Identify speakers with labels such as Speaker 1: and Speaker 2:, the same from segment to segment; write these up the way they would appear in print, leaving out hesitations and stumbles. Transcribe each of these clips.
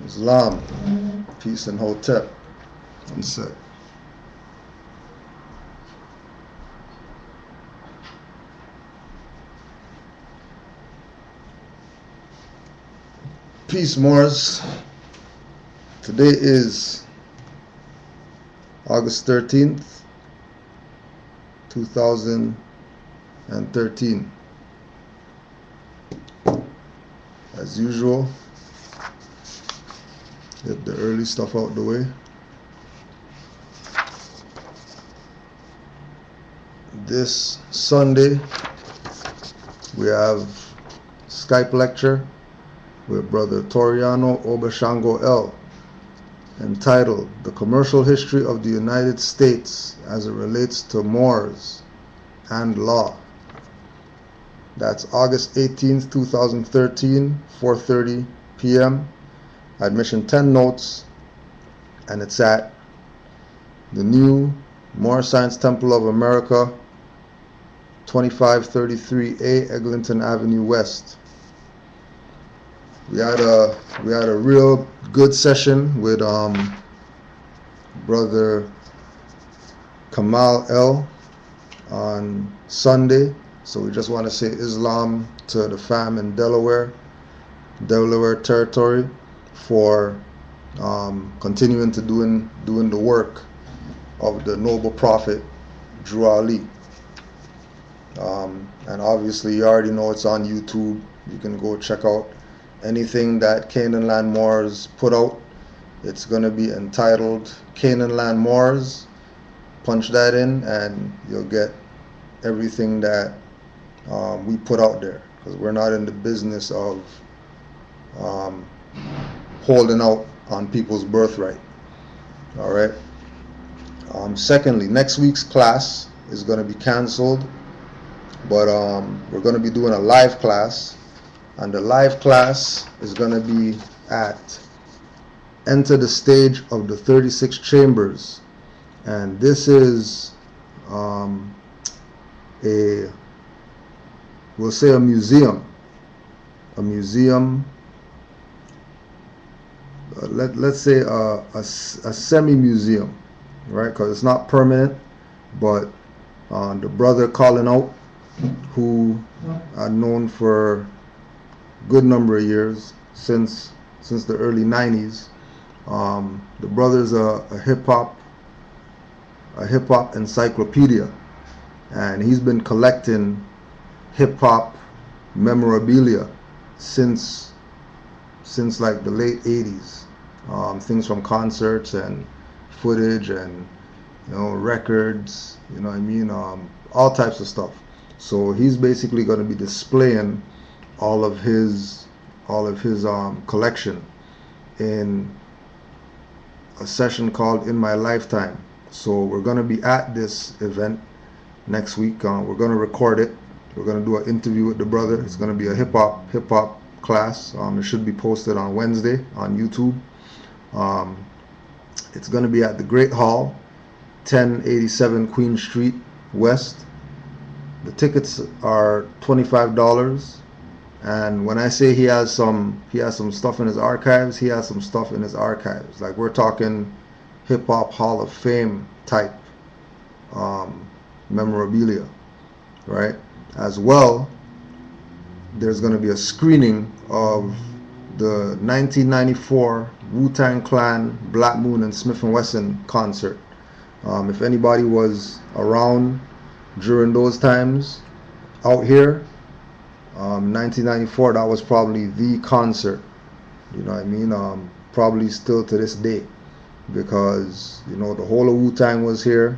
Speaker 1: Islam, peace and hotep. One sec. Peace, Moors. Today is August 13th, 2013. As usual, get the early stuff out the way. This Sunday, we have Skype lecture with Brother Toriano Obashango L, entitled The Commercial History of the United States as it Relates to Moors and Law. That's August 18th, 2013, 4:30 p.m. Admission 10 notes, and it's at the new Moor Science Temple of America, 2533A Eglinton Avenue West. We had a real good session with Brother Kamal L on Sunday. So we just want to say Islam to the fam in Delaware territory for continuing to doing the work of the noble prophet Drew Ali. And obviously you already know it's on YouTube. You can go check out anything that Canaanland Moors put out. It's going to be entitled Canaanland Moors. Punch that in and you'll get everything that we put out there, because we're not in the business of holding out on people's birthright. All right. Secondly, next week's class is going to be canceled, but we're going to be doing a live class, and the live class is going to be at Enter the Stage of the 36 Chambers, and this is we'll say a museum, let's say a semi-museum, right? Because it's not permanent, but the brother calling out, who I've known for a good number of years, since the early 90s. The brother's a hip hop encyclopedia, and he's been collecting hip hop memorabilia since like the late 80s. Things from concerts and footage and records, what I mean, all types of stuff. So he's basically going to be displaying all of his collection in a session called In My Lifetime. So we're going to be at this event next week. We're going to record it. We're going to do an interview with the brother. It's going to be a hip hop class. It should be posted on Wednesday on YouTube. It's going to be at the Great Hall, 1087 Queen Street West. The tickets are $25. And when I say he has some stuff in his archives, he has some stuff in his archives. Like, we're talking hip hop Hall of Fame type memorabilia, right? As well, there's going to be a screening of the 1994 Wu-Tang Clan, Black Moon, and Smith & Wesson concert. If anybody was around during those times out here, 1994, that was probably the concert. You know what I mean? Probably still to this day, because the whole of Wu-Tang was here.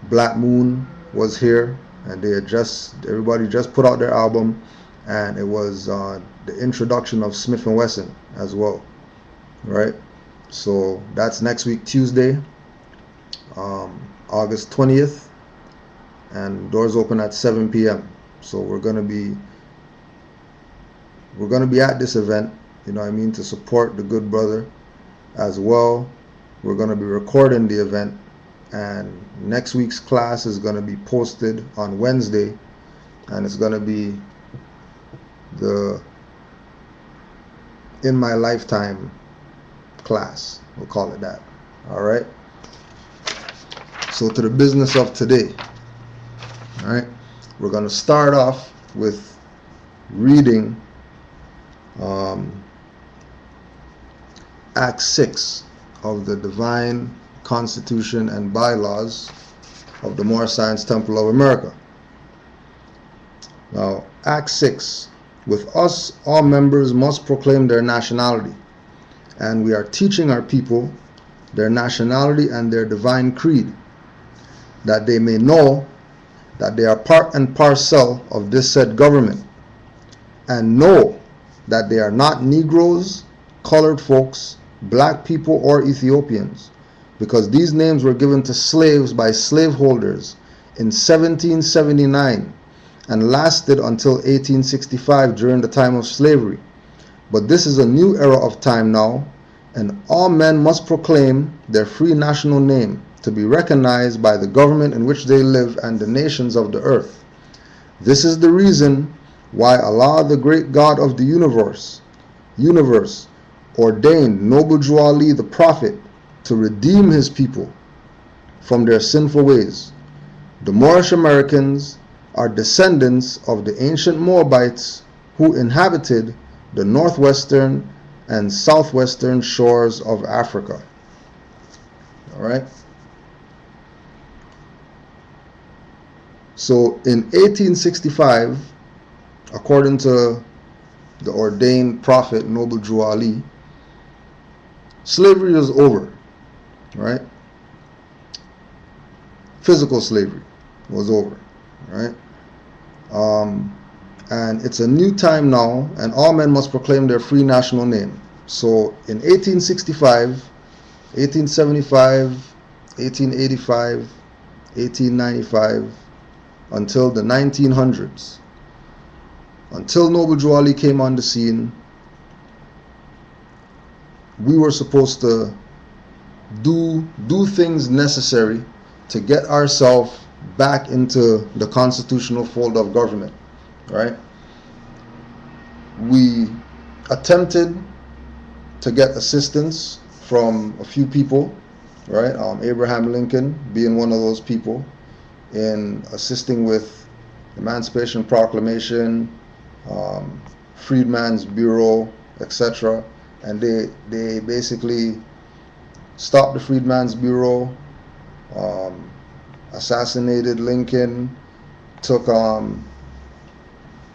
Speaker 1: Black Moon was here, and everybody just put out their album, and it was the introduction of Smith & Wesson as well, right? So that's next week, Tuesday, August 20th, and doors open at 7 p.m. So we're gonna be at this event, to support the good brother. As well, we're gonna be recording the event, and next week's class is gonna be posted on Wednesday, and it's gonna be the in my lifetime class. We'll call it that. All right. So to the business of today. All right. We're going to start off with reading Act 6 of the Divine Constitution and Bylaws of the Moorish Science Temple of America. Now, Act 6. With us, all members must proclaim their nationality, and we are teaching our people their nationality and their divine creed, that they may know that they are part and parcel of this said government, and know that they are not Negroes, colored folks, black people, or Ethiopians, because these names were given to slaves by slaveholders in 1779 and lasted until 1865 during the time of slavery. But this is a new era of time now, and all men must proclaim their free national name to be recognized by the government in which they live and the nations of the earth. This is the reason why Allah, the great God of the universe, ordained Noble Drew Ali the Prophet to redeem his people from their sinful ways. The Moorish Americans are descendants of the ancient Moabites who inhabited the northwestern and southwestern shores of Africa. All right. So in 1865, according to the ordained prophet Noble Drew Ali, slavery is over, right? Physical slavery was over, right? And it's a new time now, and all men must proclaim their free national name. So in 1865, 1875, 1885, 1895, until the 1900s, until Noble Drew Ali came on the scene, we were supposed to do things necessary to get ourselves back into the constitutional fold of government, right? We attempted to get assistance from a few people, right? Abraham Lincoln being one of those people, in assisting with Emancipation Proclamation, Freedmen's Bureau, etc. And they basically stopped the Freedmen's Bureau, assassinated Lincoln, took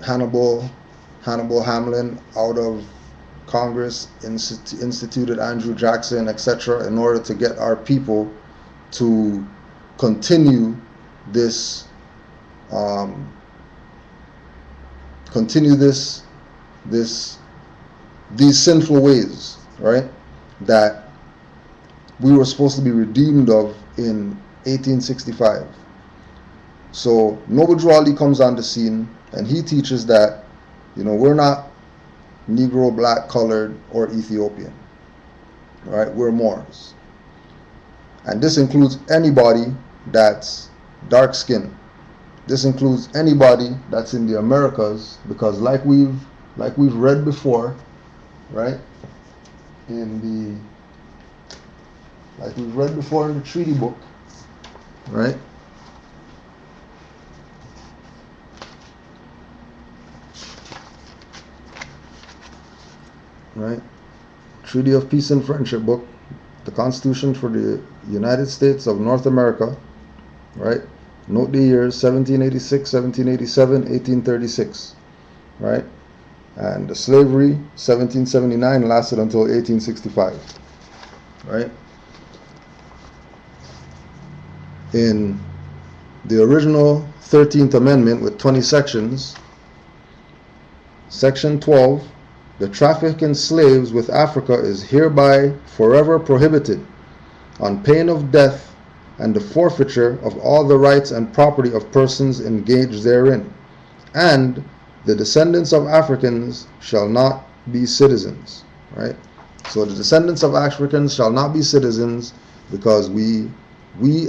Speaker 1: Hannibal Hamlin out of Congress, instituted Andrew Jackson, etc., in order to get our people to continue these sinful ways, right, that we were supposed to be redeemed of in 1865. So Noble Drew Ali comes on the scene, and he teaches that, we're not Negro, black, colored, or Ethiopian, right? We're Moors, and this includes anybody that's dark skinned. This includes anybody that's in the Americas, because like we've read before, right? Like we've read before in the treaty book, right? Right? Treaty of Peace and Friendship book, the Constitution for the United States of North America, right? Note the years 1786, 1787, 1836, right? And the slavery, 1779, lasted until 1865, right? In the original 13th Amendment with 20 sections, Section 12, the traffic in slaves with Africa is hereby forever prohibited, on pain of death and the forfeiture of all the rights and property of persons engaged therein, and the descendants of Africans shall not be citizens, right? So the descendants of Africans shall not be citizens, because we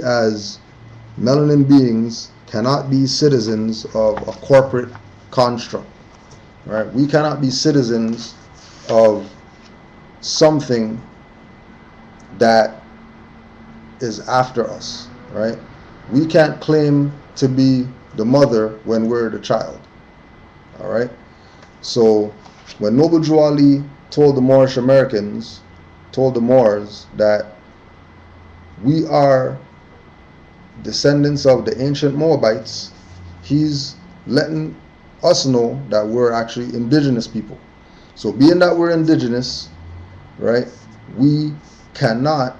Speaker 1: as melanin beings cannot be citizens of a corporate construct, right? We cannot be citizens of something that is after us, right? We can't claim to be the mother when we're the child, all right? So when Noble Drew Ali told the Moorish Americans, told the Moors that we are descendants of the ancient Moabites, he's letting us know that we're actually indigenous people. So being that we're indigenous, right, we cannot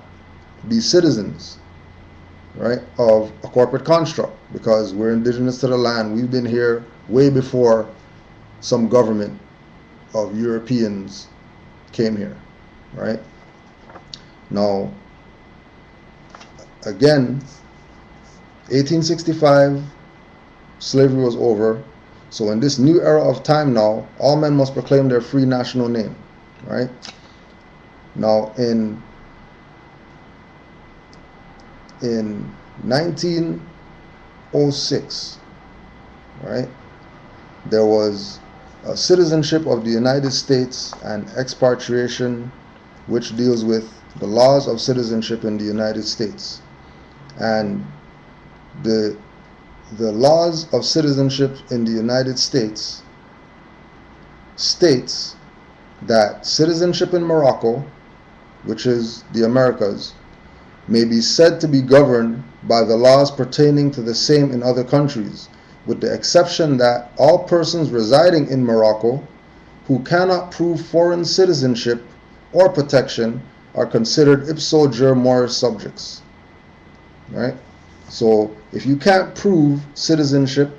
Speaker 1: be citizens, right, of a corporate construct because we're indigenous to the land. We've been here way before some government of Europeans came here, right? Now, again, 1865, slavery was over. So in this new era of time now, all men must proclaim their free national name, right? Now, in 1906, right, there was a citizenship of the United States and expatriation, which deals with the laws of citizenship in the United States. And the laws of citizenship in the United States states that citizenship in Morocco, which is the Americas, may be said to be governed by the laws pertaining to the same in other countries, with the exception that all persons residing in Morocco who cannot prove foreign citizenship or protection are considered ipso jure Moorish subjects. Right? So if you can't prove citizenship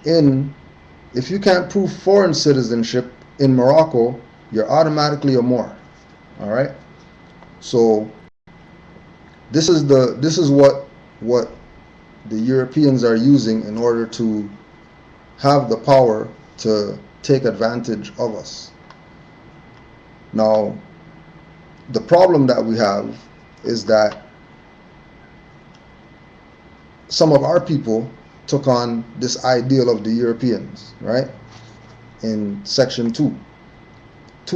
Speaker 1: if you can't prove foreign citizenship in Morocco, you're automatically a Moor. All right? So this is what the Europeans are using in order to have the power to take advantage of us. Now, the problem that we have is that some of our people took on this ideal of the Europeans, right? In section 2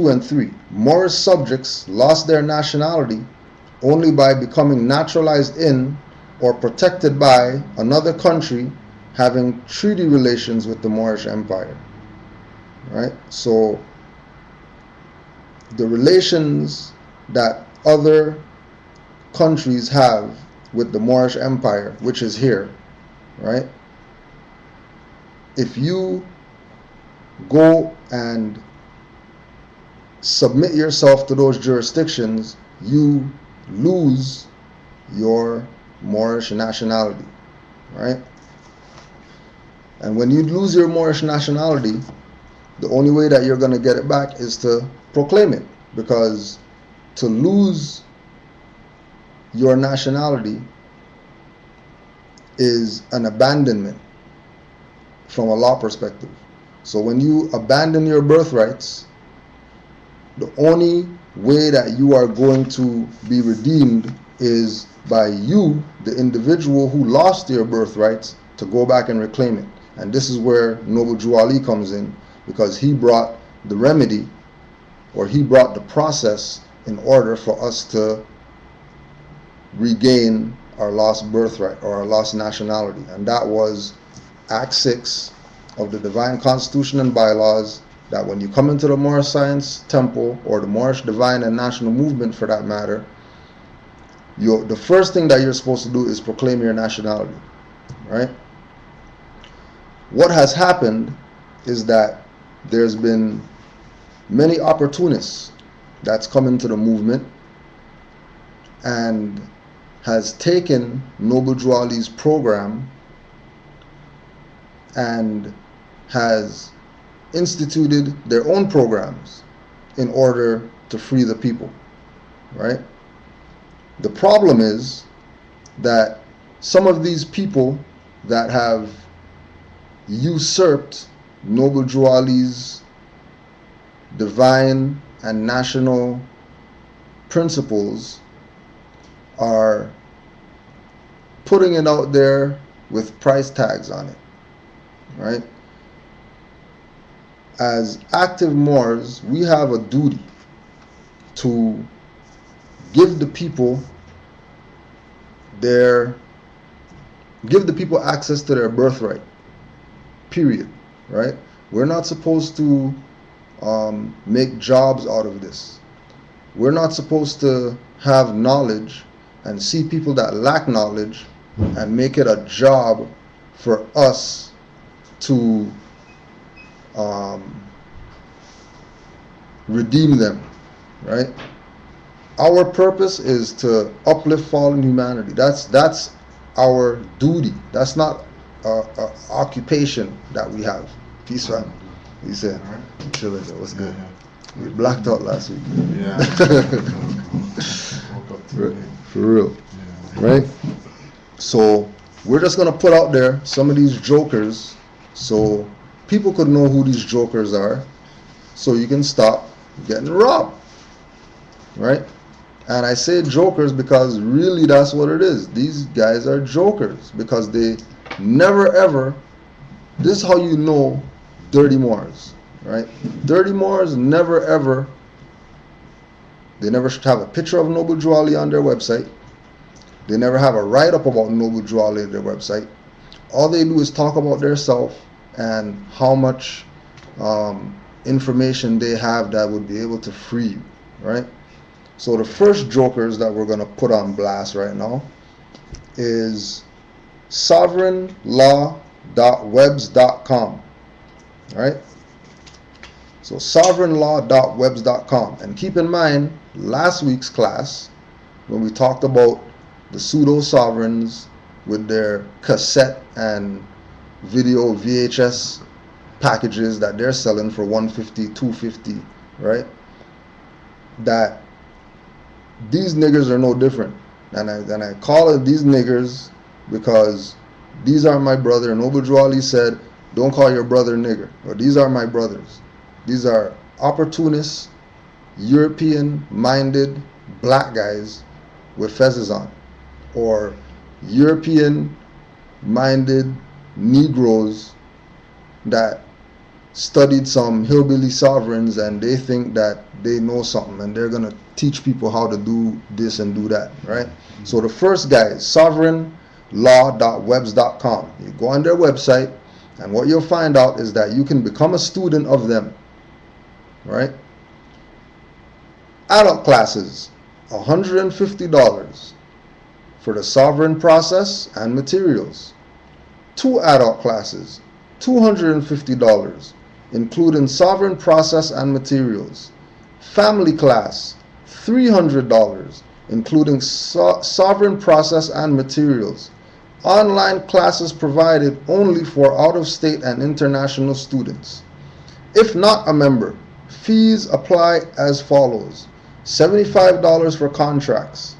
Speaker 1: and 3, Moorish subjects lost their nationality only by becoming naturalized in or protected by another country having treaty relations with the Moorish Empire, right? So the relations that other countries have with the Moorish Empire, which is here, right? If you go and submit yourself to those jurisdictions, you lose your Moorish nationality, right? And when you lose your Moorish nationality, the only way that you're going to get it back is to proclaim it, because to lose your nationality is an abandonment from a law perspective. So when you abandon your birthrights, the only way that you are going to be redeemed is by you, the individual who lost your birthrights, to go back and reclaim it. And this is where Noble Drew Ali comes in, because he brought the remedy, or he brought the process in order for us to regain our lost birthright or our lost nationality. And that was Act 6 of the Divine Constitution and Bylaws, that when you come into the Moorish Science Temple, or the Moorish Divine and National Movement for that matter, the first thing that you're supposed to do is proclaim your nationality, right? What has happened is that there's been many opportunists that's come into the movement and has taken Noble Drew Ali's program and has instituted their own programs in order to free the people, right? The problem is that some of these people that have usurped Noble Drew Ali's divine and national principles are putting it out there with price tags on it, right? As active Moors, we have a duty to give the people access to their birthright. Period. Right? We're not supposed to make jobs out of this. We're not supposed to have knowledge and see people that lack knowledge and make it a job for us to redeem them, right? Our purpose is to uplift fallen humanity. That's our duty. That's not a occupation that we have. Peace, man. He said, chilling. What's good? We blacked out last week.
Speaker 2: Yeah.
Speaker 1: For real. Right? So we're just gonna put out there some of these jokers so people could know who these jokers are, so you can stop getting robbed. Right? And I say jokers because really that's what it is. These guys are jokers because they never ever, this is how you know dirty Moors, right? Dirty Moors never ever, they never have a picture of Noble Drew Ali on their website. They never have a write-up about Noble Drew Ali on their website. All they do is talk about their self and how much information they have that would be able to free you, right? So the first jokers that we're going to put on blast right now is sovereignlaw.webs.com, right? So sovereignlaw.webs.com. And keep in mind, last week's class, when we talked about the pseudo-sovereigns with their cassette and video VHS packages that they're selling for $150, $250, right? That these niggers are no different. And I call it these niggers because these are my brother. Noble Drew Ali said, don't call your brother nigger. Or these are my brothers. These are opportunists, European-minded black guys with fezzes on. Or European-minded Negroes that studied some hillbilly sovereigns and they think that they know something and they're going to teach people how to do this and do that, right? So the first guy is sovereignlaw.webs.com. You go on their website and what you'll find out is that you can become a student of them, right? Adult classes, $150 for the sovereign process and materials. 2 adult classes, $250, including sovereign process and materials. Family class, $300, including sovereign process and materials. Online classes provided only for out-of-state and international students. If not a member, fees apply as follows: $75 for contracts,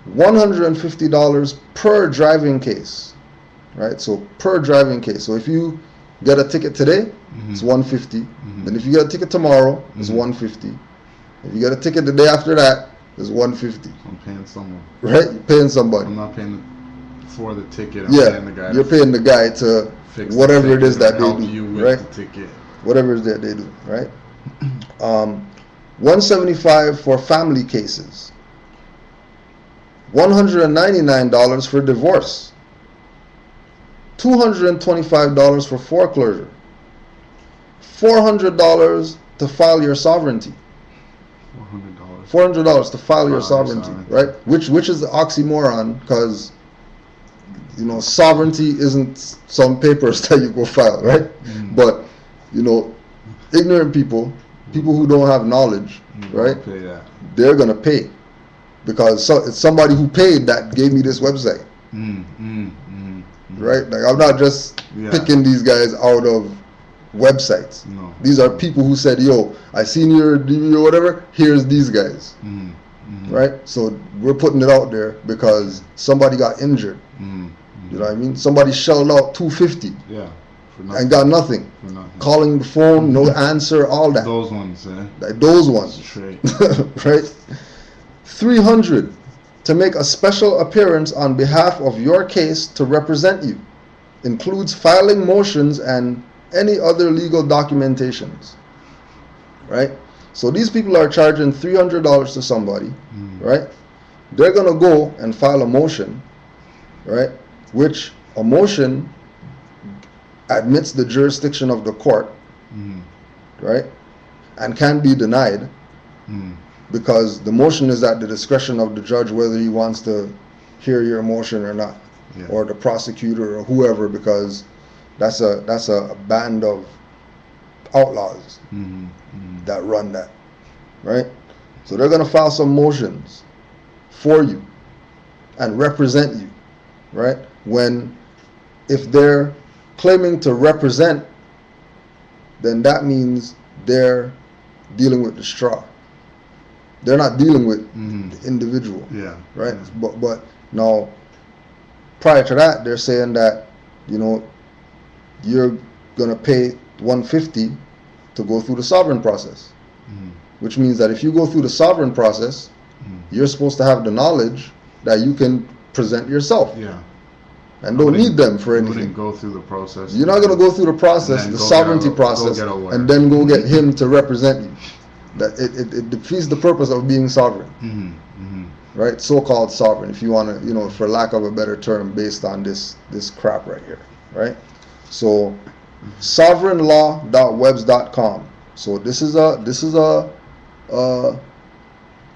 Speaker 1: $150 per driving case, right? So per driving case. So if you get a ticket today, it's $150. Then if you get a ticket tomorrow, it's $150. If you get a ticket the day after that, it's $150.
Speaker 2: I'm paying someone.
Speaker 1: Right? You're paying somebody.
Speaker 2: I'm not paying for the ticket.
Speaker 1: I'm paying the guy. You're paying the guy to fix whatever it is that they do.
Speaker 2: You with
Speaker 1: right?
Speaker 2: The ticket.
Speaker 1: Whatever it is that they do, right? $175 for family cases. $199 for divorce. $225 for foreclosure. $400 to file your sovereignty. $400 to file your sovereignty, right? Which is the oxymoron, because you know sovereignty isn't some papers that you go file, right? But you know, ignorant people who don't have knowledge, right? They're gonna pay because it's somebody who paid that gave me this website, right? Like I'm not just picking these guys out of websites.
Speaker 2: No.
Speaker 1: These are people who said, yo, I seen your DVD or whatever, here's these guys. Right? So we're putting it out there because somebody got injured. You know what I mean? Somebody shelled out $250 and got nothing. Calling the phone, no answer, all that.
Speaker 2: Those ones,
Speaker 1: like those ones. Right? $300 to make a special appearance on behalf of your case to represent you. Includes filing motions and any other legal documentations, right? So these people are charging $300 to somebody,
Speaker 2: Mm.
Speaker 1: right? They're gonna go and file a motion, right? Which a motion admits the jurisdiction of the court,
Speaker 2: Mm.
Speaker 1: right? And can be denied
Speaker 2: Mm.
Speaker 1: because the motion is at the discretion of the judge whether he wants to hear your motion or not,
Speaker 2: Yeah.
Speaker 1: or the prosecutor or whoever, because that's a band of outlaws
Speaker 2: Mm. Mm.
Speaker 1: that run that, right? So they're gonna file some motions for you and represent you, right? When if they're claiming to represent, then that means they're dealing with the straw. They're not dealing with
Speaker 2: Mm.
Speaker 1: the individual,
Speaker 2: Yeah.
Speaker 1: right?
Speaker 2: Yeah.
Speaker 1: But now, prior to that, they're saying that, you know, you're gonna pay $150 to go through the sovereign process,
Speaker 2: Mm.
Speaker 1: which means that if you go through the sovereign process, you're supposed to have the knowledge that you can present yourself
Speaker 2: Yeah.
Speaker 1: and don't need them for
Speaker 2: You
Speaker 1: anything.
Speaker 2: wouldn't go through the process.
Speaker 1: You're not going to go through the process,
Speaker 2: And
Speaker 1: the
Speaker 2: then go
Speaker 1: sovereignty
Speaker 2: get a- go
Speaker 1: process,
Speaker 2: get a lawyer.
Speaker 1: and then go get him to represent you. That it defeats the purpose of being sovereign,
Speaker 2: Mm. Mm.
Speaker 1: right? So-called sovereign, if you want to, you know, for lack of a better term, based on this crap right here, right? So, sovereignlaw.webs.com. So this is a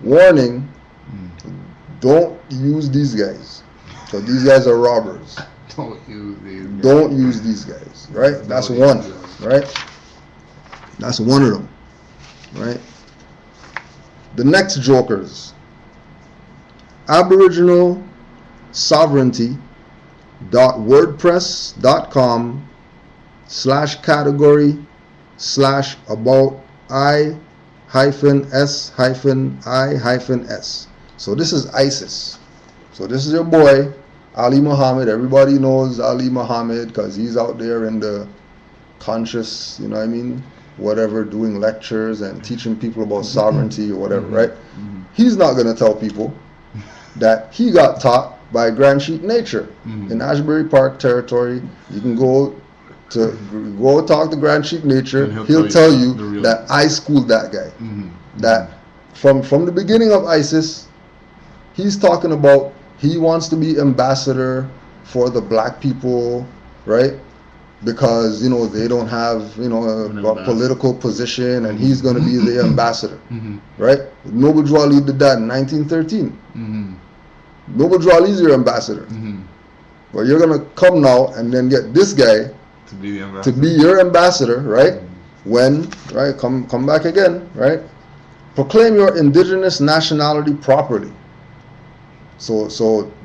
Speaker 1: warning. Don't use these guys, because these guys are robbers.
Speaker 2: Don't use these.
Speaker 1: Don't use these guys, right? That's
Speaker 2: Don't
Speaker 1: one,
Speaker 2: use them.
Speaker 1: right? That's one of them, right? The next jokers. Aboriginal sovereignty.wordpress.com/category/about I-S-I-S. So this is ISIS. So this is your boy, Ali Muhammad. Everybody knows Ali Muhammad because he's out there in the conscious, you know what I mean, whatever, doing lectures and teaching people about sovereignty or whatever, right? He's not going to tell people that he got taught by Grand Sheep Nature in Ashbury Park territory. You can go talk to Grand Sheep Nature.
Speaker 2: And
Speaker 1: He'll tell you
Speaker 2: the real
Speaker 1: that I schooled that guy.
Speaker 2: Mm.
Speaker 1: That from the beginning of ISIS, he's talking about he wants to be ambassador for the black people, right? Because, you know, they don't have, you know, a political position, and he's going to be the ambassador, right? Noble Drew Ali did that in 1913. Noble Drew Ali is your ambassador. But you're going to come now and then get this guy
Speaker 2: To be the
Speaker 1: to
Speaker 2: ambassador.
Speaker 1: be your ambassador, right? When, right, come back again, right? Proclaim your indigenous nationality properly. So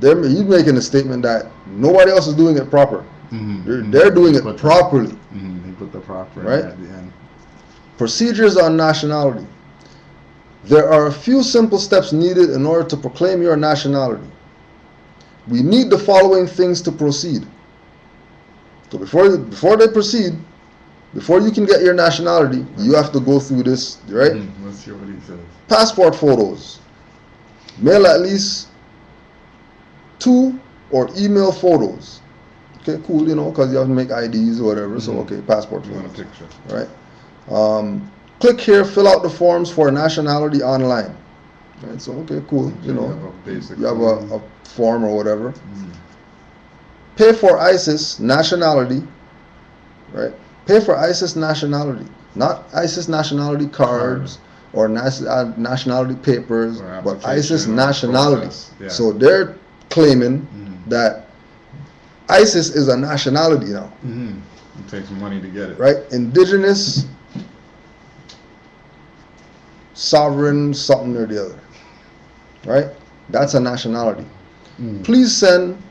Speaker 1: he's making a statement that nobody else is doing it proper. They're doing it properly.
Speaker 2: They put the proper
Speaker 1: Right?
Speaker 2: at the end.
Speaker 1: Procedures on nationality. There are a few simple steps needed in order to proclaim your nationality. We need the following things to proceed. So before they proceed, before you can get your nationality, you have to go through this, right?
Speaker 2: Let's hear what he says.
Speaker 1: Passport photos. Mail at least 2 or email photos. Okay, cool, you know, because you have to make IDs or whatever. So, okay, passport
Speaker 2: You want a
Speaker 1: photos.
Speaker 2: picture.
Speaker 1: Right? Click here, fill out the forms for nationality online. Right? So, okay, cool. You know,
Speaker 2: have a basic
Speaker 1: you have
Speaker 2: form.
Speaker 1: a form or whatever. Pay for ISIS nationality. Right? Pay for ISIS nationality, not ISIS nationality cards or nationality papers,
Speaker 2: Or
Speaker 1: but
Speaker 2: application
Speaker 1: ISIS
Speaker 2: or
Speaker 1: nationality.
Speaker 2: process, yeah.
Speaker 1: So they're claiming that ISIS is a nationality now,
Speaker 2: It takes money to get it.
Speaker 1: right? Indigenous, sovereign, something or the other, right? That's a nationality. Please send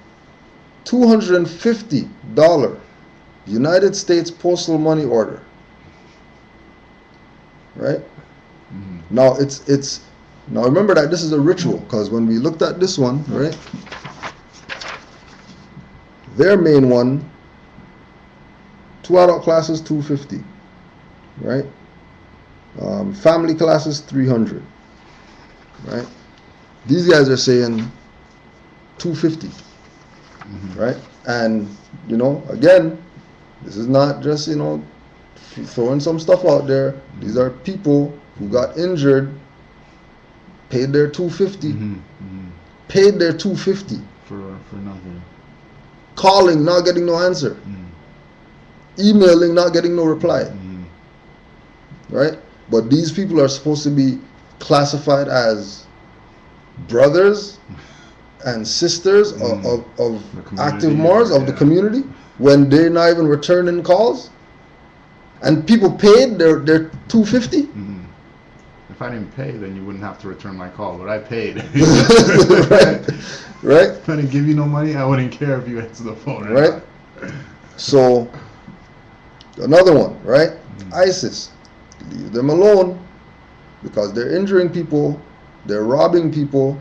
Speaker 1: $250 United States postal money order, right? Now it's now remember that this is a ritual, because when we looked at this one, right, their main one, 2 adult classes $250, right? Family classes $300, right? These guys are saying $250, right? And you know, again, this is not just, you know, throwing some stuff out there. These are people who got injured paid their $250. Paid their $250.
Speaker 2: For nothing.
Speaker 1: Calling, not getting no answer. Emailing, not getting no reply. Right? But these people are supposed to be classified as brothers and sisters of active Moors of the community when they're not even returning calls, and people paid their $250.
Speaker 2: If I didn't pay, then you wouldn't have to return my call, but I paid.
Speaker 1: Right.
Speaker 2: If I didn't give you no money, I wouldn't care if you answer the phone or
Speaker 1: right
Speaker 2: not.
Speaker 1: So another one, right? ISIS, leave them alone, because they're injuring people, they're robbing people.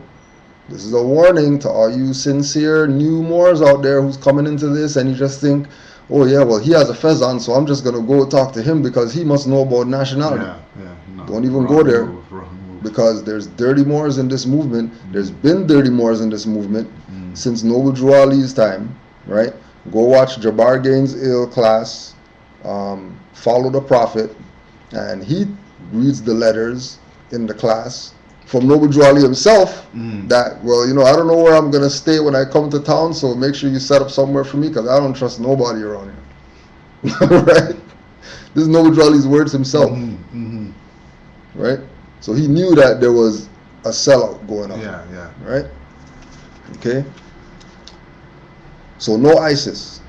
Speaker 1: This is a warning to all you sincere new Moors out there who's coming into this, and you just think, oh yeah, well, he has a fez on, so I'm just going to go talk to him because he must know about nationality.
Speaker 2: No,
Speaker 1: don't even go there,
Speaker 2: wrong move.
Speaker 1: because there's dirty Moors in this movement. There's been dirty Moors in this movement since Noble Drew Ali's time, right? Go watch Jabbar Gaines' ill class, Follow the Prophet, and he reads the letters in the class from Noble Drew Ali himself that, well, I don't know where I'm going to stay when I come to town, so make sure you set up somewhere for me because I don't trust nobody around here. Right? This is Noble Drew Ali's words himself. Right? So he knew that there was a sellout going on.
Speaker 2: Yeah.
Speaker 1: Right? Okay? So no ISIS.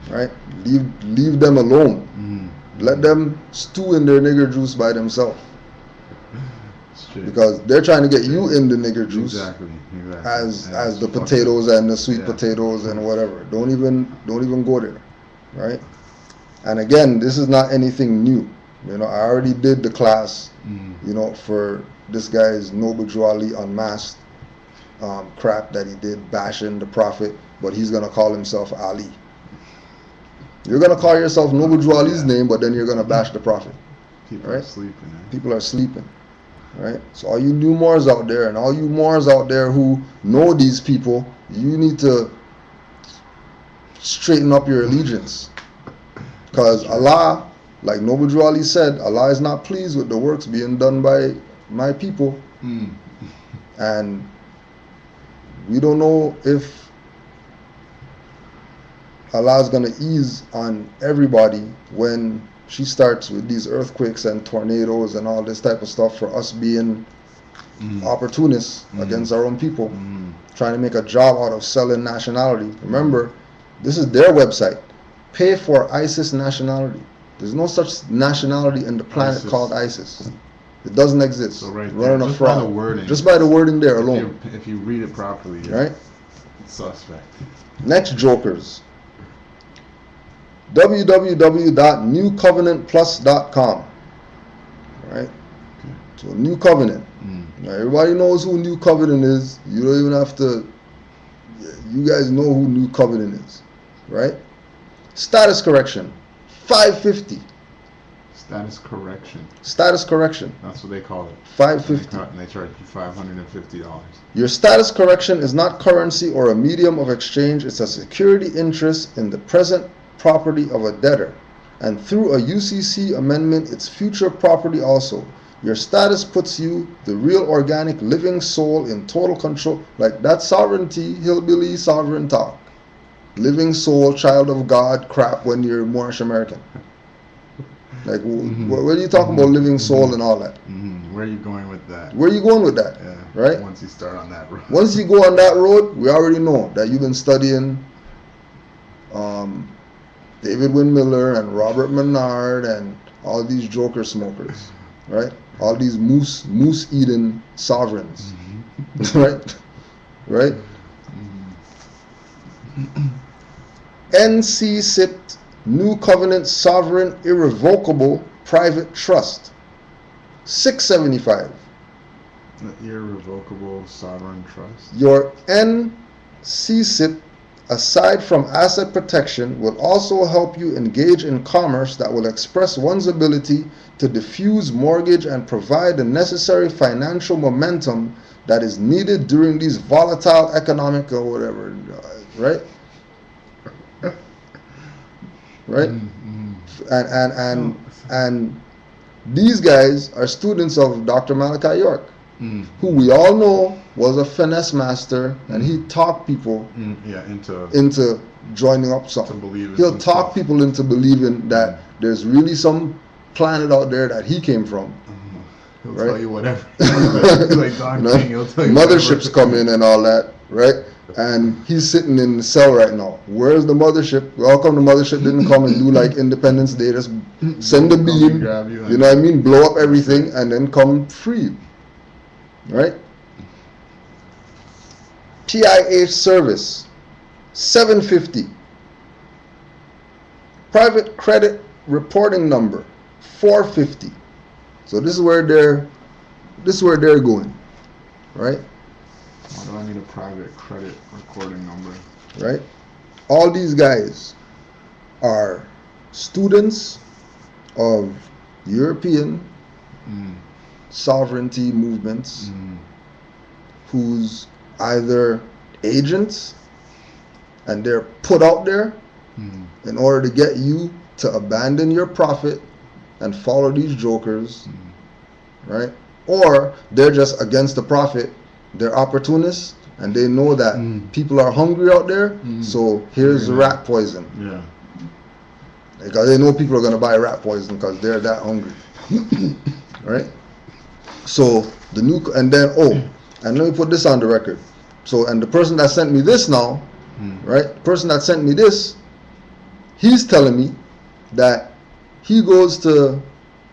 Speaker 1: Right? Leave them alone. Let them stew in their nigger juice by themselves. Because they're trying to get you in the nigger juice.
Speaker 2: Exactly.
Speaker 1: As the potatoes and the sweet potatoes and whatever. Don't even go there. Right? And again, this is not anything new. I already did the class, for this guy's Noble Drew Ali unmasked crap that he did bashing the Prophet, but he's going to call himself Ali. You're going to call yourself Noble Drew Ali's name, but then you're going to bash the Prophet.
Speaker 2: People are sleeping.
Speaker 1: People are sleeping. Right? So all you new Moors out there and all you Moors out there who know these people, you need to straighten up your allegiance. Because Allah, like Noble Drew Ali said, Allah is not pleased with the works being done by my people. And we don't know if Allah is going to ease on everybody when she starts with these earthquakes and tornadoes and all this type of stuff for us being opportunists against our own people, trying to make a job out of selling nationality. Remember, this is their website. Pay for ISIS nationality. There's no such nationality in the planet called ISIS. It doesn't exist.
Speaker 2: So right
Speaker 1: running
Speaker 2: there,
Speaker 1: a
Speaker 2: just
Speaker 1: fraud.
Speaker 2: by the wording.
Speaker 1: Just by the wording there alone.
Speaker 2: If you read it properly,
Speaker 1: right?
Speaker 2: It's suspect.
Speaker 1: Next jokers. www.newcovenantplus.com. Right?
Speaker 2: Okay.
Speaker 1: So New Covenant. Now, everybody knows who New Covenant is. You don't even have to. You guys know who New Covenant is, right? Status correction, $550.
Speaker 2: Status correction.
Speaker 1: Status correction.
Speaker 2: That's what they call it.
Speaker 1: $550.
Speaker 2: And they charge you $550.
Speaker 1: Your status correction is not currency or a medium of exchange. It's a security interest in the present property of a debtor, and through a UCC amendment, its future property also. Your status puts you, the real organic living soul, in total control. Like that sovereignty, hillbilly sovereign talk. Living soul, child of God crap when you're Moorish American. Like, what are you talking about living soul and all that?
Speaker 2: Where are you going with that?
Speaker 1: Where are you going with that?
Speaker 2: Yeah.
Speaker 1: Right?
Speaker 2: Once you start on that road.
Speaker 1: Once you go on that road, we already know that you've been studying David Wynn Miller and Robert Menard and all these joker smokers, right? All these moose eating sovereigns, right? NC-SIPT, New Covenant Sovereign Irrevocable Private Trust, $675.
Speaker 2: The irrevocable sovereign trust.
Speaker 1: Your NC-SIPT, aside from asset protection, will also help you engage in commerce that will express one's ability to diffuse mortgage and provide the necessary financial momentum that is needed during these volatile economic or whatever, right? Right? And These guys are students of Dr. Malachi York,
Speaker 2: Mm.
Speaker 1: who we all know was a finesse master, and he talked people
Speaker 2: Yeah,
Speaker 1: into joining up
Speaker 2: to
Speaker 1: something.
Speaker 2: believe in
Speaker 1: He'll
Speaker 2: some
Speaker 1: talk
Speaker 2: stuff.
Speaker 1: people into believing that there's really some planet out there that he came from.
Speaker 2: He'll
Speaker 1: Right?
Speaker 2: tell you whatever. Like Don
Speaker 1: You know,
Speaker 2: King, he'll tell you
Speaker 1: motherships
Speaker 2: whatever.
Speaker 1: come in and all that, right? And he's sitting in the cell right now. Where's the mothership? How come the mothership didn't come and do like Independence Day? Just send a
Speaker 2: Come
Speaker 1: beam,
Speaker 2: and grab you
Speaker 1: you
Speaker 2: and-
Speaker 1: know what I mean? Blow up everything and then come free, right? PIH service, $750. Private credit reporting number, $450. So this is where they're going, right?
Speaker 2: Why do I need a private credit recording number?
Speaker 1: Right? All these guys are students of European sovereignty movements whose either agents, and they're put out there in order to get you to abandon your profit and follow these jokers, right? Or they're just against the profit. They're opportunists, and they know that people are hungry out there, so here's the rat poison.
Speaker 2: Yeah.
Speaker 1: Because they know people are going to buy rat poison because they're that hungry. Right? So the new, and then, and let me put this on the record. So, and the person that sent me this now, right? The person that sent me this, he's telling me that he goes to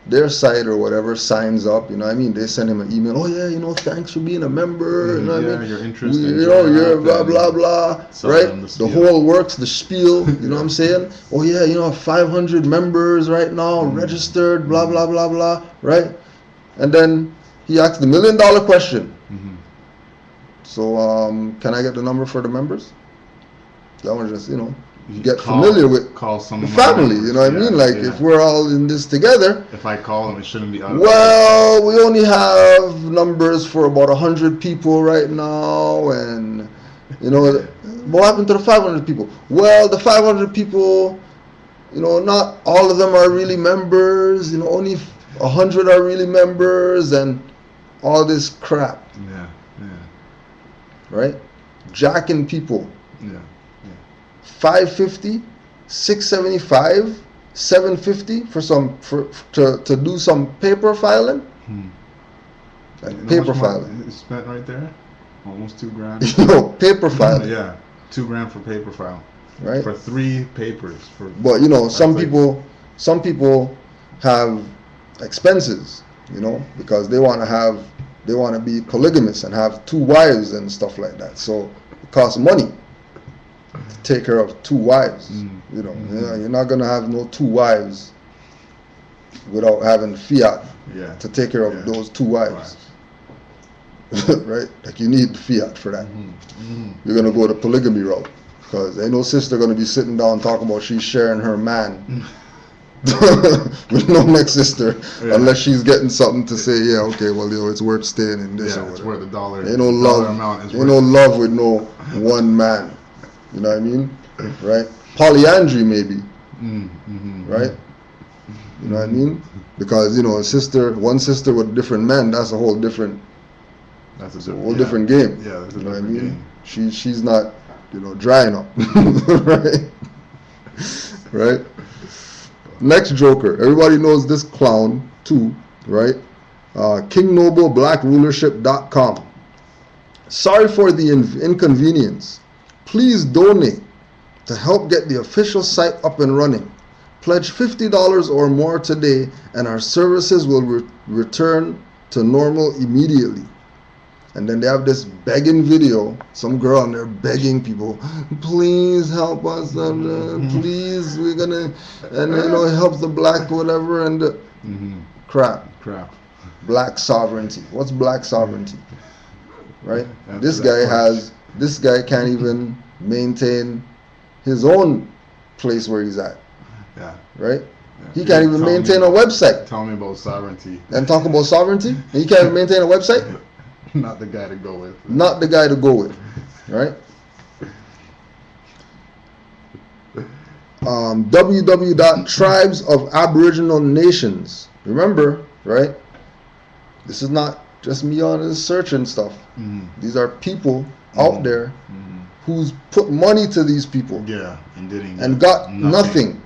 Speaker 1: their site or whatever, signs up, you know what I mean? They send him an email, oh yeah, you know, thanks for being a member, you know what I mean?
Speaker 2: Your interest in
Speaker 1: you know, you're
Speaker 2: joining
Speaker 1: blah,
Speaker 2: up
Speaker 1: blah,
Speaker 2: and
Speaker 1: blah,
Speaker 2: sell
Speaker 1: right?
Speaker 2: them the
Speaker 1: The
Speaker 2: spiel.
Speaker 1: whole works, the spiel, you know what I'm saying? Oh yeah, you know, 500 members right now, registered, blah, blah, blah, blah, right? And then he asked the $1 million question. So, can I get the number for the members? That one just, you know, get familiar with
Speaker 2: some
Speaker 1: the
Speaker 2: of my
Speaker 1: family,
Speaker 2: members.
Speaker 1: you know what I mean? Like, if we're all in this together,
Speaker 2: if I call them, it shouldn't be out of
Speaker 1: well, we only have numbers for about 100 people right now, and, you know, what happened to the 500 people? Well, the 500 people, you know, not all of them are really members, you know, only 100 are really members, and all this crap,
Speaker 2: Yeah,
Speaker 1: right? Jacking people.
Speaker 2: yeah.
Speaker 1: 550, 675, 750 for to do some paper filing. Like
Speaker 2: You know
Speaker 1: paper
Speaker 2: how much
Speaker 1: filing.
Speaker 2: money is spent right there? Almost $2,000.
Speaker 1: You know, paper filing.
Speaker 2: Yeah, $2,000 for paper file.
Speaker 1: Right?
Speaker 2: For 3 papers.
Speaker 1: But you know, some
Speaker 2: like-
Speaker 1: people have expenses, you know, because they want to be polygamous and have 2 wives and stuff like that. So it costs money to take care of 2 wives. You know, you're not gonna have no 2 wives without having fiat to take care of those 2 wives. Right? Like, you need fiat for that. You're gonna go the polygamy route, because ain't no sister gonna be sitting down talking about she's sharing her man with no next sister, unless she's getting something to say. Yeah, okay, well, you know, it's worth staying in this or
Speaker 2: Yeah, it's
Speaker 1: whatever.
Speaker 2: where the dollar.
Speaker 1: Ain't no
Speaker 2: dollar
Speaker 1: love.
Speaker 2: amount is
Speaker 1: Ain't no
Speaker 2: worth.
Speaker 1: love with no one man. You know what I mean? Right? Polyandry maybe. Right? You know what I mean? Because, you know, one sister with different men, that's a whole different different game.
Speaker 2: Yeah, that's a
Speaker 1: You know what I
Speaker 2: different
Speaker 1: mean?
Speaker 2: game.
Speaker 1: She's not, you know, drying up. Right? Right? Next joker. Everybody knows this clown too, right? KingNobleBlackRulership.com. Sorry for the inconvenience. Please donate to help get the official site up and running. Pledge $50 or more today, and our services will return to normal immediately. And then they have this begging video. Some girl on there begging people, please help us, please, we're gonna, and you know, help the black whatever, and crap. Black sovereignty. What's black sovereignty? Right? This guy can't even maintain his own place where he's at.
Speaker 2: Yeah.
Speaker 1: Right? He can't even maintain a website.
Speaker 2: Tell me about sovereignty.
Speaker 1: And talk about sovereignty? He can't even maintain a website?
Speaker 2: Not the guy to go with.
Speaker 1: Not the guy to go with. Right? www.tribesofaboriginalnations Remember, right? This is not just me on this search and stuff. These are people out there who's put money to these people.
Speaker 2: Yeah, and didn't
Speaker 1: and got nothing.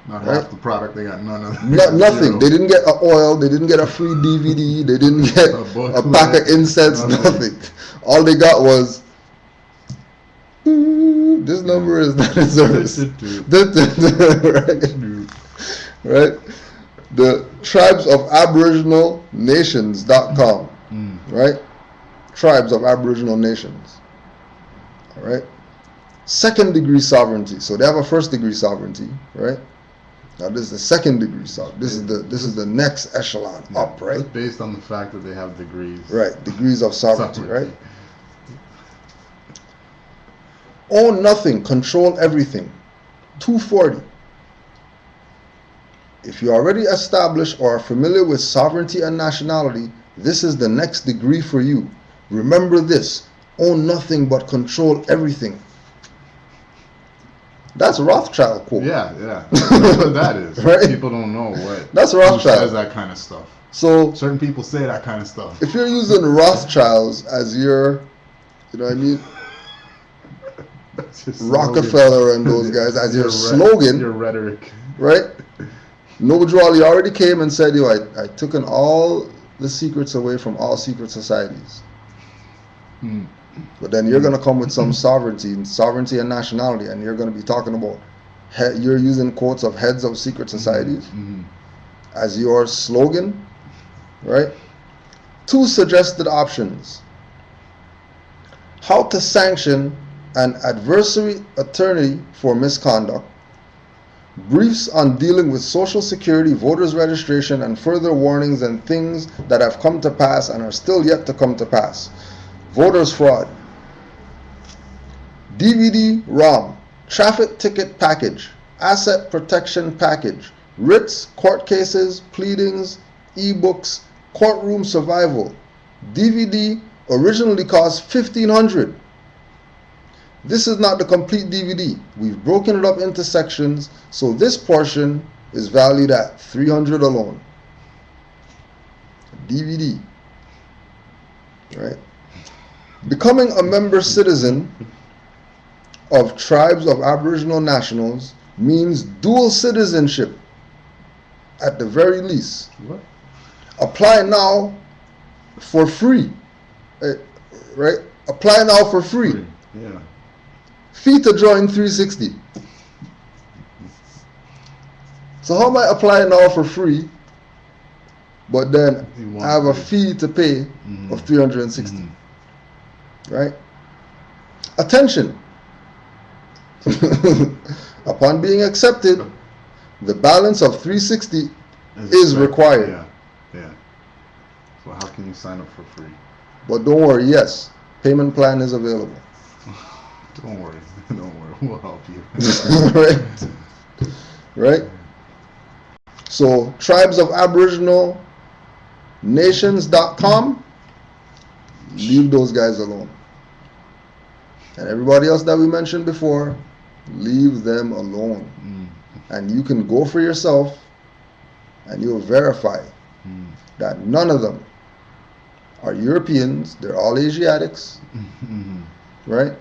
Speaker 2: Not
Speaker 1: right?
Speaker 2: half the product. They got none of
Speaker 1: nothing.
Speaker 2: Zero.
Speaker 1: They didn't get a oil. They didn't get a free DVD. They didn't get a pack of incense. Nothing. All they got was this number is not in service. Right? The tribes of Aboriginal Nations.com. Right? Tribes of Aboriginal Nations. All right? Second degree sovereignty. So they have a first degree sovereignty, right? Now this is the second degree sovereignty. This is the next echelon up, right?
Speaker 2: It's based on the fact that they have degrees.
Speaker 1: Right, degrees of sovereignty, right? Own nothing, control everything. 240. If you already established or are familiar with sovereignty and nationality, this is the next degree for you. Remember this: own nothing but control everything. That's a Rothschild quote.
Speaker 2: Yeah. That's what that is.
Speaker 1: Right?
Speaker 2: People don't know what.
Speaker 1: That's Rothschild.
Speaker 2: Who says that kind of stuff.
Speaker 1: So
Speaker 2: certain people say that kind of stuff.
Speaker 1: If you're using Rothschilds as your, you know what I mean, Rockefeller and those guys as your slogan,
Speaker 2: your rhetoric,
Speaker 1: right? Noble Drew already came and said, I took in all the secrets away from all secret societies. But then you're going to come with some sovereignty and nationality, and you're going to be talking about, you're using quotes of heads of secret societies as your slogan, right? 2 suggested options. How to sanction an adversary attorney for misconduct. Briefs on dealing with Social Security, voters registration, and further warnings and things that have come to pass and are still yet to come to pass. Voters fraud. DVD-ROM, traffic ticket package, asset protection package, writs, court cases, pleadings, ebooks, courtroom survival. DVD originally cost $1,500. This is not the complete DVD. We've broken it up into sections, so this portion is valued at $300 alone. DVD. Right? Becoming a member citizen of tribes of Aboriginal nationals means dual citizenship at the very least.
Speaker 2: What?
Speaker 1: Apply now for free. Right? Apply now for free.
Speaker 2: Yeah.
Speaker 1: Fee to join 360. So how am I applying now for free, but then I have a fee to pay of 360? Right? Attention. Upon being accepted, the balance of 360 is required.
Speaker 2: Yeah. So how can you sign up for free?
Speaker 1: But don't worry, yes, payment plan is available.
Speaker 2: Don't worry, we'll help you.
Speaker 1: Right? So, tribes of Aboriginal Nations.com, leave those guys alone. And everybody else that we mentioned before, leave them alone. And you can go for yourself and you'll verify that none of them are Europeans, they're all Asiatics, right?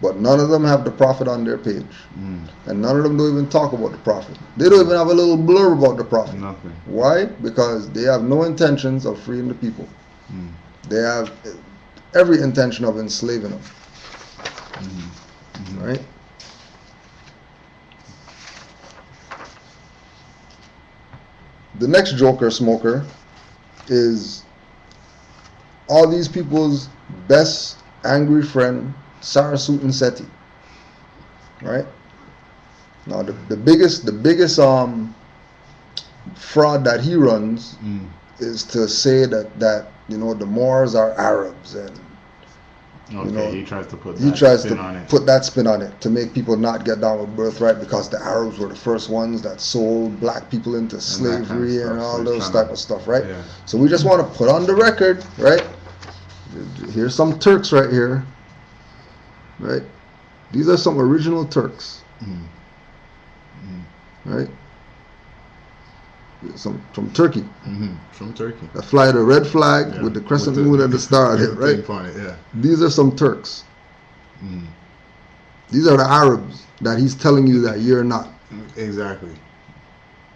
Speaker 1: But none of them have the prophet on their page. And none of them don't even talk about the prophet. They don't even have a little blurb about the prophet.
Speaker 2: Nothing.
Speaker 1: Why? Because they have no intentions of freeing the people. They have every intention of enslaving them. Right? The next joker smoker is all these people's best angry friend, Sarasut Seti. Right? Now the biggest fraud that he runs is to say that you know the Moors are Arabs, and
Speaker 2: he tries to put
Speaker 1: that spin on it to make people not get down with birthright, because the Arabs were the first ones that sold black people into slavery and all those type of stuff, right?
Speaker 2: Yeah.
Speaker 1: So we just want to put on the record, right? Here's some Turks right here, right? These are some original Turks, right? from Turkey.
Speaker 2: From Turkey.
Speaker 1: That fly the red flag with the crescent moon and the star on it, right?
Speaker 2: On it, yeah.
Speaker 1: These are some Turks. These are the Arabs that he's telling you that you're not.
Speaker 2: Exactly.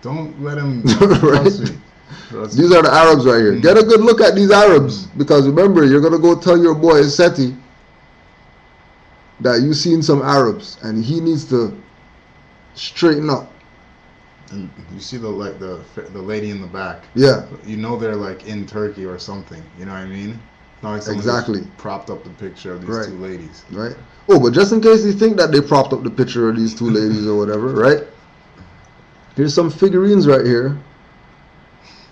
Speaker 2: Don't let him
Speaker 1: right?
Speaker 2: trust me.
Speaker 1: These are the Arabs right here. Get a good look at these Arabs, because remember, you're gonna go tell your boy Seti that you seen some Arabs, and he needs to straighten up.
Speaker 2: And you see the lady in the back.
Speaker 1: Yeah.
Speaker 2: You know they're like in Turkey or something. You know what I mean? Not like someone
Speaker 1: Exactly.
Speaker 2: just propped up the picture of these two ladies.
Speaker 1: Right. Oh, but just in case you think that they propped up the picture of these two ladies or whatever, right? Here's some figurines right here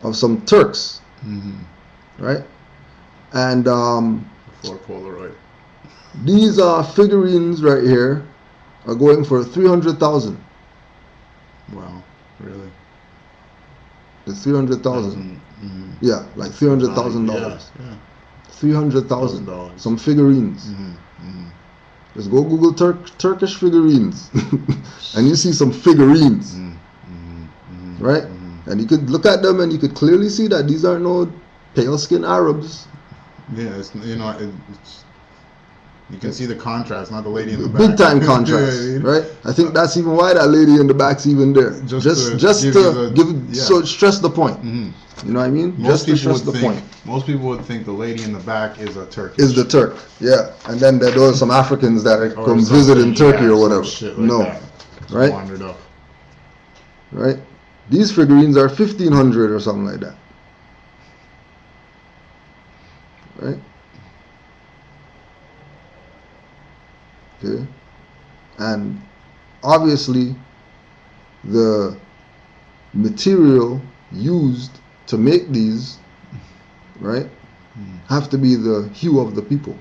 Speaker 1: of some Turks, right? And
Speaker 2: For Polaroid.
Speaker 1: these figurines right here are going for 300,000.
Speaker 2: Wow, really?
Speaker 1: The 300,000. Yeah, like $300,000.
Speaker 2: Yeah.
Speaker 1: $300,000. Some figurines. Just go Google Turkish figurines, and you see some figurines, right? And you could look at them, and you could clearly see that these are no pale-skinned Arabs.
Speaker 2: Yeah, it's, you can see the contrast, not the lady in the back.
Speaker 1: Big time contrast, right? I think that's even why that lady in the back's even there. Just to stress the point. You know what I mean? Just to stress the point.
Speaker 2: Most people would think the lady in the back is a Turk.
Speaker 1: Is the Turk, yeah. And then there are some Africans that are come visit in Turkey or whatever. Right?
Speaker 2: Wandered up.
Speaker 1: Right? These figurines are 1,500 or something like that. Right? Okay. And obviously the material used to make these, right, have to be the hue of the people.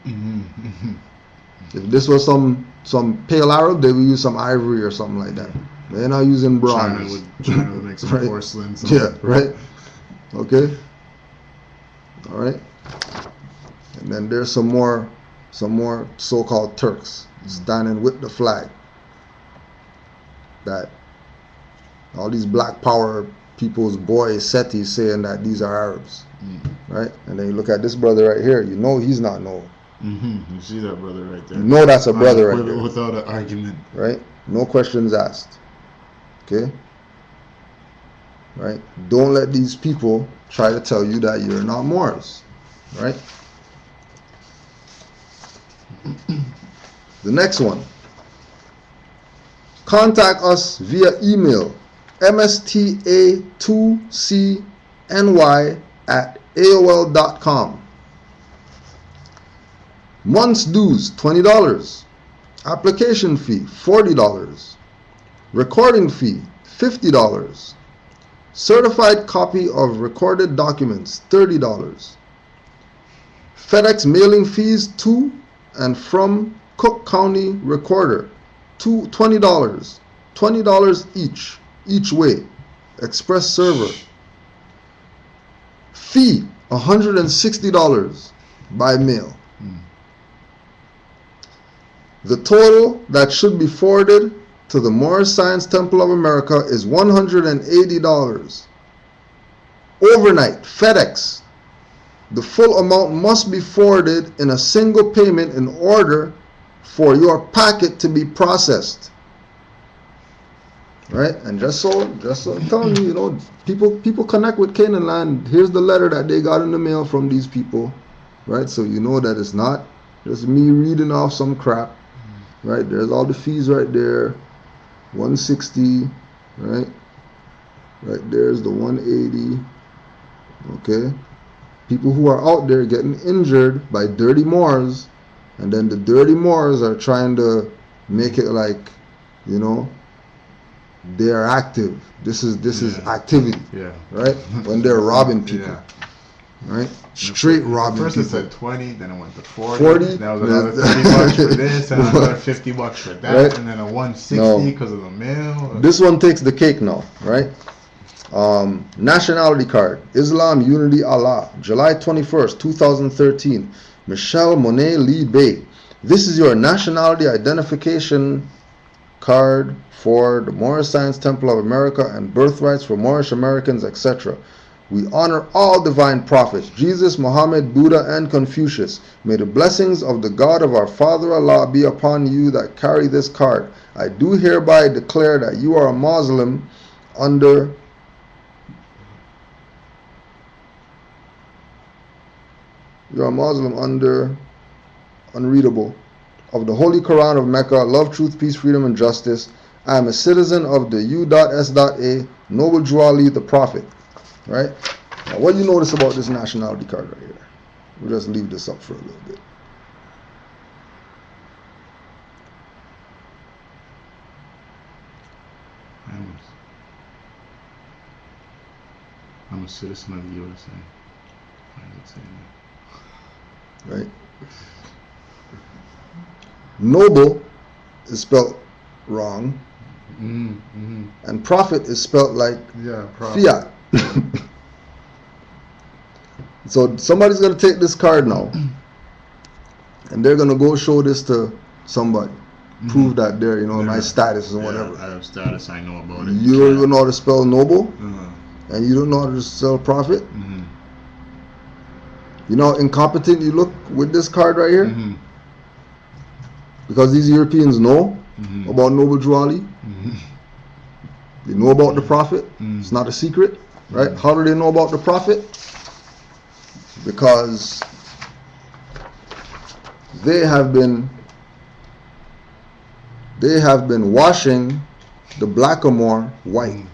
Speaker 1: If this was some pale Arab, they would use some ivory or something like that. They're not using bronze.
Speaker 2: China would make some porcelain.
Speaker 1: Yeah, right. Okay. All right. And then there's some more so-called Turks standing with the flag. That all these black power people's boy Seti saying that these are Arabs, right? And then you look at this brother right here. You know he's not no.
Speaker 2: You see that brother right there.
Speaker 1: You know that's a brother right there.
Speaker 2: Without an argument.
Speaker 1: Right? No questions asked. Okay? Right? Don't let these people try to tell you that you're not Moors. Right? The next one. Contact us via email msta2cny@aol.com. Month's dues $20. Application fee $40. Recording fee $50. Certified copy of recorded documents $30. FedEx mailing fees to and from Cook County Recorder $20. $20 each way. Express server fee $160 by mail. The total that should be forwarded to the Moorish Science Temple of America is $180. Overnight, FedEx. The full amount must be forwarded in a single payment in order for your packet to be processed. Right? And just so I'm telling you, people connect with Canaanland. Here's the letter that they got in the mail from these people. Right? So you know that it's not just me reading off some crap. Right? There's all the fees right there. 160, right? Right there's the 180. Okay? People who are out there getting injured by dirty Moors, and then the dirty Moors are trying to make it like, they're active. This is activity.
Speaker 2: Yeah.
Speaker 1: Right? When they're robbing people. Yeah. Right? Straight robbing
Speaker 2: people. First it said 20, then it went to 40. That was another $30 for this, and another $50 for that, right? And then a 160 because of the mail.
Speaker 1: This one takes the cake now, right? Nationality card. Islam Unity Allah. July 21st, 2013. Michelle Monet Lee Bay. This is your nationality identification card for the Moorish Science Temple of America and birthrights for Moorish Americans, etc. We honor all divine prophets, Jesus, Muhammad, Buddha, and Confucius. May the blessings of the God of our Father Allah be upon you that carry this card. I do hereby declare that you are a Muslim under unreadable of the Holy Quran of Mecca, love, truth, peace, freedom, and justice. I am a citizen of the U.S.A, Noble Drew Ali, the Prophet. Right? Now, what do you notice about this nationality card right here? We'll just leave this up for a little bit.
Speaker 2: I'm a citizen of the USA. Why does it say that?
Speaker 1: Right? Noble is spelled wrong, and prophet is spelled like fiat. So somebody's going to take this card now, and they're going to go show this to somebody, prove that they're, nice status and whatever.
Speaker 2: I have status, I know about it.
Speaker 1: You don't even know how to spell noble, and you don't know how to spell prophet. You know how incompetent you look with this card right here? Because these Europeans know about Noble Drew Ali. They know about the Prophet. It's not a secret, right? How do they know about the Prophet? Because they have been washing the blackamoor white.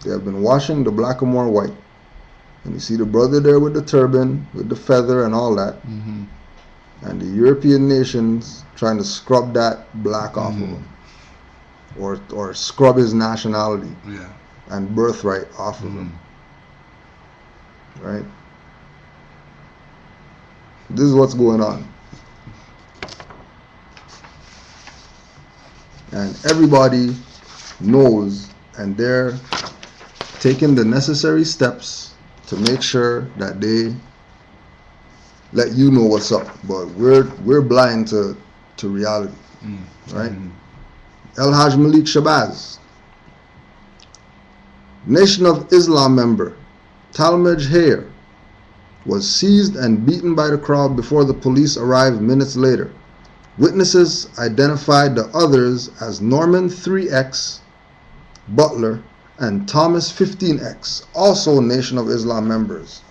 Speaker 1: They have been washing the blackamoor white. And you see the brother there with the turban, with the feather and all that. And the European nations trying to scrub that black off of him. Or scrub his nationality and birthright off of him. Right? This is what's going on. And everybody knows, and they're taking the necessary steps to make sure that they let you know what's up. But we're blind to reality. Right? El Haj Malik Shabazz, Nation of Islam member Talmadge Hare, was seized and beaten by the crowd before the police arrived minutes later. Witnesses identified the others as Norman 3X Butler and Thomas 15X, also Nation of Islam members.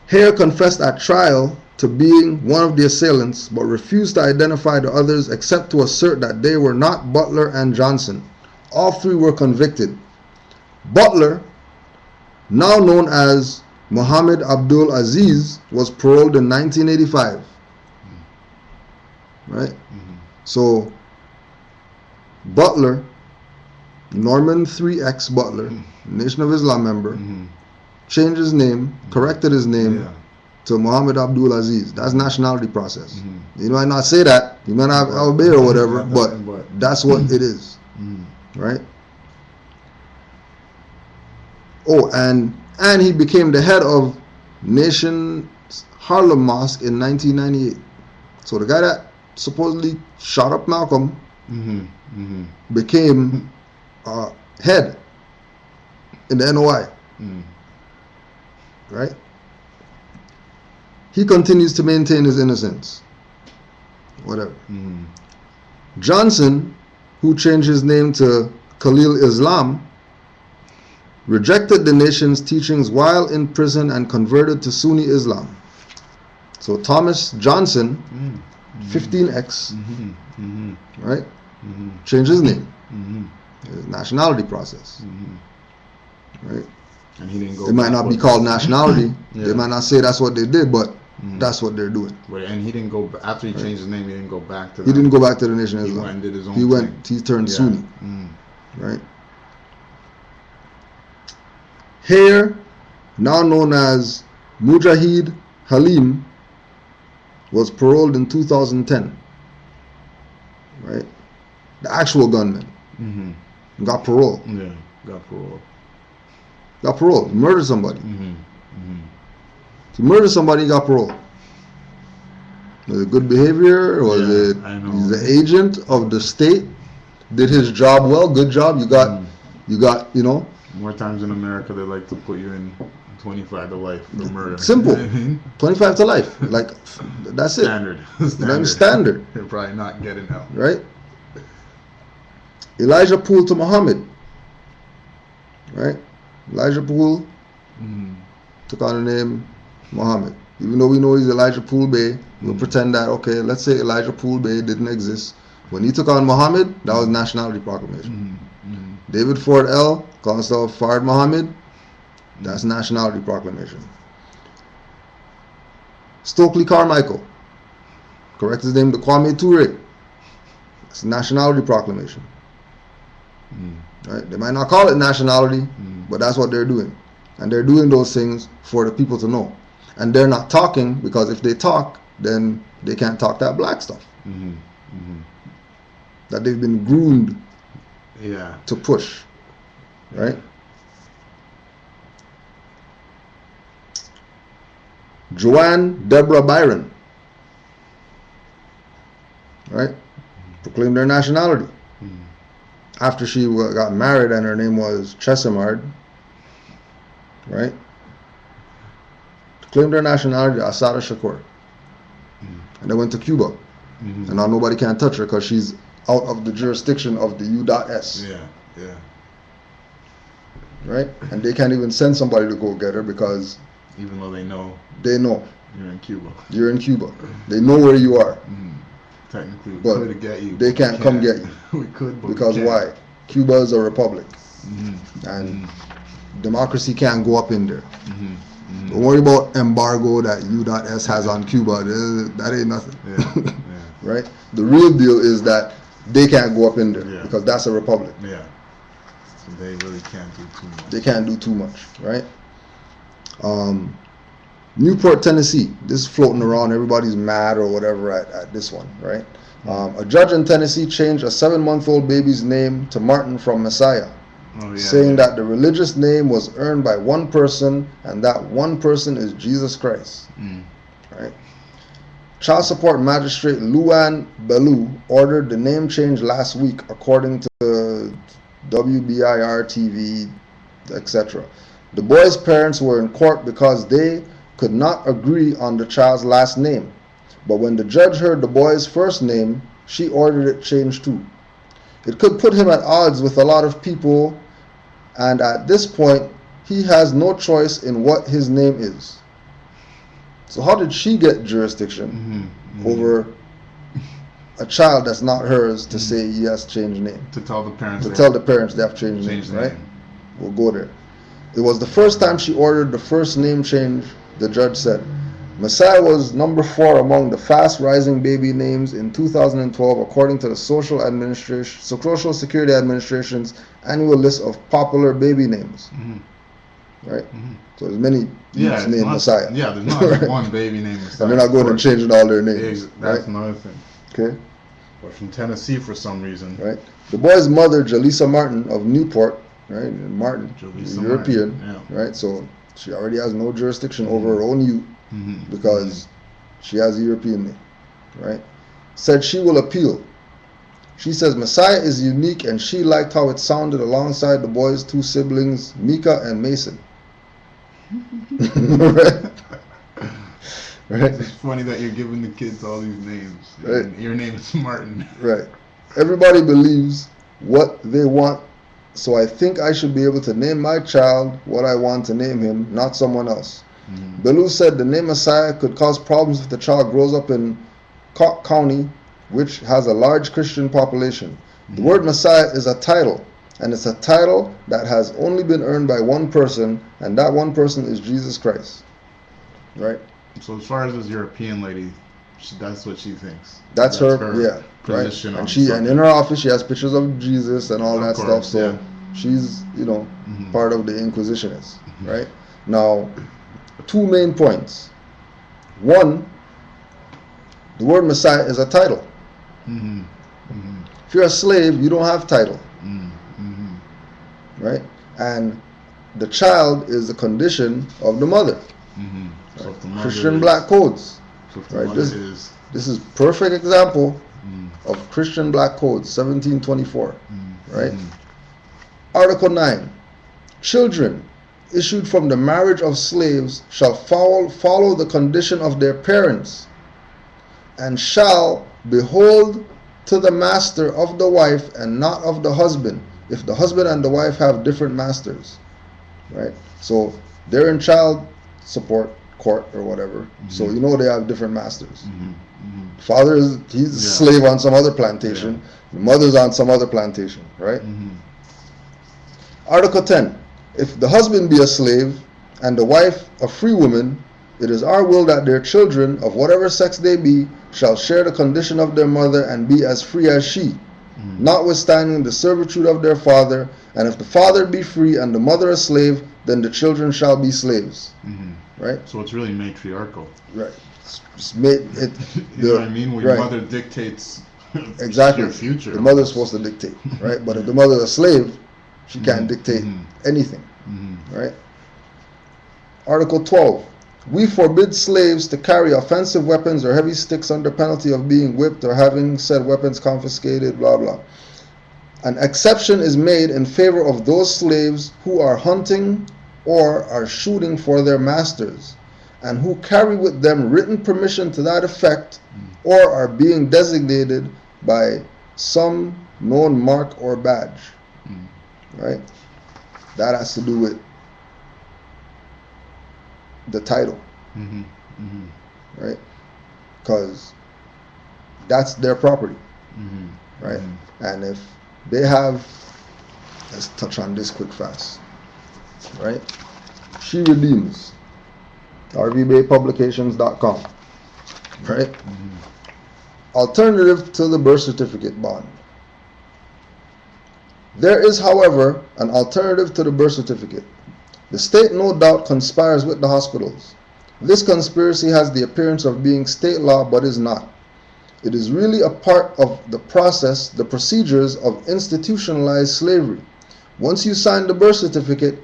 Speaker 1: Hare confessed at trial to being one of the assailants, but refused to identify the others except to assert that they were not Butler and Johnson. All three were convicted. Butler, now known as Muhammad Abdul Aziz, was paroled in 1985. Right? So, Butler, Norman 3X Butler, Nation of Islam member, changed his name, corrected his name to Muhammad Abdul Aziz. That's nationality process. You might not say that, you might not obey or whatever, but that's what it is. Right? Oh, and he became the head of Nation's Harlem Mosque in 1998. So the guy that supposedly shot up Malcolm became head in the NOI. Right? He continues to maintain his innocence. Whatever. Johnson, who changed his name to Khalil Islam, rejected the nation's teachings while in prison and converted to Sunni Islam. So Thomas Johnson, 15X, right? Changed his name. His nationality process. Right?
Speaker 2: And he didn't go.
Speaker 1: It might not be called nationality. They might not say that's what they did, but that's what they're doing.
Speaker 2: Right, and he didn't go after he changed his name. He didn't go back to.
Speaker 1: He didn't go back to the Nation of Islam.
Speaker 2: He went and did his own
Speaker 1: He went.
Speaker 2: thing.
Speaker 1: He turned Sunni. Right. Hare, now known as Mujahid Halim, was paroled in 2010. Right. The actual gunman got parole.
Speaker 2: Yeah, got parole.
Speaker 1: Got parole. He murdered somebody. He murdered somebody. He got parole. Was it good behavior? Or was it he's the agent of the state? Did his job well? Good job. You got, you know.
Speaker 2: More times in America, they like to put you in 25 to life for murder.
Speaker 1: Simple.
Speaker 2: You know what I mean?
Speaker 1: 25 to life. Like, that's it. Standard.
Speaker 2: You're probably not getting out.
Speaker 1: Right? Elijah Poole to Muhammad. Right? Elijah Poole took on the name Muhammad. Even though we know he's Elijah Poole Bey, we'll pretend that, okay, let's say Elijah Poole Bey didn't exist. When he took on Muhammad, that was nationality proclamation. David Ford L. calling himself Fard Muhammad, that's nationality proclamation. Stokely Carmichael, correct his name to Kwame Ture, it's nationality proclamation. Right? They might not call it nationality, but that's what they're doing. And they're doing those things for the people to know. And they're not talking, because if they talk, then they can't talk that black stuff. That they've been groomed to push. Right? Joanne Deborah Byron. Right? Proclaimed their nationality. After she got married and her name was Chesimard. Right? Claimed their nationality, Asada Shakur. And they went to Cuba. And now nobody can touch her because she's out of the jurisdiction of the U.S. Right? And they can't even send somebody to go get her because...
Speaker 2: Even though they know. You're in Cuba.
Speaker 1: You're in Cuba. They know where you are.
Speaker 2: Technically, we
Speaker 1: but
Speaker 2: could get you.
Speaker 1: They can't come get you.
Speaker 2: We could, but
Speaker 1: because
Speaker 2: we
Speaker 1: why? Cuba is a republic. And democracy can't go up in there. Don't worry about embargo that U.S. has on Cuba. That ain't nothing. Right? The real deal is that they can't go up in there because that's a republic.
Speaker 2: So they really can't do too much.
Speaker 1: They can't do too much, right? Newport, Tennessee. This is floating around. Everybody's mad or whatever at this one, right? A judge in Tennessee changed a 7-month-old baby's name to Martin from Messiah. Saying that the religious name was earned by one person, and that one person is Jesus Christ. Right? Child support magistrate Luan Bellew ordered the name change last week, according to WBIR TV, etc. The boy's parents were in court because they could not agree on the child's last name. But when the judge heard the boy's first name, she ordered it changed too. It could put him at odds with a lot of people, and at this point, he has no choice in what his name is. So how did she get jurisdiction over a child that's not hers to say he has changed name?
Speaker 2: To tell the parents.
Speaker 1: To tell the parents they have changed name, right? We'll go there. It was the first time she ordered the first name change, the judge said. Messiah was number 4 among the fast-rising baby names in 2012, according to the Social Security Administration's annual list of popular baby names. Right? So there's many named Messiah.
Speaker 2: There's not one baby named Messiah.
Speaker 1: And they're not going and changing all their names.
Speaker 2: That's another thing.
Speaker 1: Okay.
Speaker 2: But from Tennessee for some reason.
Speaker 1: Right. The boy's mother, Jaleesa Martin of Newport, right? Martin, European, right? So she already has no jurisdiction over her own youth because she has a European name, right? Said she will appeal. She says Messiah is unique and she liked how it sounded alongside the boy's 2 siblings, Mika and Mason. Right?
Speaker 2: It's funny that you're giving the kids all these names.
Speaker 1: Right.
Speaker 2: And your name is Martin.
Speaker 1: Right. Everybody believes what they want, so I think I should be able to name my child what I want to name him, not someone else. Bellew said the name Messiah could cause problems if the child grows up in Cook County, which has a large Christian population. The word Messiah is a title, and it's a title that has only been earned by one person, and that one person is Jesus Christ. Right?
Speaker 2: So as far as this European lady, that's what she thinks.
Speaker 1: That's her
Speaker 2: position.
Speaker 1: Right? And in her office she has pictures of Jesus and all that stuff. So she's, part of the Inquisitionists. Right? Now, 2 main points. One, the word Messiah is a title. If you're a slave, you don't have title. Right? And the child is the condition of the mother.
Speaker 2: So if the mother
Speaker 1: Christian black codes.
Speaker 2: So if the mother is
Speaker 1: This is perfect example of Christian Black Code 1724, right? Article 9. Children issued from the marriage of slaves shall follow the condition of their parents, and shall behold to the master of the wife and not of the husband, if the husband and the wife have different masters, right? So they're in child support court or whatever, so you know they have different masters. Father he's a slave on some other plantation, the mother's on some other plantation, right? Article 10. If the husband be a slave and the wife a free woman, it is our will that their children, of whatever sex they be, shall share the condition of their mother and be as free as she, notwithstanding the servitude of their father. And if the father be free and the mother a slave, then the children shall be slaves. Right?
Speaker 2: So it's really matriarchal.
Speaker 1: Right.
Speaker 2: You know what I mean? Where your mother dictates
Speaker 1: exactly
Speaker 2: your future.
Speaker 1: The mother's supposed to dictate, right? But if the mother's a slave, she can't dictate anything, right? Article 12. We forbid slaves to carry offensive weapons or heavy sticks under penalty of being whipped or having said weapons confiscated, blah, blah. An exception is made in favor of those slaves who are hunting or are shooting for their masters, and who carry with them written permission to that effect, or are being designated by some known mark or badge. Right? That has to do with the title. Right? Because that's their property. Right? And if they have, let's touch on this quick fast. Right? She redeems. rvbaypublications.com. Right? Alternative to the birth certificate bond. There is, however, an alternative to the birth certificate. The state no doubt conspires with the hospitals. This conspiracy has the appearance of being state law, but is not. It is really a part of the process, the procedures of institutionalized slavery. Once you sign the birth certificate,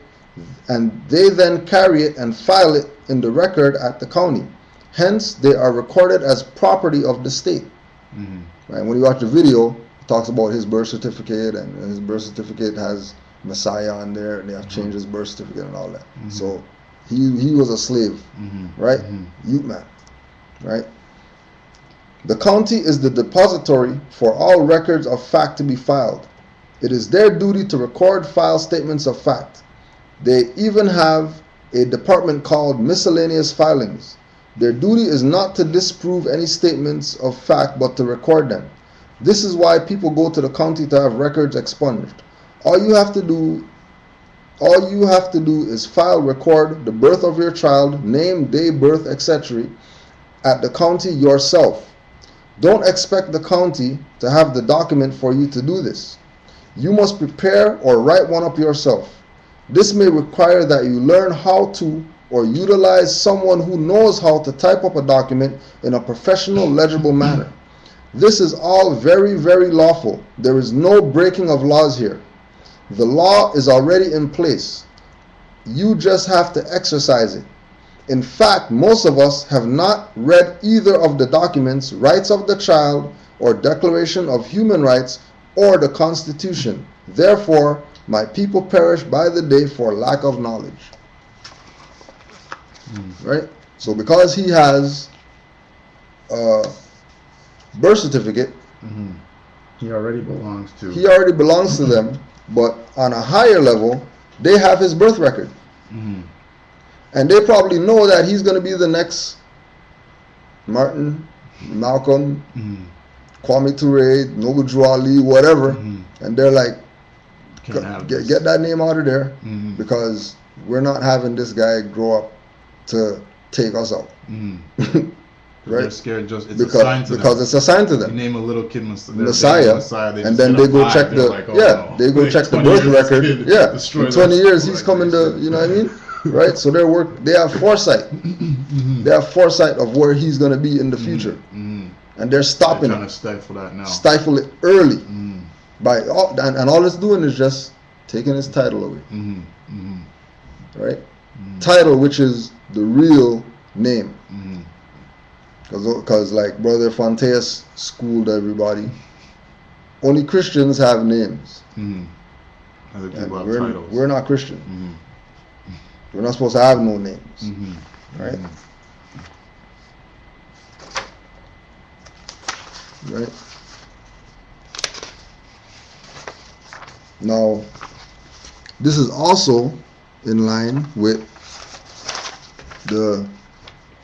Speaker 1: and they then carry it and file it in the record at the county. Hence, they are recorded as property of the state. Right? When you watch the video, it talks about his birth certificate, and his birth certificate has Messiah on there, and they have changed his birth certificate and all that. So he was a slave, right? Ute man, right? The county is the depository for all records of fact to be filed. It is their duty to record file statements of fact. They even have a department called miscellaneous filings. Their duty is not to disprove any statements of fact, but to record them. This is why people go to the county to have records expunged. All you have to do is file, record the birth of your child, name, day, birth, etc. at the county yourself. Don't expect the county to have the document for you to do this. You must prepare or write one up yourself. This may require that you learn how to or utilize someone who knows how to type up a document in a professional, legible manner. This is all very, very lawful. There is no breaking of laws here. The law is already in place. You just have to exercise it. In fact, most of us have not read either of the documents, Rights of the Child or Declaration of Human Rights or the Constitution. Therefore, my people perish by the day for lack of knowledge. Right? So because he has a birth certificate,
Speaker 2: he already belongs
Speaker 1: to them, but on a higher level, they have his birth record. And they probably know that he's going to be the next Martin, Malcolm, Kwame Ture, Noble Drew Ali, whatever. And they're like, get that name out of there, because we're not having this guy grow up to take us out. Right?
Speaker 2: They're scared because
Speaker 1: it's assigned to them.
Speaker 2: You name a little kid
Speaker 1: Messiah, and then they go check they go check the birth record. In 20 years he's coming to, you know what I mean? Right? So they have foresight. They have foresight of where he's going to be in the future. And they're stopping
Speaker 2: trying to stifle that now.
Speaker 1: Stifle it early. And all it's doing is just taking his title away. Right? Title, which is the real name. Because like Brother Fonteas schooled everybody. Only Christians have names.
Speaker 2: Other people have titles.
Speaker 1: We're not Christian. We're not supposed to have no names. Right? Right? Now, this is also in line with the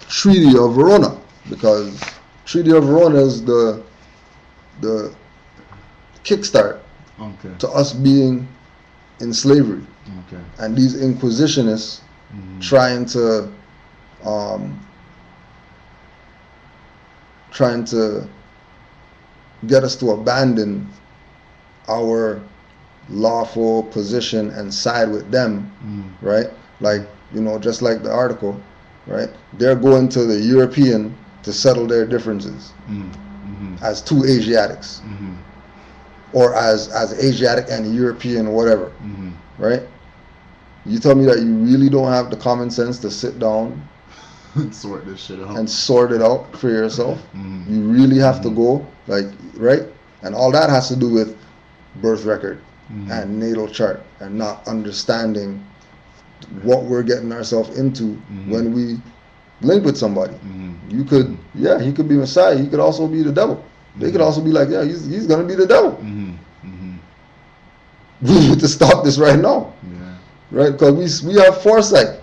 Speaker 1: Treaty of Verona, because Treaty of Verona is the kickstart to us being in slavery. And these inquisitionists trying to get us to abandon our lawful position and side with them, right? Like, just like the article, right? They're going to the European to settle their differences as two Asiatics, or as Asiatic and European, whatever, right? You tell me that you really don't have the common sense to sit down
Speaker 2: sort this shit out
Speaker 1: and sort it out for yourself. You really have to go, like, right? And all that has to do with birth record and natal chart, and not understanding what we're getting ourselves into when we link with somebody. You could, he could be Messiah. He could also be the devil. They could also be like, he's gonna be the devil. We need to stop this right now, right? Because we have foresight.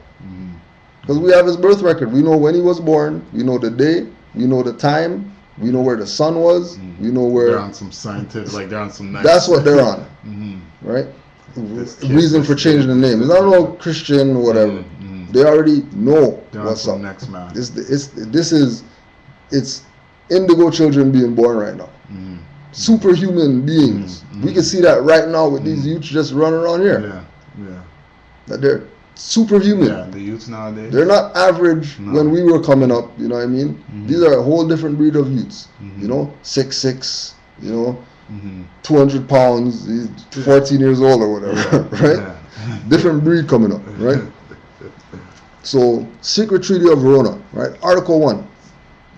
Speaker 1: Because we have his birth record. We know when he was born. We know the day. We know the time. We know where the sun was. We know where.
Speaker 2: They're on some scientific, like they're on some. Nice
Speaker 1: that's what they're on, right? Reason for changing the name. It's not no Christian or whatever. They already know
Speaker 2: they're
Speaker 1: what's up.
Speaker 2: Next man.
Speaker 1: It's indigo children being born right now. Superhuman beings. We can see that right now with these youths just running around here. That they're superhuman.
Speaker 2: Yeah, the youths nowadays.
Speaker 1: They're not average when we were coming up, you know what I mean? These are a whole different breed of youths. 6'6", 200 pounds, 14 years old or whatever, right? Different breed coming up, right? So, Secret Treaty of Verona, right? Article 1.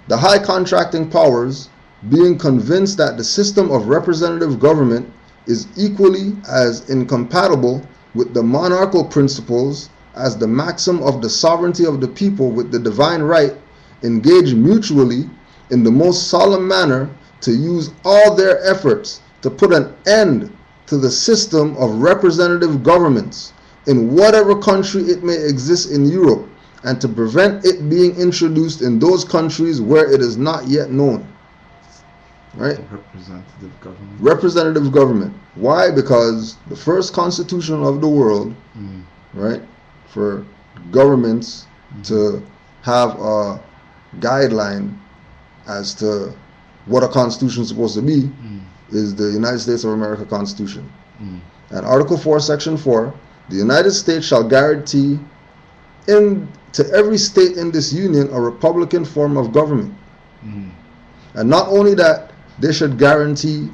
Speaker 1: The high contracting powers, being convinced that the system of representative government is equally as incompatible with the monarchical principles as the maxim of the sovereignty of the people with the divine right, engage mutually in the most solemn manner to use all their efforts to put an end to the system of representative governments in whatever country it may exist in Europe, and to prevent it being introduced in those countries where it is not yet known. Right?
Speaker 2: Representative government.
Speaker 1: Representative government. Why? Because the first constitution of the world, right, for governments to have a guideline as to what a constitution is supposed to be is the United States of America Constitution. And Article 4, Section 4, the United States shall guarantee to every state in this union a republican form of government. And not only that, they should guarantee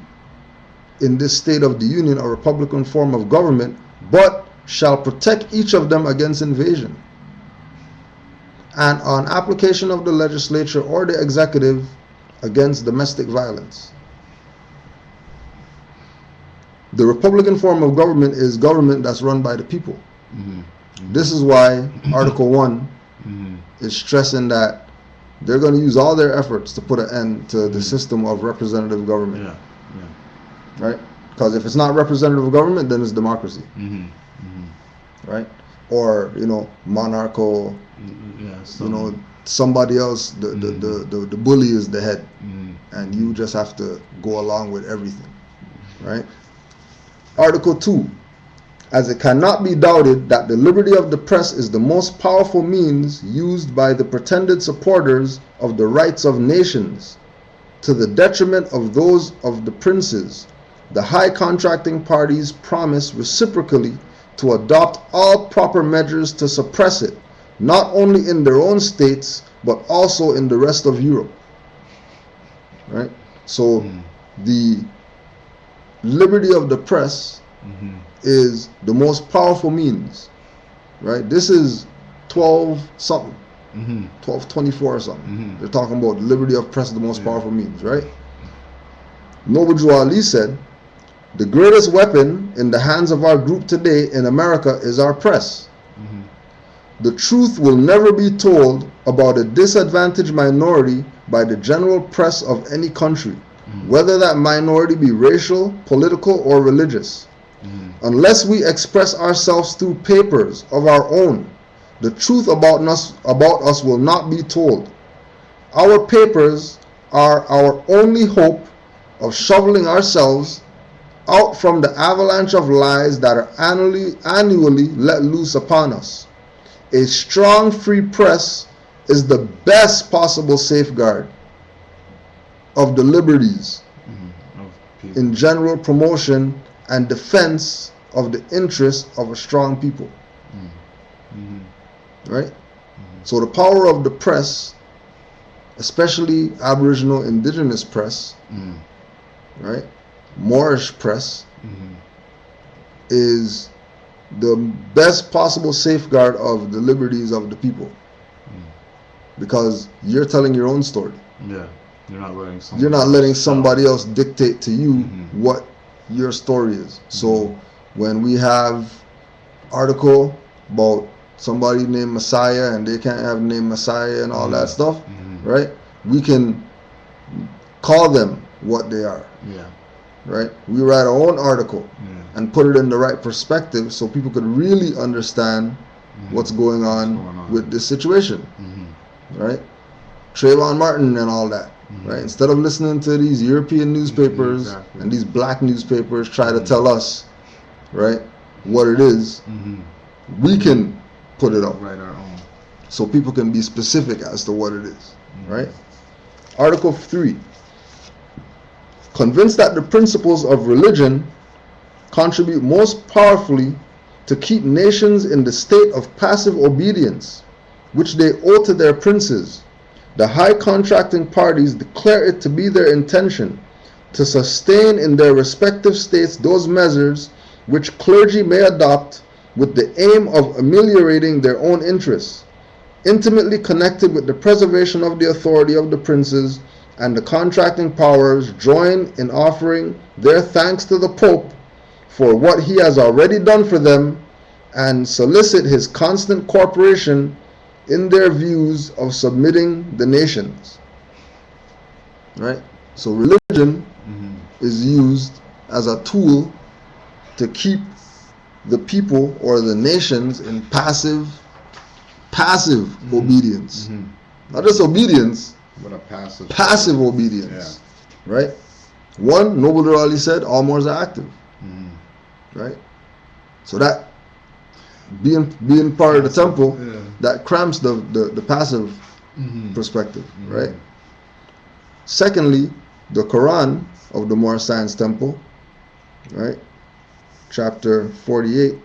Speaker 1: in this state of the union a republican form of government, but shall protect each of them against invasion. And on application of the legislature or the executive, against domestic violence. The republican form of government is government that's run by the people. This is why Article 1 is stressing that they're going to use all their efforts to put an end to the system of representative government. Right? Because if it's not representative government, then it's democracy. Right? Or, monarchical, somebody else, the bully is the head. And you just have to go along with everything. Right? Article 2. As it cannot be doubted that the liberty of the press is the most powerful means used by the pretended supporters of the rights of nations to the detriment of those of the princes, the high contracting parties promise reciprocally to adopt all proper measures to suppress it, not only in their own states, but also in the rest of Europe. Right? So the liberty of the press is the most powerful means. Right? This is 12 something. 1224 or something. They're talking about the liberty of press, the most powerful means, right? Noble Drew Ali said, the greatest weapon in the hands of our group today in America is our press. The truth will never be told about a disadvantaged minority by the general press of any country, whether that minority be racial, political, or religious. Unless we express ourselves through papers of our own, the truth about us will not be told. Our papers are our only hope of shoveling ourselves out from the avalanche of lies that are annually let loose upon us. A strong free press is the best possible safeguard of the liberties in general, promotion and defense of the interests of a strong people. Right? So the power of the press, especially Aboriginal Indigenous press, right, Moorish press, is the best possible safeguard of the liberties of the people, because you're telling your own story.
Speaker 2: Yeah, you're not
Speaker 1: letting somebody else dictate to you what your story is. So when we have article about somebody named Messiah and they can't have the name Messiah and all that stuff, right? We can call them what they are.
Speaker 2: Yeah.
Speaker 1: Right? We write our own article and put it in the right perspective so people could really understand what's going on with this situation. Right? Trayvon Martin and all that. Right? Instead of listening to these European newspapers and these black newspapers try to tell us, right, what it is, we can put it up.
Speaker 2: Write our own.
Speaker 1: So people can be specific as to what it is. Right? Article 3. Convinced that the principles of religion contribute most powerfully to keep nations in the state of passive obedience, which they owe to their princes, the high contracting parties declare it to be their intention to sustain in their respective states those measures which clergy may adopt with the aim of ameliorating their own interests, intimately connected with the preservation of the authority of the princes, and the contracting powers join in offering their thanks to the Pope for what he has already done for them, and solicit his constant cooperation in their views of submitting the nations. Right? So religion is used as a tool to keep the people or the nations in passive obedience. Not just obedience,
Speaker 2: but a
Speaker 1: passive obedience. Right? One, Noble Drew Ali said, all Moors are active. Right? So that being part of the temple, that cramps the passive perspective. Right? Secondly, the Quran of the Moor Science Temple, right? Chapter 48.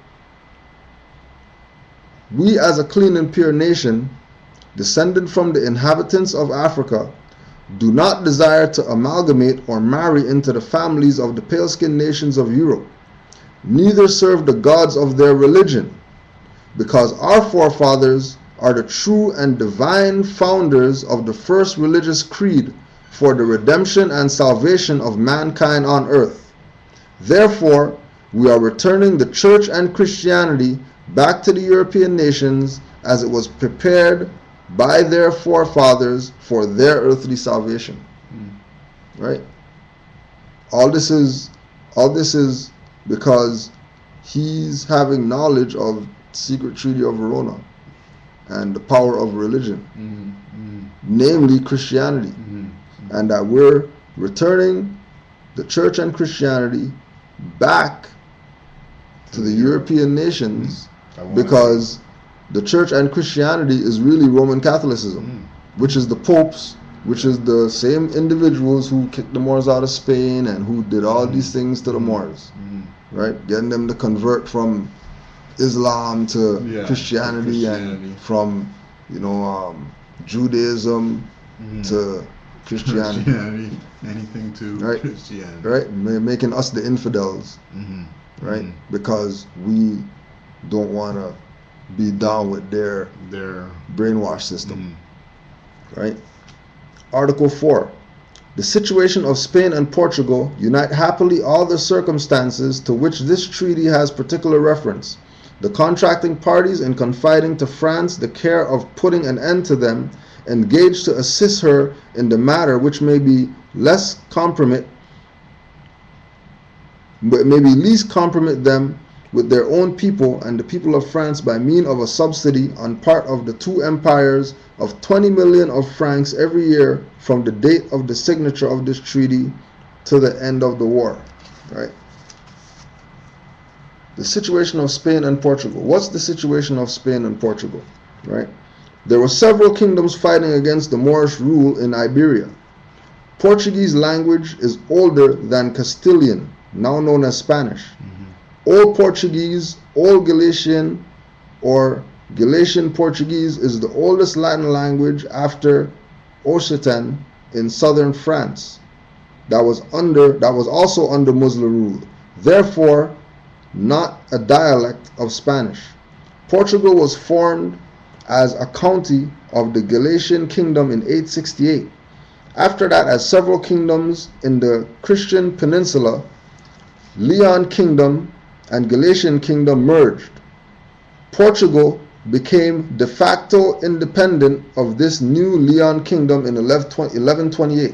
Speaker 1: We as a clean and pure nation, descended from the inhabitants of Africa, do not desire to amalgamate or marry into the families of the pale-skinned nations of Europe, neither serve the gods of their religion, because our forefathers are the true and divine founders of the first religious creed for the redemption and salvation of mankind on earth. Therefore, we are returning the church and Christianity back to the European nations as it was prepared by their forefathers for their earthly salvation. Right? All this is because he's having knowledge of secret treaty of Verona and the power of religion, namely Christianity, and that we're returning the church and Christianity back to the European nations, because the church and Christianity is really Roman Catholicism, which is the popes, which is the same individuals who kicked the Moors out of Spain and who did all these things to the Moors, right? Getting them to convert from Islam to Christianity, and from Judaism to Christianity.
Speaker 2: Anything to Christianity.
Speaker 1: Right? Making us the infidels, right? Because we don't want to be down with their brainwash system. Right? Article 4. The situation of Spain and Portugal unite happily all the circumstances to which this treaty has particular reference. The contracting parties, in confiding to France the care of putting an end to them, engage to assist her in the matter which may be least compromise them with their own people and the people of France by means of a subsidy on part of the two empires of 20 million of francs every year from the date of the signature of this treaty to the end of the war. Right? The situation of Spain and Portugal. What's the situation of Spain and Portugal? Right? There were several kingdoms fighting against the Moorish rule in Iberia. Portuguese language is older than Castilian, now known as Spanish. Old Portuguese, Old Galician, or Galician Portuguese is the oldest Latin language after Occitan in southern France. That was also under Muslim rule. Therefore, not a dialect of Spanish. Portugal was formed as a county of the Galician kingdom in 868. After that, as several kingdoms in the Christian peninsula, Leon kingdom and Galician kingdom merged. Portugal became de facto independent of this new Leon kingdom in 1128.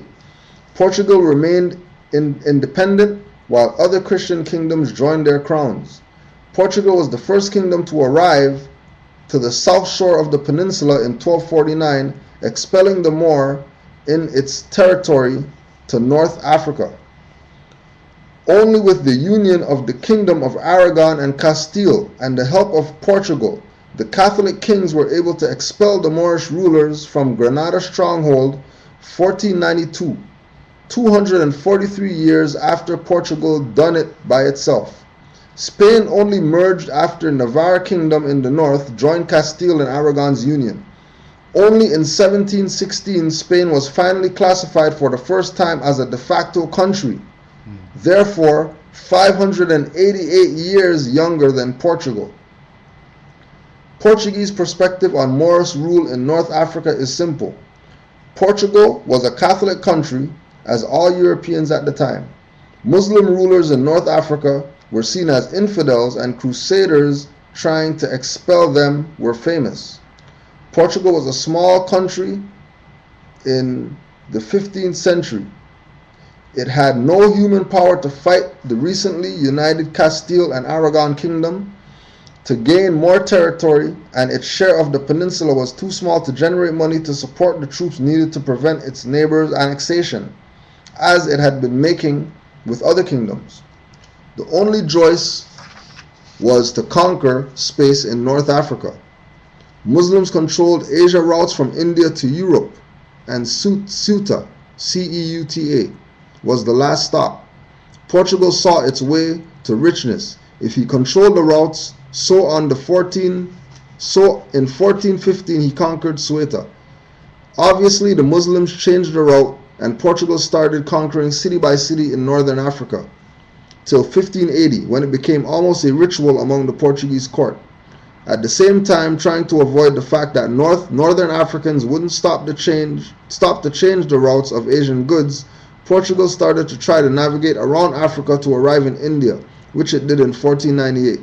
Speaker 1: Portugal remained independent while other Christian kingdoms joined their crowns. Portugal was the first kingdom to arrive to the south shore of the peninsula in 1249, expelling the Moor in its territory to North Africa. Only with the union of the Kingdom of Aragon and Castile and the help of Portugal, the Catholic kings were able to expel the Moorish rulers from Granada stronghold 1492, 243 years after Portugal done it by itself. Spain only merged after Navarre kingdom in the north joined Castile and Aragon's union. Only in 1716 Spain was finally classified for the first time as a de facto country. Therefore, 588 years younger than Portugal. Portuguese perspective on Moorish rule in North Africa is simple. Portugal was a Catholic country, as all Europeans at the time. Muslim rulers in North Africa were seen as infidels, and crusaders trying to expel them were famous. Portugal was a small country in the 15th century. It had no human power to fight the recently united Castile and Aragon kingdom to gain more territory, and its share of the peninsula was too small to generate money to support the troops needed to prevent its neighbors' annexation, as it had been making with other kingdoms. The only choice was to conquer space in North Africa. Muslims controlled Asia routes from India to Europe, and Ceuta, C-E-U-T-A, was the last stop. Portugal saw its way to richness. If he controlled the routes, so in 1415 he conquered Ceuta. Obviously, the Muslims changed the route, and Portugal started conquering city by city in northern Africa, till 1580, when it became almost a ritual among the Portuguese court. At the same time, trying to avoid the fact that northern Africans wouldn't stop to change the routes of Asian goods, Portugal started to try to navigate around Africa to arrive in India, which it did in 1498.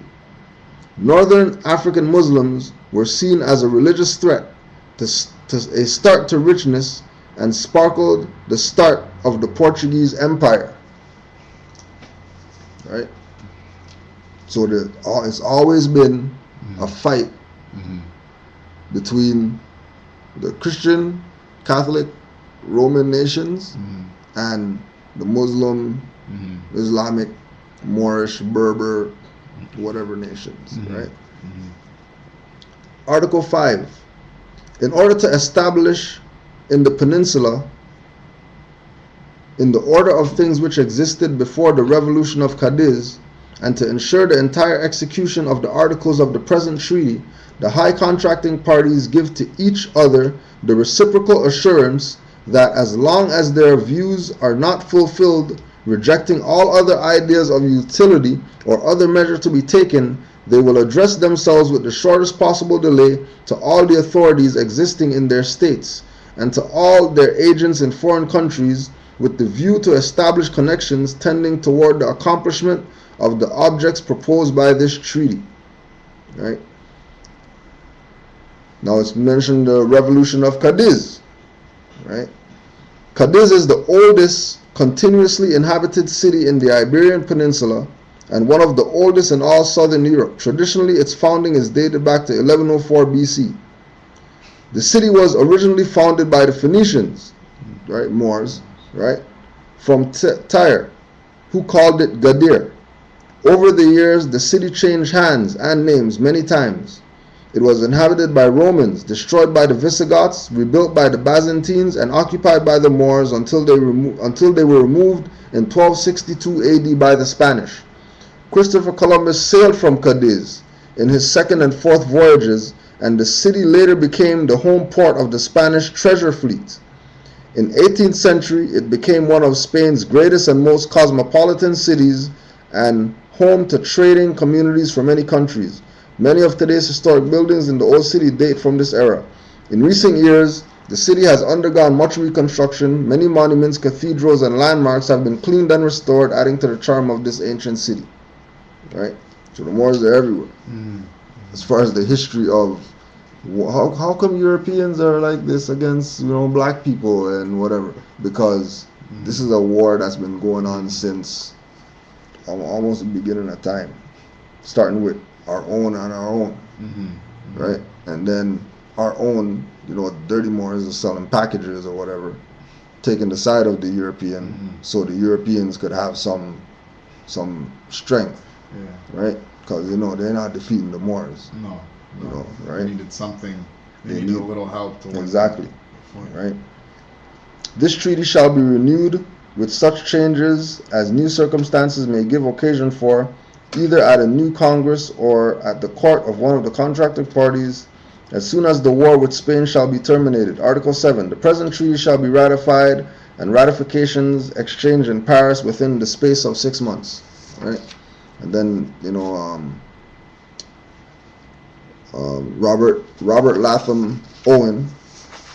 Speaker 1: Northern African Muslims were seen as a religious threat to a start to richness, and sparkled the start of the Portuguese Empire. Right? So it's always been a fight between the Christian, Catholic, Roman nations and the Muslim, Islamic, Moorish, Berber, whatever nations, right? Article 5. In order to establish in the peninsula, in the order of things which existed before the revolution of Cadiz, and to ensure the entire execution of the articles of the present treaty, the high contracting parties give to each other the reciprocal assurance that as long as their views are not fulfilled, rejecting all other ideas of utility or other measure to be taken, they will address themselves with the shortest possible delay to all the authorities existing in their states and to all their agents in foreign countries with the view to establish connections tending toward the accomplishment of the objects proposed by this treaty. Right? Now it's mentioned the revolution of Cadiz. Right? Cadiz is the oldest continuously inhabited city in the Iberian Peninsula and one of the oldest in all southern Europe. Traditionally, its founding is dated back to 1104 BC. The city was originally founded by the Phoenicians, right, Moors, right, from Tyre, who called it Gadir. Over the years, the city changed hands and names many times. It was inhabited by Romans, destroyed by the Visigoths, rebuilt by the Byzantines, and occupied by the Moors until they were removed in 1262 AD by the Spanish. Christopher Columbus sailed from Cadiz in his second and fourth voyages, and the city later became the home port of the Spanish treasure fleet. In the 18th century, it became one of Spain's greatest and most cosmopolitan cities and home to trading communities from many countries. Many of today's historic buildings in the old city date from this era. In recent years, the city has undergone much reconstruction. Many monuments, cathedrals, and landmarks have been cleaned and restored, adding to the charm of this ancient city. Right? So the Moors are everywhere. As far as the history of how come Europeans are like this against, black people and whatever? Because this is a war that's been going on since almost the beginning of time, starting with our own on our own, right? And then our own, dirty Moors are selling packages or whatever, taking the side of the European, so the Europeans could have some strength, right? Because they're not defeating the Moors.
Speaker 2: No.
Speaker 1: Right?
Speaker 2: They needed something. They needed a little help to
Speaker 1: exactly, right? This treaty shall be renewed with such changes as new circumstances may give occasion for, either at a new Congress or at the court of one of the contracting parties, as soon as the war with Spain shall be terminated. Article 7. The present treaty shall be ratified and ratifications exchanged in Paris within the space of 6 months. Right? And then, Robert Latham Owen,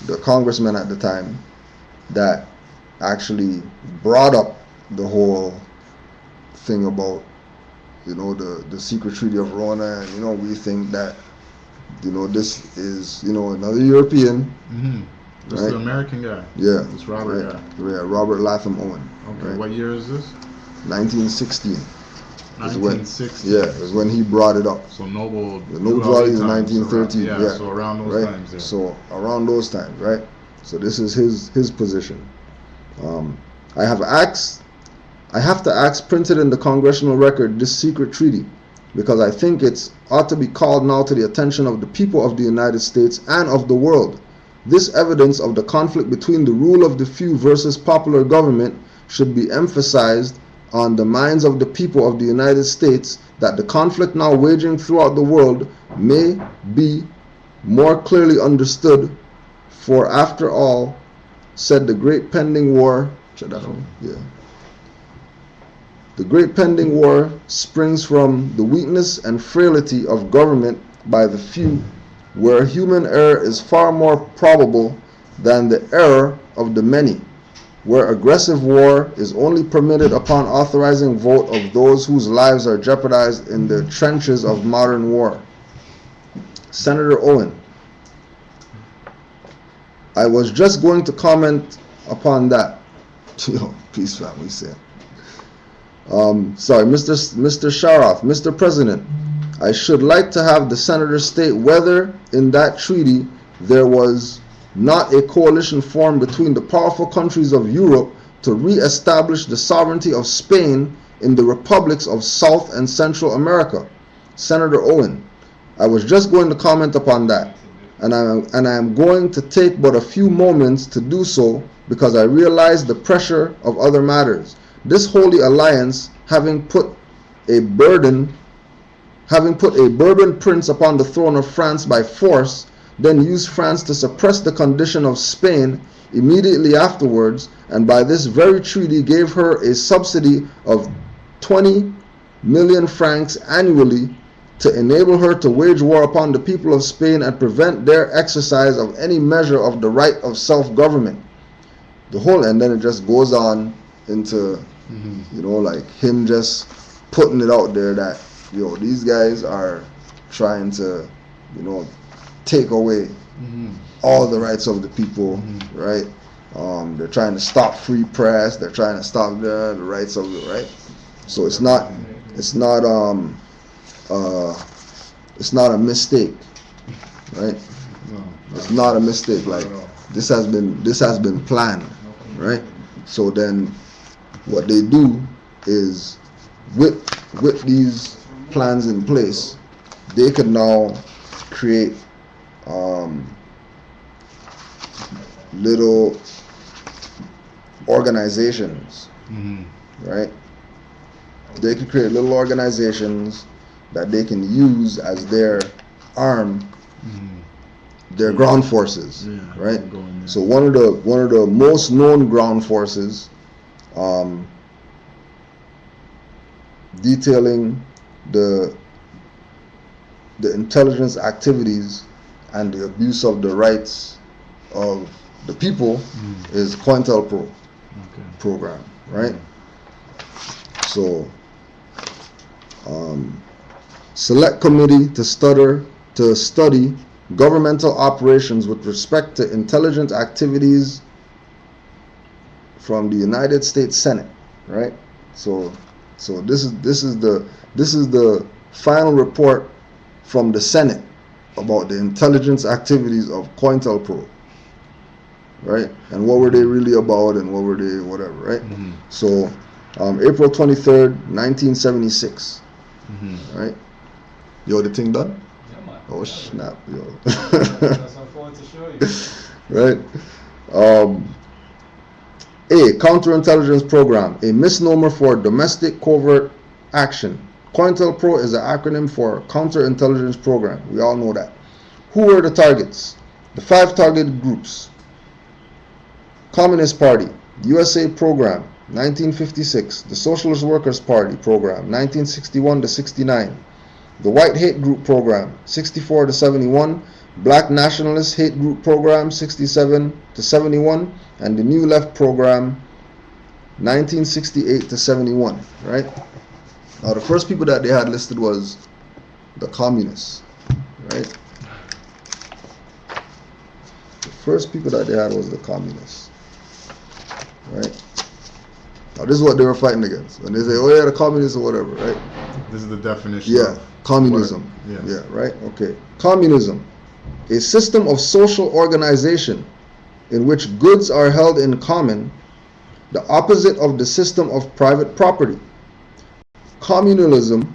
Speaker 1: the congressman at the time, that actually brought up the whole thing about the secret treaty of Rona, and we think that this is another European.
Speaker 2: This is the American guy.
Speaker 1: Yeah,
Speaker 2: it's Robert.
Speaker 1: Right. Yeah, Robert Latham Owen.
Speaker 2: Okay,
Speaker 1: right?
Speaker 2: What year is this?
Speaker 1: 1916.
Speaker 2: 1960.
Speaker 1: Yeah, it was when he brought it up.
Speaker 2: So Noble.
Speaker 1: The Noble Valley is 1913.
Speaker 2: Yeah, so around those times. Yeah.
Speaker 1: So around those times, right? So this is his position. I have to ask printed in the congressional record this secret treaty, because I think it ought to be called now to the attention of the people of the United States and of the world. This evidence of the conflict between the rule of the few versus popular government should be emphasized on the minds of the people of the United States, that the conflict now waging throughout the world may be more clearly understood, for after all, said the great pending war, the great pending war springs from the weakness and frailty of government by the few, where human error is far more probable than the error of the many, where aggressive war is only permitted upon authorizing vote of those whose lives are jeopardized in the trenches of modern war. Senator Owen, I was just going to comment upon that. Peace, family, say. Sorry, Mr. Sharath, Mr. President, I should like to have the senator state whether in that treaty there was not a coalition formed between the powerful countries of Europe to re-establish the sovereignty of Spain in the republics of South and Central America. Senator Owen, I was just going to comment upon that, and I am going to take but a few moments to do so, because I realize the pressure of other matters. This holy alliance, having put a Bourbon prince upon the throne of France by force, then used France to suppress the condition of Spain immediately afterwards, and by this very treaty gave her a subsidy of 20 million francs annually to enable her to wage war upon the people of Spain and prevent their exercise of any measure of the right of self-government. And then it just goes on into, like him just putting it out there that, these guys are trying to, take away all the rights of the people, right? They're trying to stop free press. They're trying to stop the rights of the right. So it's not a mistake, right? It's not a mistake. Like this has been planned, right? So then, what they do is with these plans in place, they can now create little organizations, right? They can create little organizations that they can use as their arm, their ground forces, right? So one of the most known ground forces, detailing the intelligence activities and the abuse of the rights of the people, is Cointelpro program, right? So, select committee to study governmental operations with respect to intelligence activities from the United States Senate, right? So this is the final report from the Senate about the intelligence activities of Cointelpro, right? And what were they really about, and what were they whatever, right? So April 23rd, 1976, right? Yo, the thing done?
Speaker 3: Yeah, man.
Speaker 1: Oh snap, yo.
Speaker 3: That's what I'm forward to show you.
Speaker 1: Right? A counterintelligence program, a misnomer for domestic covert action. Cointelpro is an acronym for counterintelligence program. We all know that. Who were the targets? The 5 target groups: Communist Party, USA Program, 1956. The Socialist Workers Party Program, 1961 to 69. The White Hate Group Program, 64 to 71. Black Nationalist Hate Group Program, 67 to 71. And the New Left Program, 1968 to 71, right? Now the first people that they had listed was the communists, right? The first people that they had was the communists, right? Now this is what they were fighting against. When they say, oh yeah, the communists or whatever, right?
Speaker 2: This is the definition.
Speaker 1: Yeah, communism.
Speaker 2: Yes.
Speaker 1: Yeah, right? Okay. Communism, a system of social organization in which goods are held in common, the opposite of the system of private property. Communalism,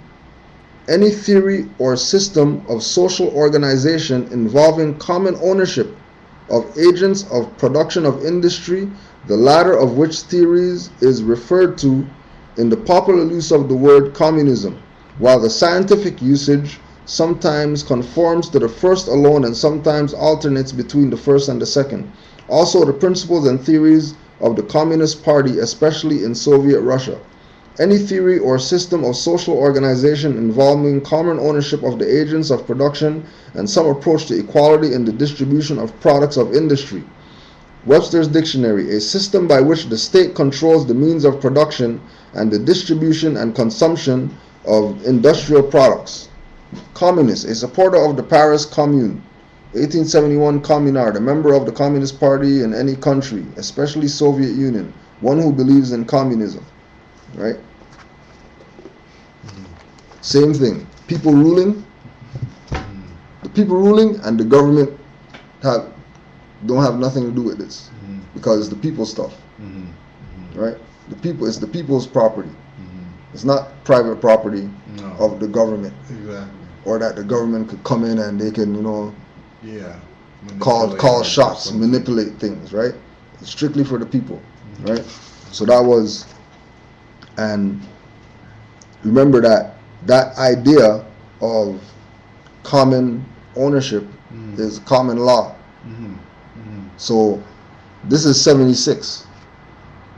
Speaker 1: any theory or system of social organization involving common ownership of agents of production of industry, the latter of which theories is referred to in the popular use of the word communism, while the scientific usage sometimes conforms to the first alone and sometimes alternates between the first and the second. Also, the principles and theories of the Communist Party, especially in Soviet Russia. Any theory or system of social organization involving common ownership of the agents of production and some approach to equality in the distribution of products of industry. Webster's Dictionary, a system by which the state controls the means of production and the distribution and consumption of industrial products. Communist, a supporter of the Paris Commune. 1871 Communard, a member of the Communist Party in any country, especially Soviet Union, one who believes in communism, right? Same thing. People ruling, the people ruling and the government don't have nothing to do with this, because it's the people's stuff, right? It's the people's property. It's not private property of the government.
Speaker 2: Exactly.
Speaker 1: Or that the government could come in and they can, call
Speaker 2: Manipulate
Speaker 1: shots, manipulate things, right? It's strictly for the people, right? So that was, and remember that idea of common ownership is common law. So this is 76.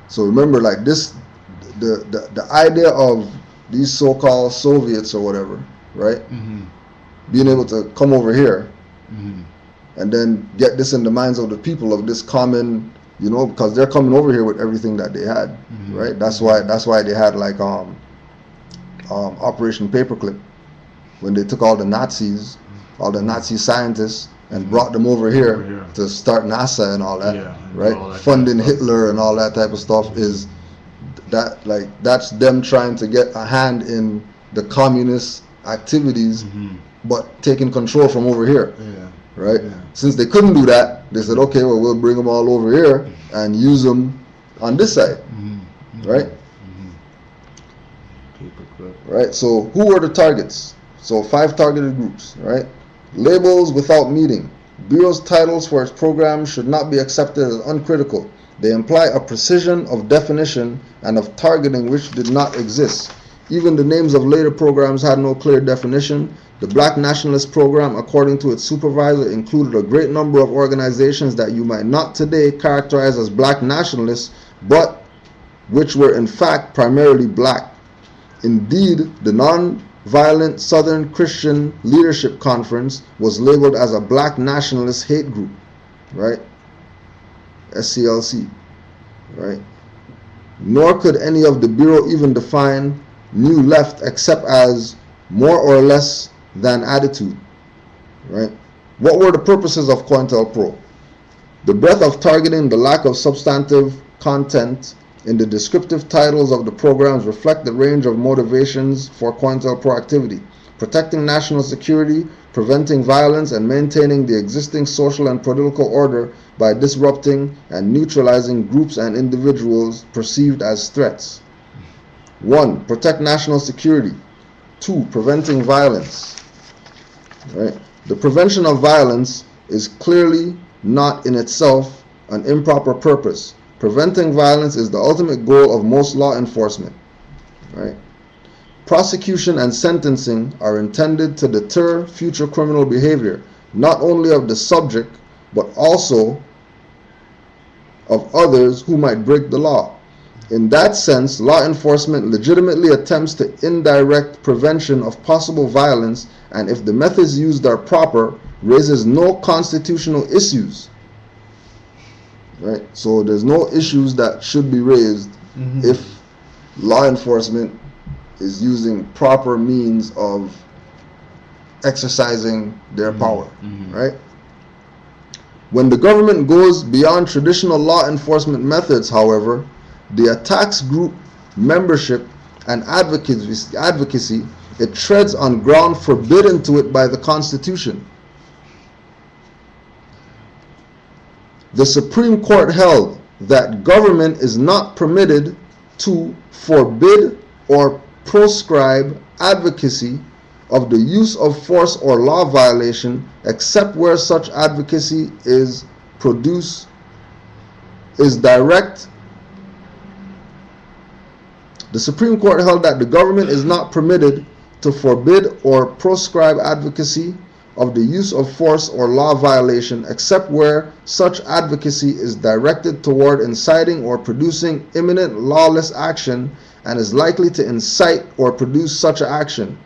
Speaker 1: So remember, like this, the idea of these so-called Soviets or whatever, right?
Speaker 2: Mm-hmm.
Speaker 1: Being able to come over here
Speaker 2: Mm-hmm.
Speaker 1: and then get this in the minds of the people of this common, because they're coming over here with everything that they had,
Speaker 2: Mm-hmm.
Speaker 1: right? That's why they had like Operation Paperclip, when they took all the Nazi scientists and brought them over here to start NASA and all that, right?
Speaker 2: All that
Speaker 1: Funding
Speaker 2: kind of stuff.
Speaker 1: Hitler and all that type of stuff is that's them trying to get a hand in the communist activities, but taking control from over here, right?
Speaker 2: Yeah.
Speaker 1: Since they couldn't do that, they said, okay, well, we'll bring them all over here and use them on this side, right?
Speaker 2: Paperclip.
Speaker 1: Right? So who were the targets? So 5 targeted groups, right? Labels without meaning. Bureau's titles for its programs should not be accepted as uncritical. They imply a precision of definition and of targeting which did not exist. Even the names of later programs had no clear definition. The Black Nationalist Program, according to its supervisor, included a great number of organizations that you might not today characterize as black nationalists, but which were in fact primarily black. Indeed, the Non-Violent Southern Christian Leadership Conference was labeled as a black nationalist hate group, right? SCLC, right? Nor could any of the Bureau even define New Left except as more or less than attitude, right? What were the purposes of COINTELPRO? The breadth of targeting, the lack of substantive content in the descriptive titles of the programs reflect the range of motivations for COINTELPRO activity: protecting national security, preventing violence, and maintaining the existing social and political order by disrupting and neutralizing groups and individuals perceived as threats. 1. Protect national security. 2. Preventing violence. Right? The prevention of violence is clearly not in itself an improper purpose. Preventing violence is the ultimate goal of most law enforcement. Right? Prosecution and sentencing are intended to deter future criminal behavior, not only of the subject, but also of others who might break the law. In that sense, law enforcement legitimately attempts to indirect prevention of possible violence, and if the methods used are proper, raises no constitutional issues. Right? So there's no issues that should be raised if law enforcement is using proper means of exercising their power, right? When the government goes beyond traditional law enforcement methods, however, the attacks group membership and advocacy, it treads on ground forbidden to it by the Constitution. The Supreme Court held that government is not permitted to forbid or proscribe advocacy of the use of force or law violation except where such advocacy is direct. The Supreme Court held that the government is not permitted to forbid or proscribe advocacy of the use of force or law violation except where such advocacy is directed toward inciting or producing imminent lawless action and is likely to incite or produce such action.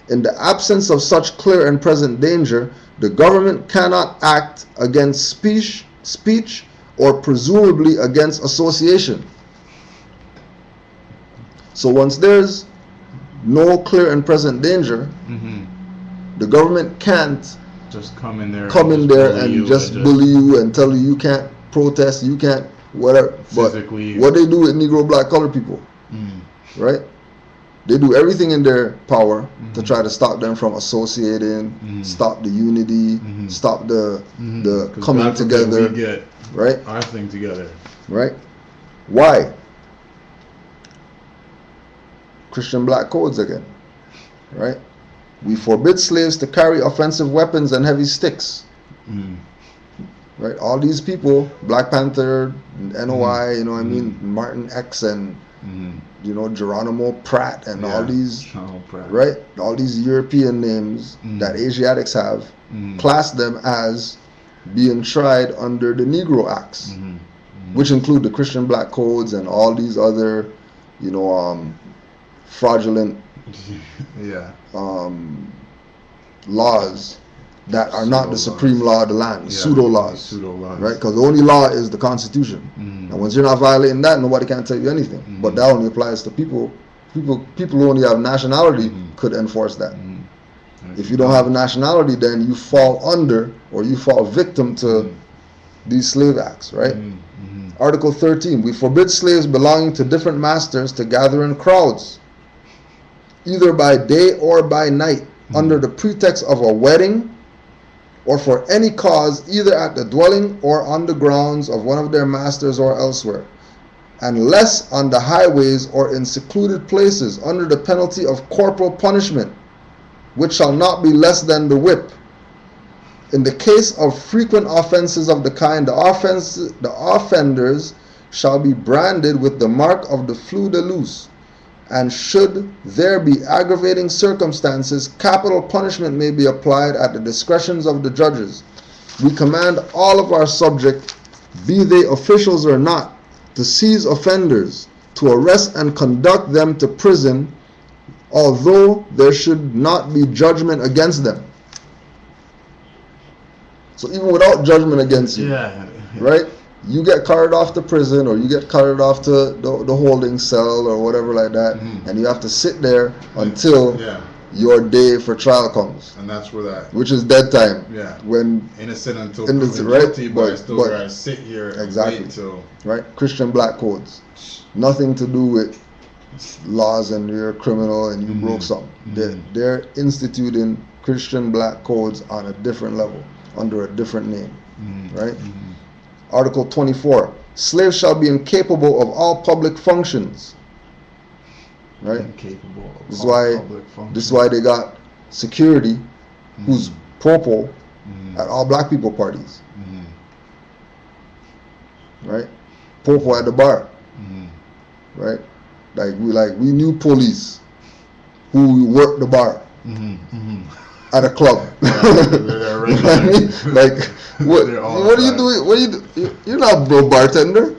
Speaker 1: In the absence of such clear and present danger, the government cannot act against speech or presumably against association. So once there's no clear and present danger, the government can't
Speaker 2: just come in there
Speaker 1: and just bully you and tell you you can't protest, you can't whatever.
Speaker 2: Physically.
Speaker 1: But what they do with Negro, black, colored people, right? They do everything in their power to try to stop them from associating, stop the unity, stop the coming together.
Speaker 2: We get
Speaker 1: right?
Speaker 2: Our thing together.
Speaker 1: Right? Why? Christian black codes again. Right? We forbid slaves to carry offensive weapons and heavy sticks. Right? All these people, Black Panther, NOI, you know what I mean, Martin X and you know, Geronimo Pratt and all these, right? All these European names that Asiatics have, class them as being tried under the Negro Acts, which include the Christian black codes and all these other, you know, fraudulent laws that are not the supreme law of the land, pseudo laws, right? Because the only law is the Constitution, and once you're not violating that, nobody can tell you anything. But that only applies to people who only have nationality could enforce that. If you don't have a nationality, then you fall under or you fall victim to these slave acts, right? Article 13, we forbid slaves belonging to different masters to gather in crowds, either by day or by night, under the pretext of a wedding, or for any cause, either at the dwelling or on the grounds of one of their masters or elsewhere, unless on the highways or in secluded places, under the penalty of corporal punishment, which shall not be less than the whip. In the case of frequent offenses of the kind, the offenders shall be branded with the mark of the fleur de luce, and should there be aggravating circumstances, capital punishment may be applied at the discretions of the judges. We command all of our subjects, be they officials or not, to seize offenders, to arrest and conduct them to prison, although there should not be judgment against them. So even without judgment against you, right? You get carted off to prison, or you get carted off to the holding cell or whatever like that, and you have to sit there until your day for trial comes.
Speaker 2: And that's where that,
Speaker 1: which is dead time.
Speaker 2: Yeah.
Speaker 1: When
Speaker 2: innocent until
Speaker 1: innocent,
Speaker 2: proven guilty,
Speaker 1: right?
Speaker 2: but I still gotta sit here and wait till.
Speaker 1: Right? Christian black codes. Nothing to do with laws and you're a criminal and you broke something. They're instituting Christian black codes on a different level, under a different name. Right? Article 24. Slaves shall be incapable of all public functions. Right?
Speaker 2: Incapable of
Speaker 1: this
Speaker 2: all public functions.
Speaker 1: This is why they got security who's popo at all black people parties. Right? Popo at the bar. Right? Like we knew police who worked the bar at a club. You know what I mean? Like what are you doing? What are you do? You're not a bartender.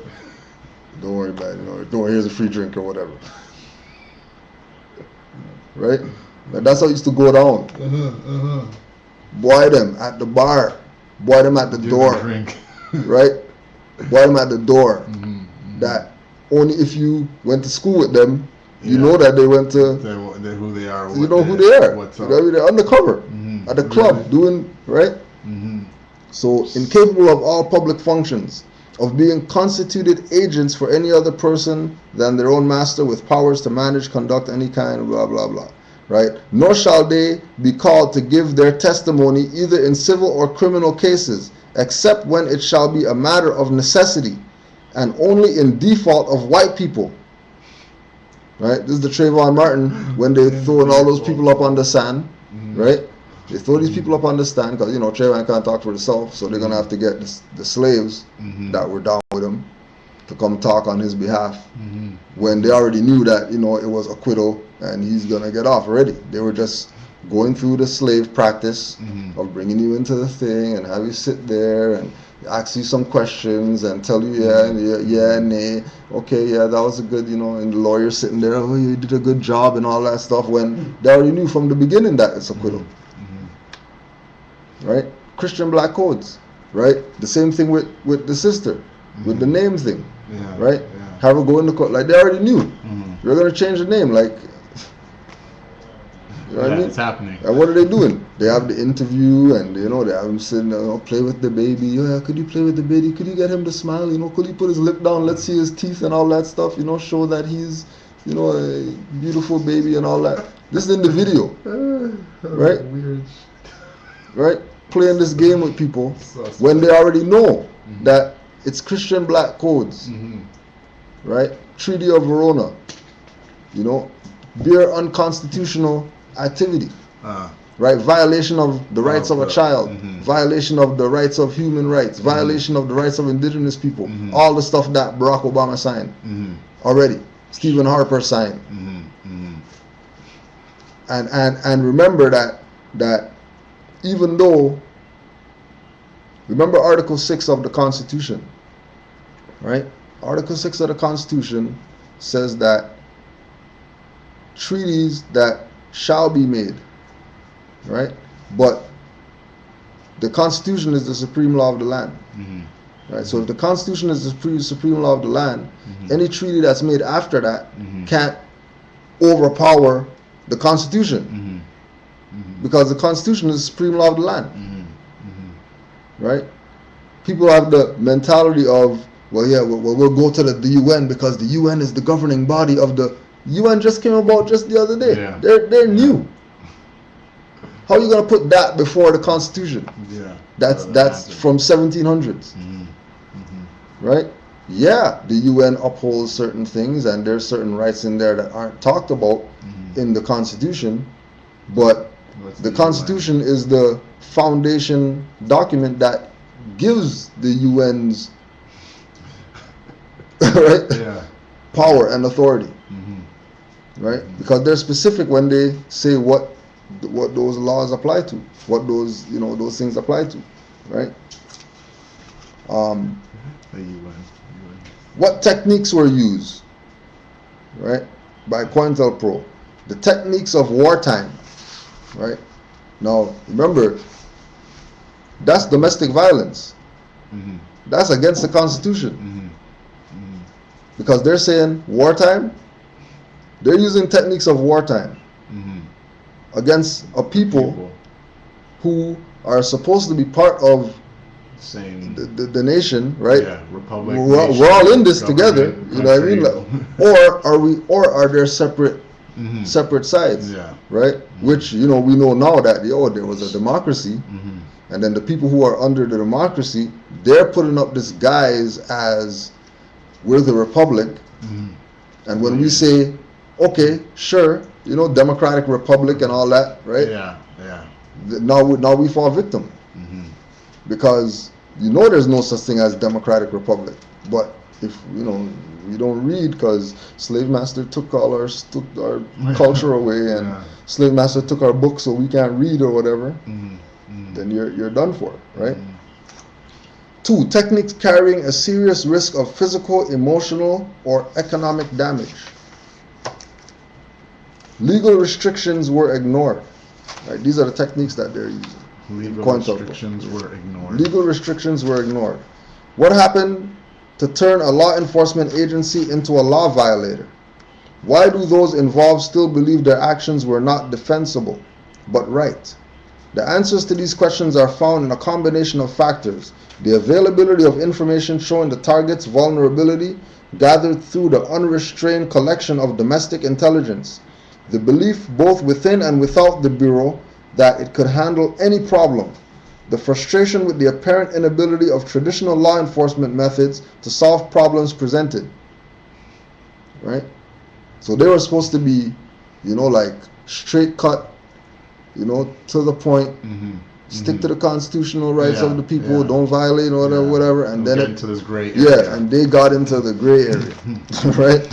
Speaker 1: Don't worry about it. Don't worry, here's a free drink or whatever. Right? Like that's how it used to go down. Boy them at the bar. Boy them at the door. Right? Boy them at the door. That only if you went to school with them, you know that they went to.
Speaker 2: They're who they are.
Speaker 1: You know who they are.
Speaker 2: What's up?
Speaker 1: They're undercover at the club doing right. So incapable of all public functions, of being constituted agents for any other person than their own master, with powers to manage, conduct any kind of blah blah blah. Right? Nor shall they be called to give their testimony either in civil or criminal cases, except when it shall be a matter of necessity, and only in default of white people. Right? This is the Trayvon Martin when they throwing all those people up on the sand. Right? They throw these people up on the stand because Trayvon can't talk for himself, so they're gonna have to get the slaves that were down with him to come talk on his behalf. When they already knew that it was acquittal and he's gonna get off already. They were just going through the slave practice of bringing you into the thing and have you sit there and ask you some questions and tell you yeah, nay, okay, yeah, that was a good, and the lawyer sitting there, oh, you did a good job and all that stuff, when they already knew from the beginning that it's acquittal. Right? Christian black codes. Right? The same thing with the sister, with the name thing. Right? Have her go in the court. Like they already knew. We're going to change the name. Like, you know what I mean?
Speaker 2: It's happening.
Speaker 1: And what are they doing? They have the interview and they have him sitting there, play with the baby. Yeah, could you play with the baby? Could you get him to smile? Could you put his lip down? Let's see his teeth and all that stuff. Show that he's, a beautiful baby and all that. This is in the video. Right?
Speaker 2: Weird.
Speaker 1: Right? Playing this game with people when they already know that it's Christian black codes. Right? Treaty of Verona. Bare unconstitutional activity. Right? Violation of the rights of a child. Violation of the rights of human rights. Violation of the rights of indigenous people. All the stuff that Barack Obama signed already. Stephen Harper signed. And remember that even though, remember Article 6 of the Constitution, right? Article 6 of the Constitution says that treaties that shall be made, right? but the Constitution is the supreme law of the land. Right? So if the Constitution is the supreme law of the land, any treaty that's made after that can't overpower the Constitution, because the Constitution is the supreme law of the land. Right? People have the mentality of, well, yeah, we'll go to the UN because the UN is the governing body of the UN. Just came about just the other day.
Speaker 2: Yeah.
Speaker 1: They're new. How are you gonna put that before the Constitution?
Speaker 2: Yeah.
Speaker 1: That's from 1700s. Right? Yeah, the UN upholds certain things, and there's certain rights in there that aren't talked about in the Constitution, but the Constitution is the foundation document that gives the UN's right, power and authority. Right? Because they're specific when they say what those laws apply to, what those those things apply to. Right?
Speaker 2: The UN.
Speaker 1: What techniques were used, right, by COINTELPRO? The techniques of wartime, right? Now, remember, that's domestic violence. That's against the Constitution. Because they're saying wartime, they're using techniques of wartime against a people who are supposed to be part of the nation, right?
Speaker 2: Yeah, republic.
Speaker 1: We're all in this together. You know what I mean? Like, or are there separate sides?
Speaker 2: Yeah.
Speaker 1: Right? Which we know now that there was a democracy, and then the people who are under the democracy, they're putting up this guise as we're the republic, and when we say, okay, sure, democratic republic and all that, right?
Speaker 2: Yeah.
Speaker 1: Now we fall victim. Because there's no such thing as democratic republic, but if we don't read, because slave master took our culture away, and slave master took our books, so we can't read or whatever, then you're done for, right? 2, techniques carrying a serious risk of physical, emotional, or economic damage. Legal restrictions were ignored. Right? These are the techniques that they're using.
Speaker 2: Legal restrictions were ignored.
Speaker 1: Legal restrictions were ignored. What happened to turn a law enforcement agency into a law violator? Why do those involved still believe their actions were not defensible, but right? The answers to these questions are found in a combination of factors: the availability of information showing the target's vulnerability gathered through the unrestrained collection of domestic intelligence, the belief both within and without the Bureau that it could handle any problem, the frustration with the apparent inability of traditional law enforcement methods to solve problems presented. Right? So they were supposed to be, like straight cut, to the point, stick to the constitutional rights of the people, don't violate or whatever, and then
Speaker 2: into this gray area.
Speaker 1: Yeah, and they got into the gray area. Right?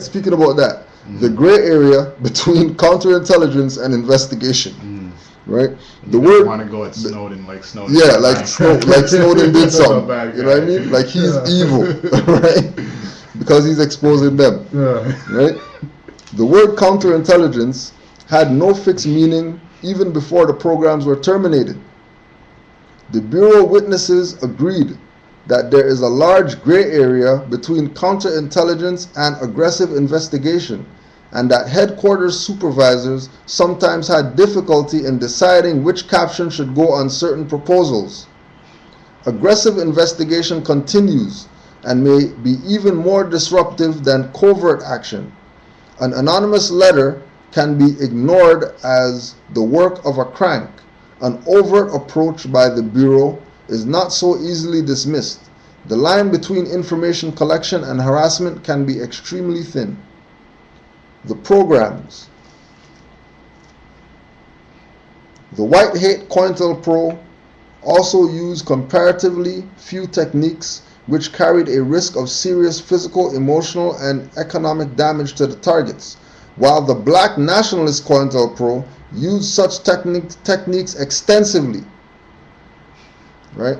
Speaker 1: Speaking about that, the gray area between counterintelligence and investigation, right? The word
Speaker 2: want to go at Snowden like Snowden.
Speaker 1: Yeah, like Snowden did something. You know what I mean? Like he's evil, right? Because he's exposing them, right? The word counterintelligence had no fixed meaning even before the programs were terminated. The Bureau witnesses agreed that there is a large gray area between counterintelligence and aggressive investigation, and that headquarters supervisors sometimes had difficulty in deciding which caption should go on certain proposals. Aggressive investigation continues and may be even more disruptive than covert action. An anonymous letter can be ignored as the work of a crank. An overt approach by the Bureau is not so easily dismissed. The line between information collection and harassment can be extremely thin. The programs. The white hate COINTELPRO also used comparatively few techniques which carried a risk of serious physical, emotional, and economic damage to the targets, while the black nationalist COINTELPRO used such techniques extensively. Right?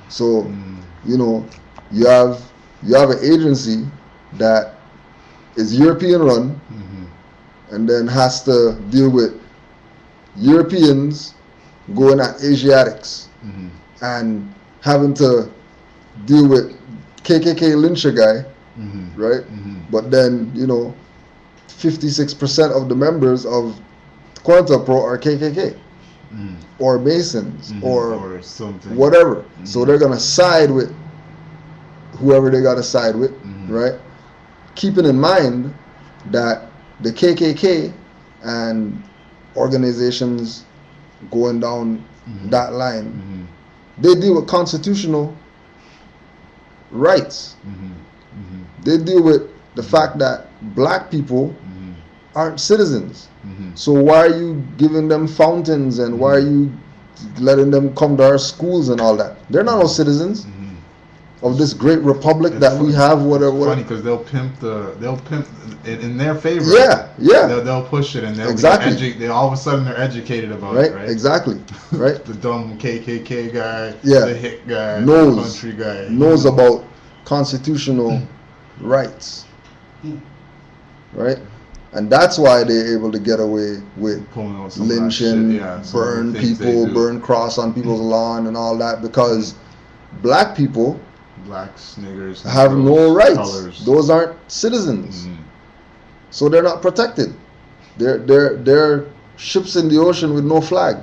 Speaker 1: So, you have an agency that is European run, and then has to deal with Europeans going at Asiatics and having to deal with KKK lyncher guy, right? But then, 56% of the members of Cointelpro are KKK or Masons or
Speaker 2: something,
Speaker 1: whatever. So they're gonna side with whoever they gotta side with, right? Keeping in mind that the KKK and organizations going down that line, they deal with constitutional rights. They deal with the fact that black people aren't citizens. So why are you giving them fountains and why are you letting them come to our schools and all that? They're not no citizens of this great republic that we have. Whatever.
Speaker 2: Funny because they'll pimp it in their favor.
Speaker 1: Yeah.
Speaker 2: They'll push it and they'll
Speaker 1: exactly.
Speaker 2: They all of a sudden they're educated about it, right?
Speaker 1: Exactly. Right.
Speaker 2: The dumb KKK guy,
Speaker 1: yeah,
Speaker 2: the hick guy,
Speaker 1: knows,
Speaker 2: the country guy
Speaker 1: knows about constitutional rights, right? And that's why they're able to get away with lynching, burn people, burn cross on people's lawn and all that, because black people,
Speaker 2: blacks, niggers,
Speaker 1: have no rights.
Speaker 2: Colors.
Speaker 1: Those aren't citizens, so they're not protected. They're ships in the ocean with no flag.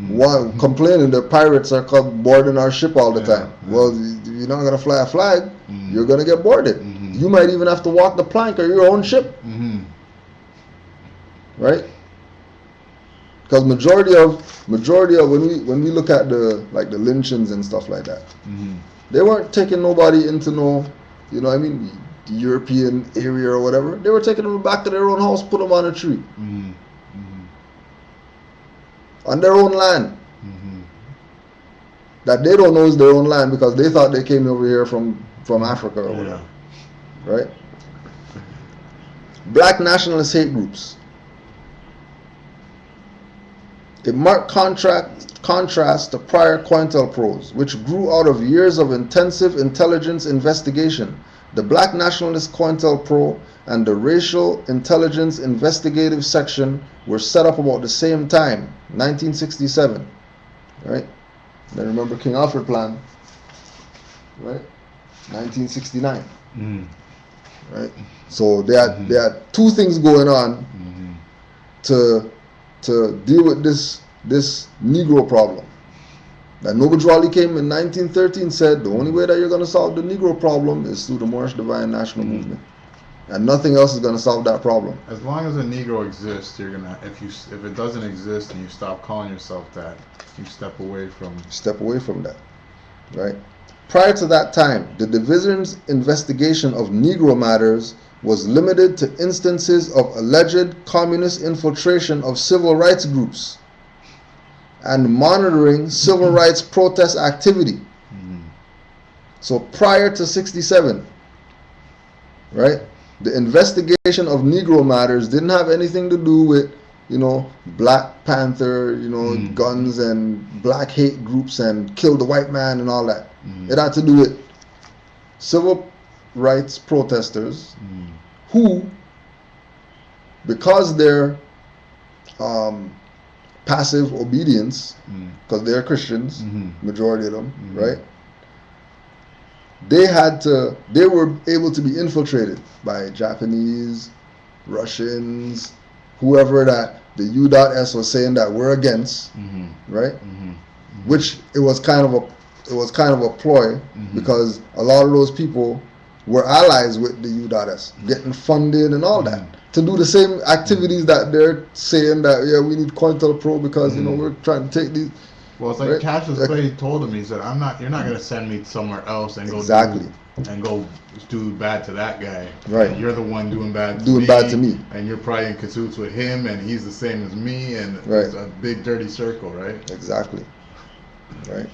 Speaker 1: One complaining that pirates are boarding our ship all the time. Well, you're not gonna fly a flag. You're gonna get boarded. You might even have to walk the plank or your own ship. Right? Because majority of when we look at the lynchings and stuff like that, they weren't taking nobody into the European area or whatever. They were taking them back to their own house, put them on a tree, on their own land. That they don't know is their own land because they thought they came over here from Africa or whatever. Right? Black nationalist hate groups. In marked contrast to prior Cointelpros, which grew out of years of intensive intelligence investigation, the Black Nationalist Cointelpro and the Racial Intelligence Investigative Section were set up about the same time, 1967. Right? Then remember King Alfred Plan, right? 1969. Right? So they had two things going on to deal with this Negro problem. That Noble Drew Ali came in 1913 said the only way that you're going to solve the Negro problem is through the Moorish Divine National Movement, and nothing else is going to solve that problem.
Speaker 2: As long as a Negro exists, you're gonna if it doesn't exist and you stop calling yourself that, you step away from
Speaker 1: that, right? Prior to that time, the division's investigation of Negro matters was limited to instances of alleged communist infiltration of civil rights groups and monitoring civil rights protest activity. So prior to 67, right, the investigation of Negro matters didn't have anything to do with, Black Panther, guns and black hate groups and kill the white man and all that. It had to do with civil rights protesters who, because they're passive obedience, because they're Christians, majority of them, right? They were able to be infiltrated by Japanese, Russians, whoever that the U.S. was saying that we're against, right? Which it was kind of a ploy, because a lot of those people were allies with the U.S., getting funded and all that, to do the same activities that they're saying that we need Cointelpro because we're trying to take these.
Speaker 2: Well, it's like right? Cassius Clay told him, he said, you're not gonna send me somewhere else and go do bad to that guy.
Speaker 1: Right.
Speaker 2: You're the one doing bad to me. And you're probably in cahoots with him, and he's the same as me, and it's a big dirty circle, right?
Speaker 1: Exactly. Right.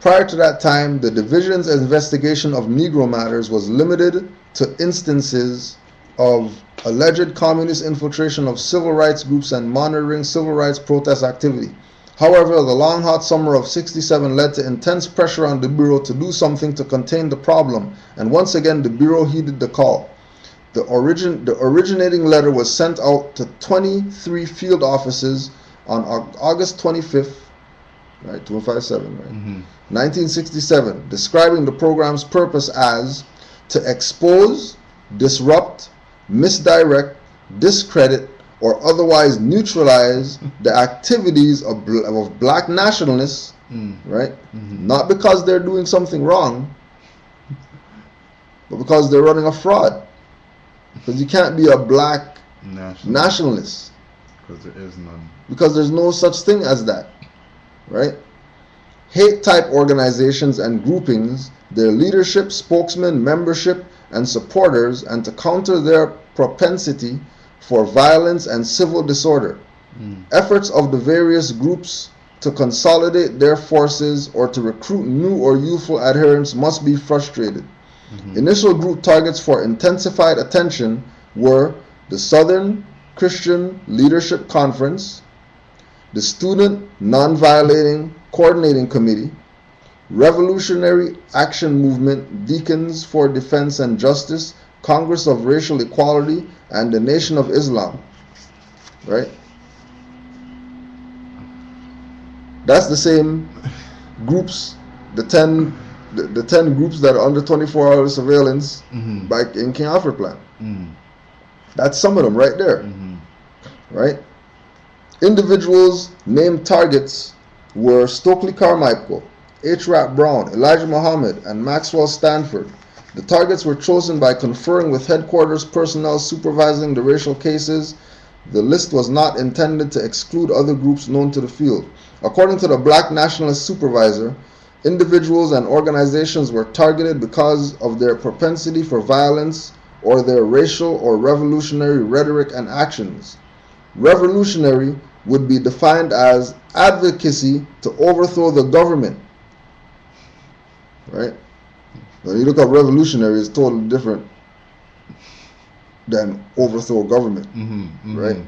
Speaker 1: Prior to that time, the division's investigation of Negro matters was limited to instances of alleged communist infiltration of civil rights groups and monitoring civil rights protest activity. However, the long hot summer of 67 led to intense pressure on the Bureau to do something to contain the problem, and once again the Bureau heeded the call. The originating letter was sent out to 23 field offices on August 25th, right, 257, right, 1967, describing the program's purpose as to expose, disrupt, misdirect, discredit, or otherwise neutralize the activities of black nationalists, right? Not because they're doing something wrong, but because they're running a fraud. Because you can't be a black nationalist.
Speaker 2: Because there is none. Because
Speaker 1: there's no such thing as that, right? Hate-type organizations and groupings, their leadership, spokesmen, membership, and supporters, and to counter their propensity for violence and civil disorder. Efforts of the various groups to consolidate their forces or to recruit new or youthful adherents must be frustrated. Initial group targets for intensified attention were the Southern Christian Leadership Conference, the Student Non-Violating Coordinating Committee, Revolutionary Action Movement, Deacons for Defense and Justice, Congress of Racial Equality, and the Nation of Islam. Right? That's the same groups, the 10 groups that are under 24-hour surveillance back in King Alfred Plan. That's some of them right there. Right? Individuals named targets were Stokely Carmichael, H. Rap Brown, Elijah Muhammad, and Maxwell Stanford. The targets were chosen by conferring with headquarters personnel supervising the racial cases. The list was not intended to exclude other groups known to the field. According to the Black Nationalist Supervisor, individuals and organizations were targeted because of their propensity for violence or their racial or revolutionary rhetoric and actions. Revolutionary would be defined as advocacy to overthrow the government. Right? When you look up revolutionary, it's totally different than overthrow government. Right?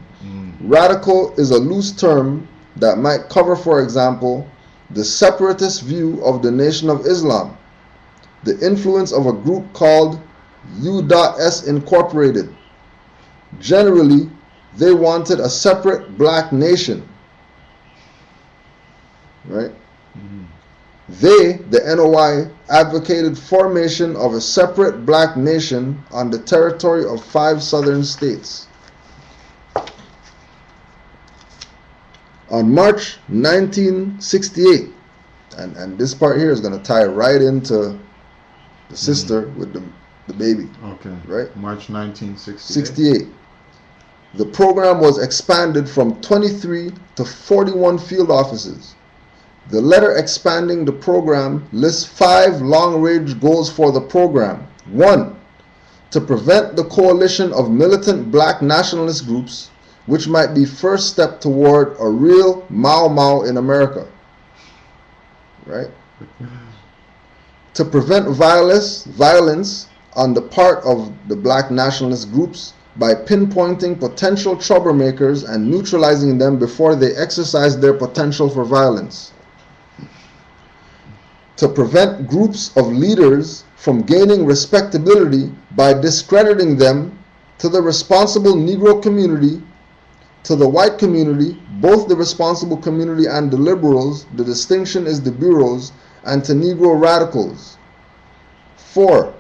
Speaker 1: Radical is a loose term that might cover, for example, the separatist view of the Nation of Islam, the influence of a group called U.S. Incorporated. Generally, they wanted a separate black nation. Right? They, the NOI, advocated formation of a separate black nation on the territory of 5 southern states. On March 1968, and this part here is going to tie right into the sister with the baby.
Speaker 2: Okay.
Speaker 1: Right?
Speaker 2: March 1968.
Speaker 1: 68. The program was expanded from 23 to 41 field offices. The letter expanding the program lists 5 long-range goals for the program. 1. To prevent the coalition of militant black nationalist groups, which might be first step toward a real Mau Mau in America. Right? To prevent violence on the part of the black nationalist groups by pinpointing potential troublemakers and neutralizing them before they exercise their potential for violence. To prevent groups of leaders from gaining respectability by discrediting them to the responsible Negro community, to the white community, both the responsible community and the liberals, the distinction is the bureaus, and to Negro radicals. 4.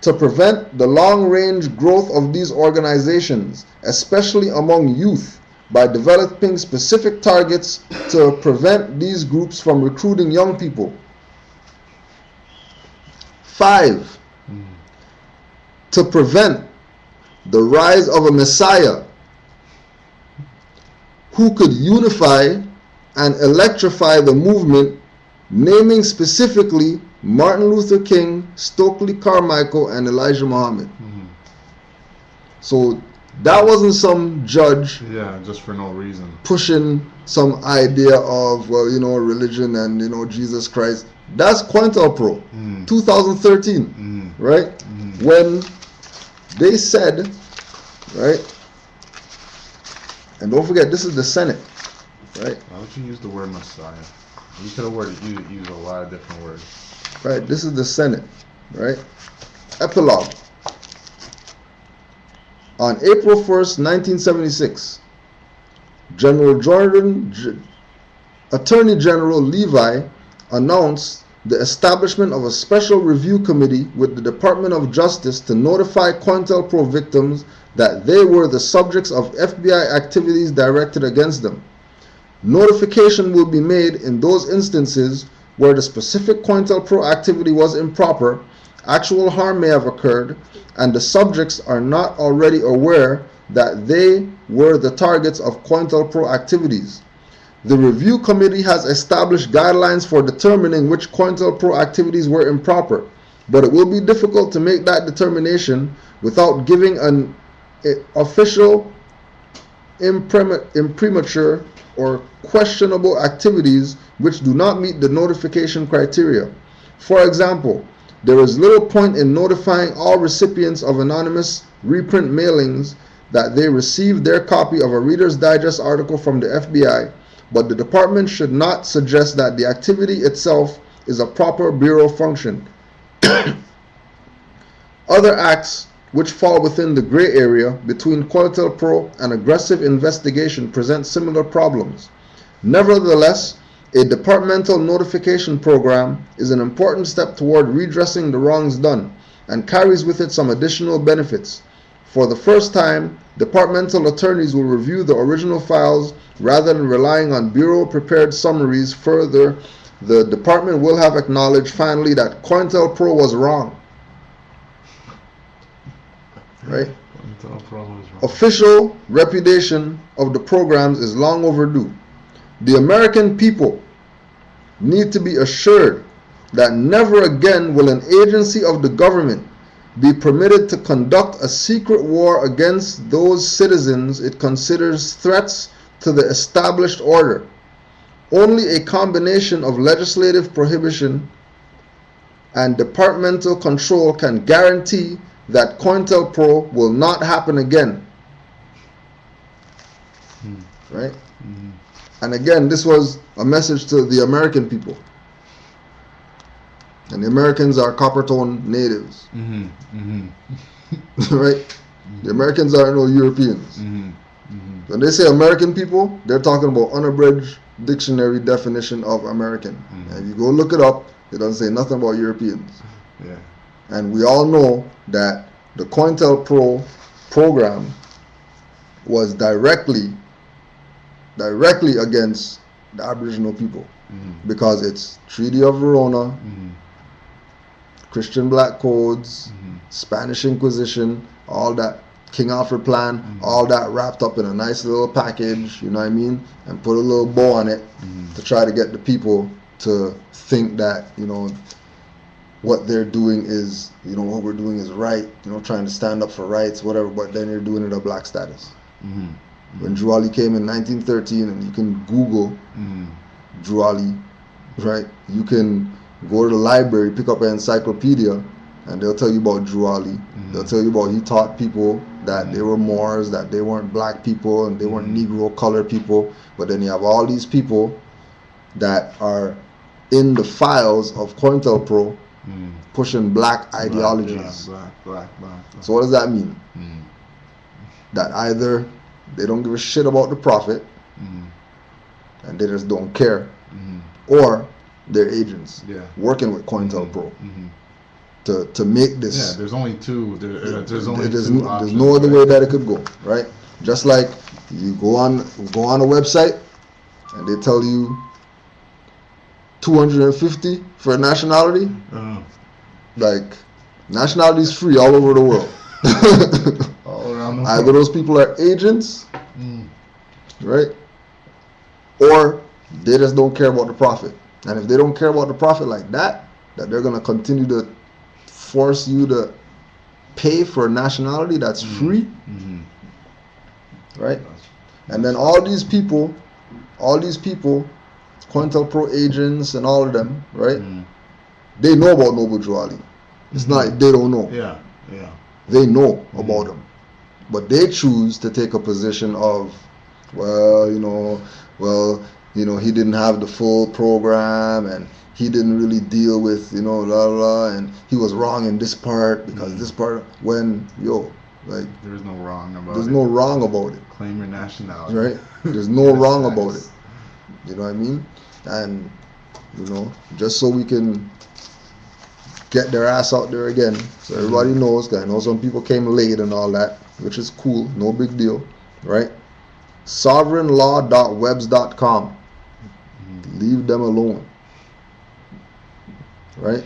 Speaker 1: To prevent the long-range growth of these organizations, especially among youth, by developing specific targets to prevent these groups from recruiting young people. 5. To prevent the rise of a Messiah who could unify and electrify the movement, naming specifically Martin Luther King, Stokely Carmichael, and Elijah Muhammad. So that wasn't some judge
Speaker 2: just for no reason
Speaker 1: pushing some idea of, well, religion and, Jesus Christ. That's Cointelpro, 2013, right? When they said, right, and don't forget, this is the Senate, right?
Speaker 2: Why would you use the word Messiah? You could have used a lot of different words.
Speaker 1: Right, this is the Senate, right? Epilogue. On April 1st, 1976, Attorney General Levi announced the establishment of a special review committee with the Department of Justice to notify Cointelpro victims that they were the subjects of FBI activities directed against them. Notification will be made in those instances where the specific Cointelpro activity was improper, actual harm may have occurred, and the subjects are not already aware that they were the targets of Cointelpro activities. The review committee has established guidelines for determining which Cointelpro activities were improper, but it will be difficult to make that determination without giving an official imprimatur or questionable activities which do not meet the notification criteria. For example, there is little point in notifying all recipients of anonymous reprint mailings that they received their copy of a Reader's Digest article from the FBI, but the department should not suggest that the activity itself is a proper bureau function. Other acts which fall within the gray area between Cointelpro and aggressive investigation present similar problems. Nevertheless, a departmental notification program is an important step toward redressing the wrongs done and carries with it some additional benefits. For the first time, departmental attorneys will review the original files rather than relying on bureau-prepared summaries. Further, the department will have acknowledged finally that Cointelpro was wrong. Right? Official repudiation of the programs is long overdue. The American people need to be assured that never again will an agency of the government be permitted to conduct a secret war against those citizens it considers threats to the established order. Only a combination of legislative prohibition and departmental control can guarantee that Cointelpro will not happen again. Right? And again, this was a message to the American people. And the Americans are Coppertone natives. Right? The Americans are no Europeans. When they say American people, they're talking about unabridged dictionary definition of American. And if you go look it up, it doesn't say nothing about Europeans.
Speaker 2: Yeah.
Speaker 1: And we all know that the Cointelpro program was directly against the Aboriginal people, because it's Treaty of Verona, Christian Black Codes, Spanish Inquisition, all that, King Alfred Plan, all that wrapped up in a nice little package, you know what I mean, and put a little bow on it to try to get the people to think that, you know, what they're doing is, you know, what we're doing is right, you know, trying to stand up for rights, whatever, but then you're doing it a black status. When Drew Ali came in 1913, and you can Google Drew Ali, right? You can go to the library, pick up an encyclopedia, and they'll tell you about Drew Ali. They'll tell you about he taught people that they were Moors, that they weren't black people, and they weren't Negro colored people. But then you have all these people that are in the files of Cointelpro pushing black ideologies.
Speaker 2: Black.
Speaker 1: So what does that mean? That either they don't give a shit about the profit and they just don't care, or they're agents working with Cointelpro to make this.
Speaker 2: Yeah, there's only two. There's
Speaker 1: no other way that it could go, right? Just like you go on a website and they tell you $250 for a nationality. Like, nationality is free all over the world.
Speaker 2: All around the world.
Speaker 1: Either those people are agents, right? Or they just don't care about the profit. And if they don't care about the profit like that they're going to continue to force you to pay for a nationality that's free, right? And then all these people, Cointelpro agents and all of them, right? They know about Noble Drew Ali. It's not like they don't know.
Speaker 2: Yeah.
Speaker 1: They know about him. But they choose to take a position of, he didn't have the full program, and he didn't really deal with, blah, blah, and he was wrong in this part because this part, when, Like,
Speaker 2: there's no wrong about
Speaker 1: there's
Speaker 2: it.
Speaker 1: no wrong about it.
Speaker 2: Claim your nationality.
Speaker 1: Right? There's no wrong about it. You know what I mean? And, you know, just so we can get their ass out there again, so everybody knows, because I know some people came late and all that, which is cool, no big deal, right? Sovereignlaw.webs.com. Leave them alone. Right?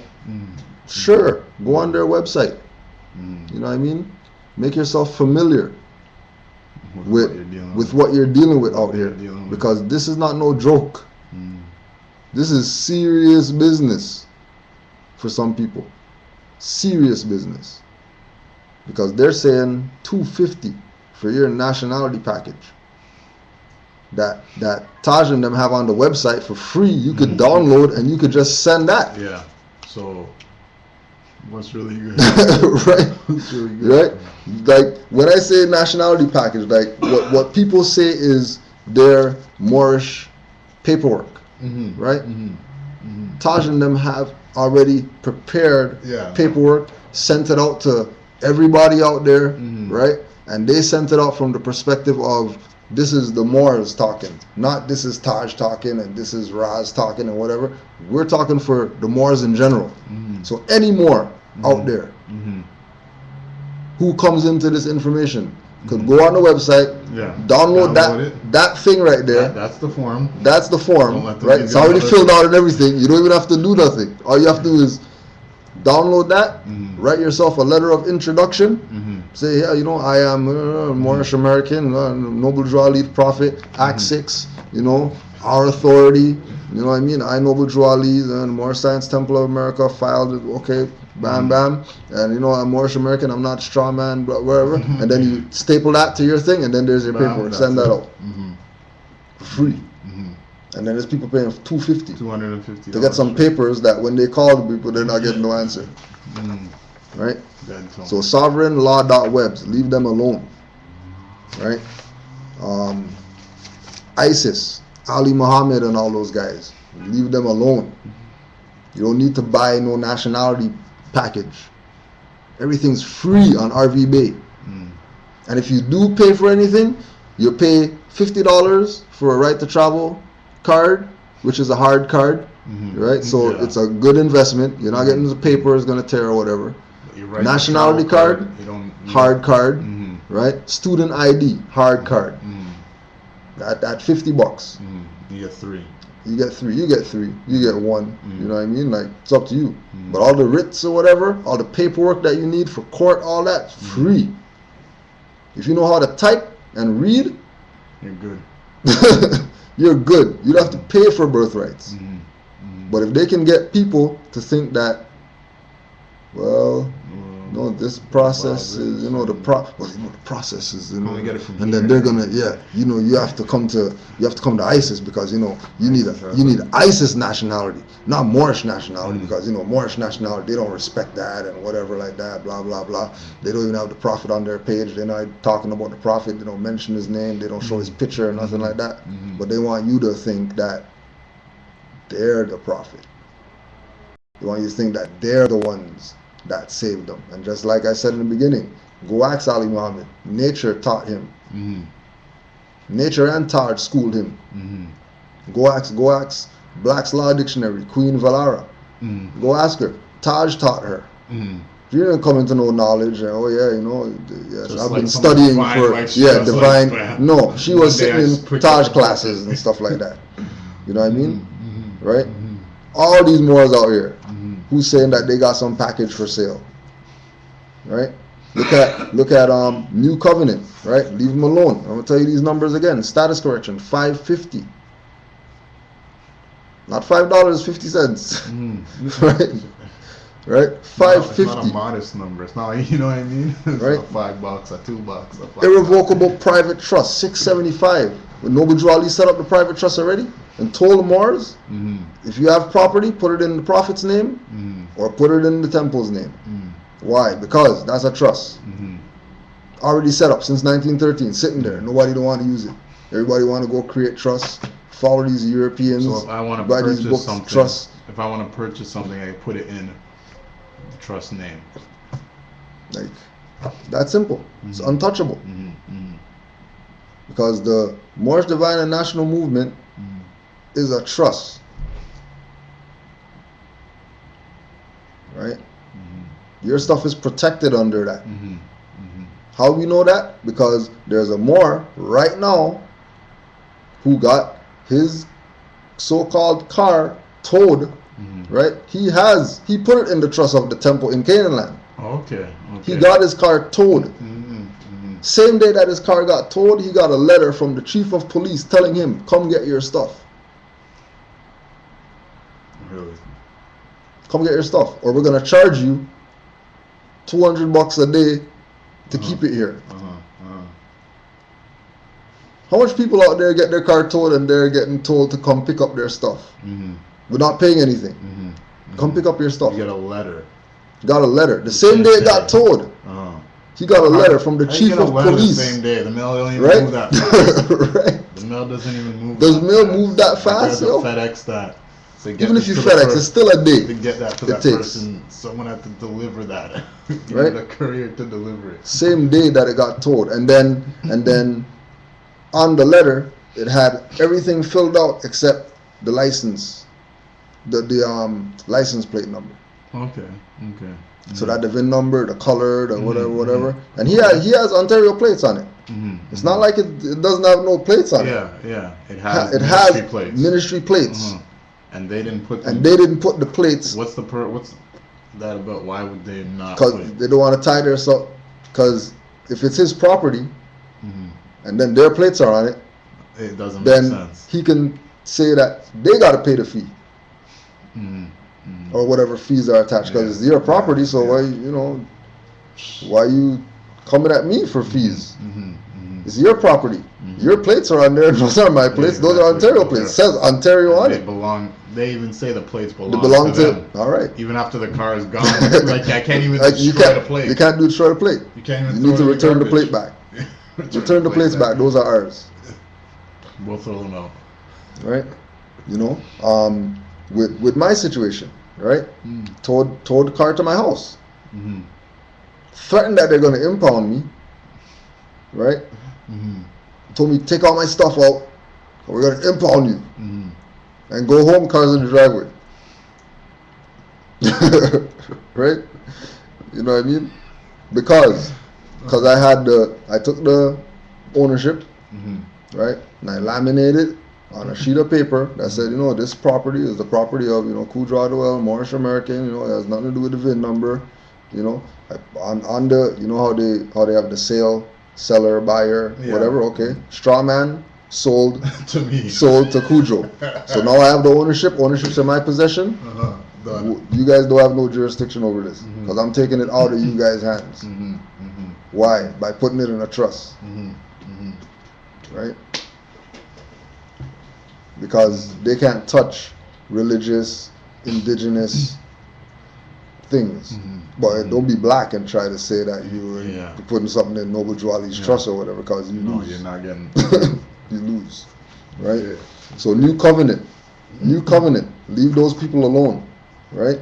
Speaker 1: Sure, go on their website. You know what I mean? Make yourself familiar with what you're dealing with out here, because this is not no joke. This is serious business for some people. Serious business, because they're saying $250 for your nationality package that Taj and them have on the website for free. You could download and you could just send that.
Speaker 2: Yeah. So what's really good?
Speaker 1: Right?
Speaker 2: What's really good?
Speaker 1: Right? Like, when I say nationality package, like what people say is their Moorish paperwork. Right? Taj and them have already prepared paperwork, sent it out to everybody out there, right? And they sent it out from the perspective of, this is the Moors talking, not this is Taj talking and this is Raz talking and whatever. We're talking for the Moors in general. So any Moor out there who comes into this information could go on the website, download that thing right there.
Speaker 2: That's the form.
Speaker 1: That's the form, right? It's already filled out and everything. You don't even have to do nothing. All you have to do is download that, write yourself a letter of introduction, say, yeah, you know, I am Moorish American, Noble Drew Ali Prophet, Act 6, you know, our authority, you know what I mean? I, Noble Drew Ali, the Moorish Science Temple of America, filed it, okay, bam, bam, and you know, I'm Moorish American, I'm not straw man, but wherever, and then you staple that to your thing, and then there's your paperwork, send that out. Free. And then there's people paying $250 to get some papers that when they call the people, they're not getting no answer. Right? So sovereignlaw.webs, leave them alone. Right? ISIS, Ali Muhammad and all those guys, leave them alone. You don't need to buy no nationality package. Everything's free on RV Bay. And if you do pay for anything, you pay $50 for a right to travel card, which is a hard card, right? So it's a good investment. You're not getting the paper is going to tear or whatever. Nationality card, hard card, right? Student ID, hard card. At $50.
Speaker 2: You get three.
Speaker 1: You get three. You get three. You get one. You know what I mean? Like, it's up to you. But all the writs or whatever, all the paperwork that you need for court, all that's free. If you know how to type and read,
Speaker 2: you're good.
Speaker 1: You're good. You'd have to pay for birthrights. But if they can get people to think that, well, no, this process is, you know, the process is, you know, and then they're gonna, you know, you have to come to ISIS because, you know, you need ISIS nationality, not Moorish nationality, because, you know, Moorish nationality, they don't respect that and whatever like that, blah blah blah. They don't even have the Prophet on their page. They're not talking about the Prophet. They don't mention his name. They don't show his picture or nothing like that. But they want you to think that they're the Prophet. They want you to think that they're the ones that saved them. And just like I said in the beginning, go ask Ali Muhammad. Nature taught him. Nature and Taj schooled him. Go ask Black's Law Dictionary, Queen Valara. Go ask her. Taj taught her. You didn't come into no knowledge and, oh yeah, you know, yes, I've been studying for divine. Like, no, she was sitting in Taj classes and stuff like that. You know what I mean? Right? All these Moors out here who's saying that they got some package for sale. Right? Look at New Covenant, right? Leave them alone. I'm gonna tell you these numbers again. Status correction, $5.50. Not $5.50. Right? Right? $5.50.
Speaker 2: It's not a modest number. It's not like, you know what I mean? It's
Speaker 1: right?
Speaker 2: $5, $2.
Speaker 1: Irrevocable private trust, $6.75. When Noble Drew Ali set up the private trust already and told the Moors, if you have property, put it in the Prophet's name or put it in the temple's name. Why? Because that's a trust. Already set up since 1913, sitting there. Nobody don't want to use it. Everybody want to go create trusts, follow these Europeans.
Speaker 2: So if I want to purchase something, if I put it in the trust name.
Speaker 1: Like, That simple. It's untouchable. Because the Moorish Divine and National Movement is a trust. Right? Your stuff is protected under that. How we know that? Because there's a Moor right now who got his so-called car towed. Right? He put it in the trust of the temple in Canaanland.
Speaker 2: Okay.
Speaker 1: He got his car towed. Same day that his car got towed, he got a letter from the chief of police telling him, come get your stuff.
Speaker 2: Really?
Speaker 1: Come get your stuff, or we're going to charge you $200 a day to keep it here. How much people out there get their car towed and they're getting told to come pick up their stuff? We're not paying anything. Come pick up your stuff.
Speaker 2: You get a letter.
Speaker 1: Got a letter. The same day it got towed. He got a letter from the chief of police.
Speaker 2: The same day. The mail don't even move that fast. Right. The mail doesn't even move.
Speaker 1: Does mail move that fast?
Speaker 2: Yo? FedEx that.
Speaker 1: Even if you FedEx, it's still a day.
Speaker 2: To get that to that person, someone had to deliver that.
Speaker 1: Right.
Speaker 2: The courier to deliver it.
Speaker 1: Same day that it got towed, and then on the letter it had everything filled out except the license, the license plate number.
Speaker 2: Okay.
Speaker 1: So that the VIN number, the color, the whatever, and he has Ontario plates on it. It's not like it doesn't have no plates on it.
Speaker 2: Yeah. It has
Speaker 1: ministry plates.
Speaker 2: And they didn't put.
Speaker 1: The plates.
Speaker 2: What's that about? Why would they not?
Speaker 1: Because they don't want to tie their stuff. Because if it's his property, and then their plates are on it,
Speaker 2: it doesn't make sense.
Speaker 1: Then he can say that they got to pay the fee. Or whatever fees are attached, because it's your property. So why you coming at me for fees? It's your property. Your plates are on there. Those are my plates. Those are Ontario plates. It says Ontario on it.
Speaker 2: They even say the plates belong to them.
Speaker 1: All right.
Speaker 2: Even after the car is gone, like I can't even destroy the plate.
Speaker 1: You can't destroy the plate.
Speaker 2: You can't even.
Speaker 1: You need to return the plate back. Return the plates back. Those are ours.
Speaker 2: We'll throw them out.
Speaker 1: Right. With my situation, right? Towed the car to my house. Threatened that they're going to impound me. Right? Told me take all my stuff out, or we're going to impound you. And go home, cars in the driveway. Right? You know what I mean? Because I took the ownership, right? And I laminated on a sheet of paper that said, this property is the property of, Kudra Doyle, Moorish American, it has nothing to do with the VIN number, on the, how they have the sale, seller, buyer, whatever, okay. Straw man sold
Speaker 2: to me.
Speaker 1: Sold to Cujo. So now I have the ownership. Ownership's in my possession. You guys don't have no jurisdiction over this, because I'm taking it out of you guys' hands. Why? By putting it in a trust. Right? Because they can't touch religious, indigenous things. But don't be black and try to say that you're putting something in Noble Jwali's trust or whatever, because you lose.
Speaker 2: You're not getting.
Speaker 1: You lose. Right? So new covenant. Leave those people alone. Right?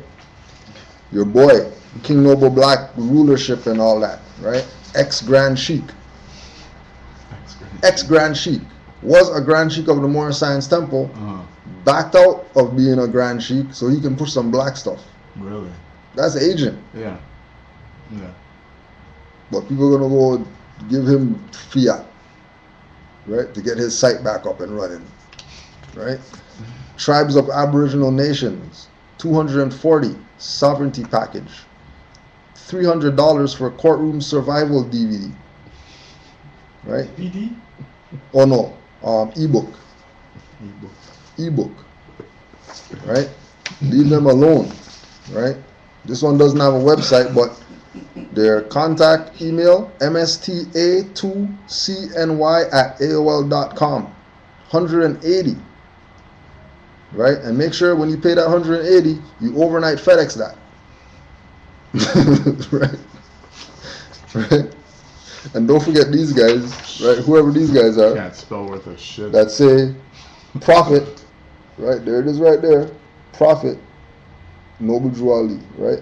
Speaker 1: Your boy, King Noble Black rulership and all that. Right? Ex-Grand Sheik. Ex-Grand Sheik. Was a Grand Sheik of the Moorish Science Temple. Backed out of being a Grand Sheik so he can push some black stuff.
Speaker 2: Really?
Speaker 1: That's agent.
Speaker 2: Yeah.
Speaker 1: But people are going to go give him fiat, right, to get his site back up and running, right? Tribes of Aboriginal Nations, 240 sovereignty package, $300 for courtroom survival DVD, right?
Speaker 2: PD?
Speaker 1: Oh no, ebook, right? Leave them alone, right? This one doesn't have a website, but their contact email, msta2cny@aol.com, 180, right? And make sure when you pay that 180, you overnight FedEx that, right? And don't forget these guys, right? Whoever these guys are,
Speaker 2: can't spell worth a shit.
Speaker 1: That say profit, right? There it is, right there. Profit. Noble Jwali, right?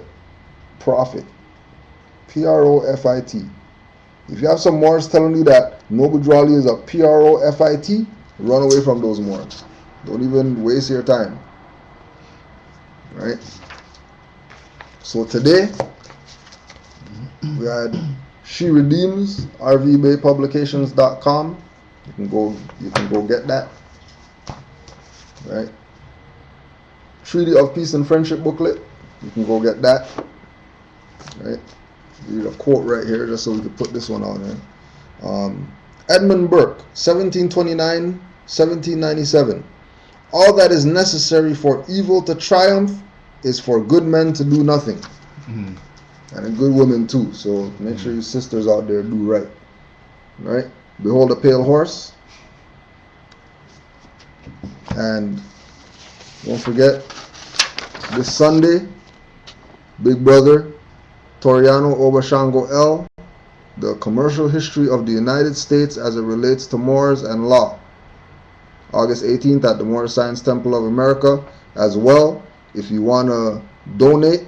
Speaker 1: Profit. Profit. If you have some Moors telling you that Noble Drew Ali is a Profit, run away from those Moors. Don't even waste your time. Right? So today, we had She Redeems, rvbaypublications.com. You can go get that. Right? Treaty of Peace and Friendship booklet. You can go get that. Right? Read a quote right here just so we can put this one on there. Edmund Burke, 1729, 1797. All that is necessary for evil to triumph is for good men to do nothing. Mm-hmm. And a good woman too. So make sure your sisters out there do right. Right? Behold a pale horse. And don't forget, this Sunday, Big Brother Toriano Obashango L., The Commercial History of the United States as it Relates to Moors and Law. August 18th at the Moorish Science Temple of America. As well, if you want to donate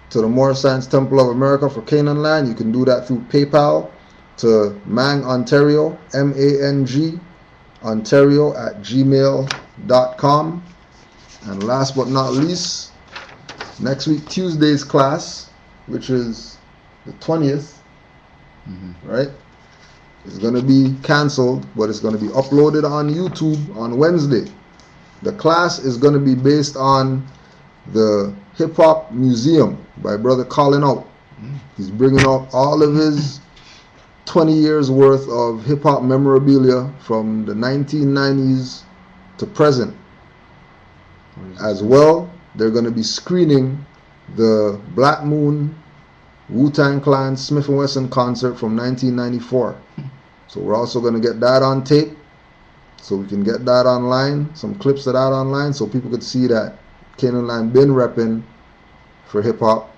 Speaker 1: to the Moorish Science Temple of America for Canaanland, you can do that through PayPal to Mang Ontario, MANG Ontario @gmail.com. And last but not least, next week Tuesday's class, which is the 20th, right? It's going to be canceled, but it's going to be uploaded on YouTube on Wednesday. The class is going to be based on the Hip Hop Museum by Brother Colin Out. He's bringing out all of his 20 years worth of hip hop memorabilia from the 1990s to present. As well, they're going to be screening the Black Moon Wu-Tang Clan Smith & Wesson concert from 1994. So we're also going to get that on tape, so we can get that online, some clips of that online, so people could see that Canaanland been repping for hip-hop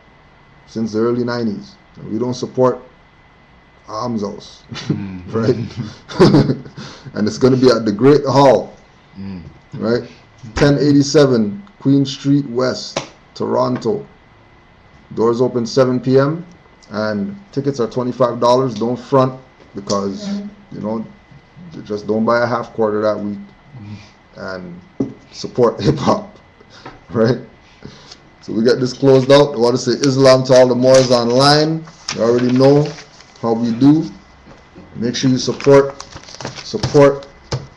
Speaker 1: since the early 90s. We don't support arms house, right? And it's going to be at the Great Hall, right? 1087 Queen Street West, Toronto. Doors open 7 p.m. and tickets are $25. Don't front, because just don't buy a half quarter that week and support hip hop, right? So we get this closed out. I want to say Islam to all the Moors online. You already know how we do. Make sure you support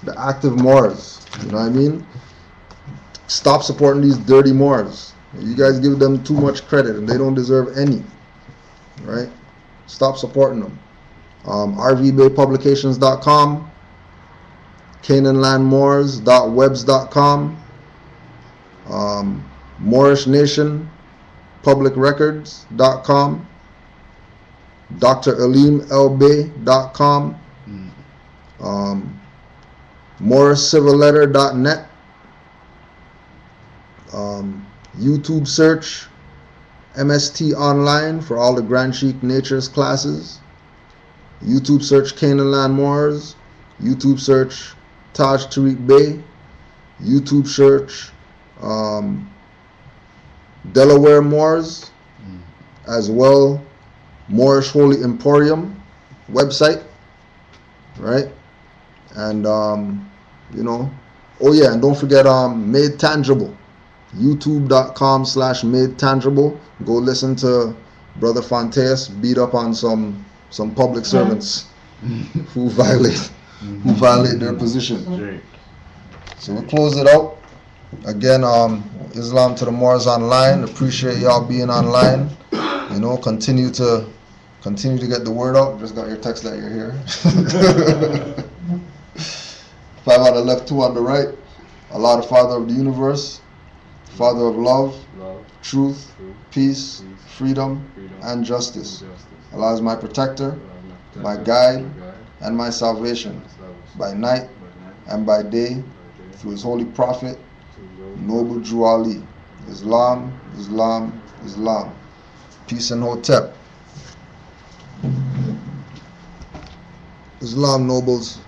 Speaker 1: the active Moors. You know what I mean? Stop supporting these dirty Moors. You guys give them too much credit and they don't deserve any. Right? Stop supporting them. rvbaypublications.com, canaanlandmoors.webs.com, Moorish Nation publicrecords.com, draleemlbay.com, morriscivilletter.net, YouTube search MST Online for all the Grand Sheik Natures classes, YouTube search Canaanland Moors, YouTube search Taj Tariq Bey, YouTube search Delaware Moors, as well Moorish Holy Emporium website, right? And oh yeah, and don't forget Made Tangible, youtube.com/Made Tangible. Go listen to Brother Fontes beat up on some public servants who violate their position. So we'll close it out. Again, Islam to the Moors online. Appreciate y'all being online. Continue to get the word out. Just got your text that you're here. 5 on the left, 2 on the right. Allah, the Father of the universe, Father of love, truth, peace, freedom, and justice. Allah is my protector, my guide, and my salvation, by night and by day, through his holy prophet, Noble Drew Ali. Islam, Islam, Islam. Peace and Hotep. Islam, nobles.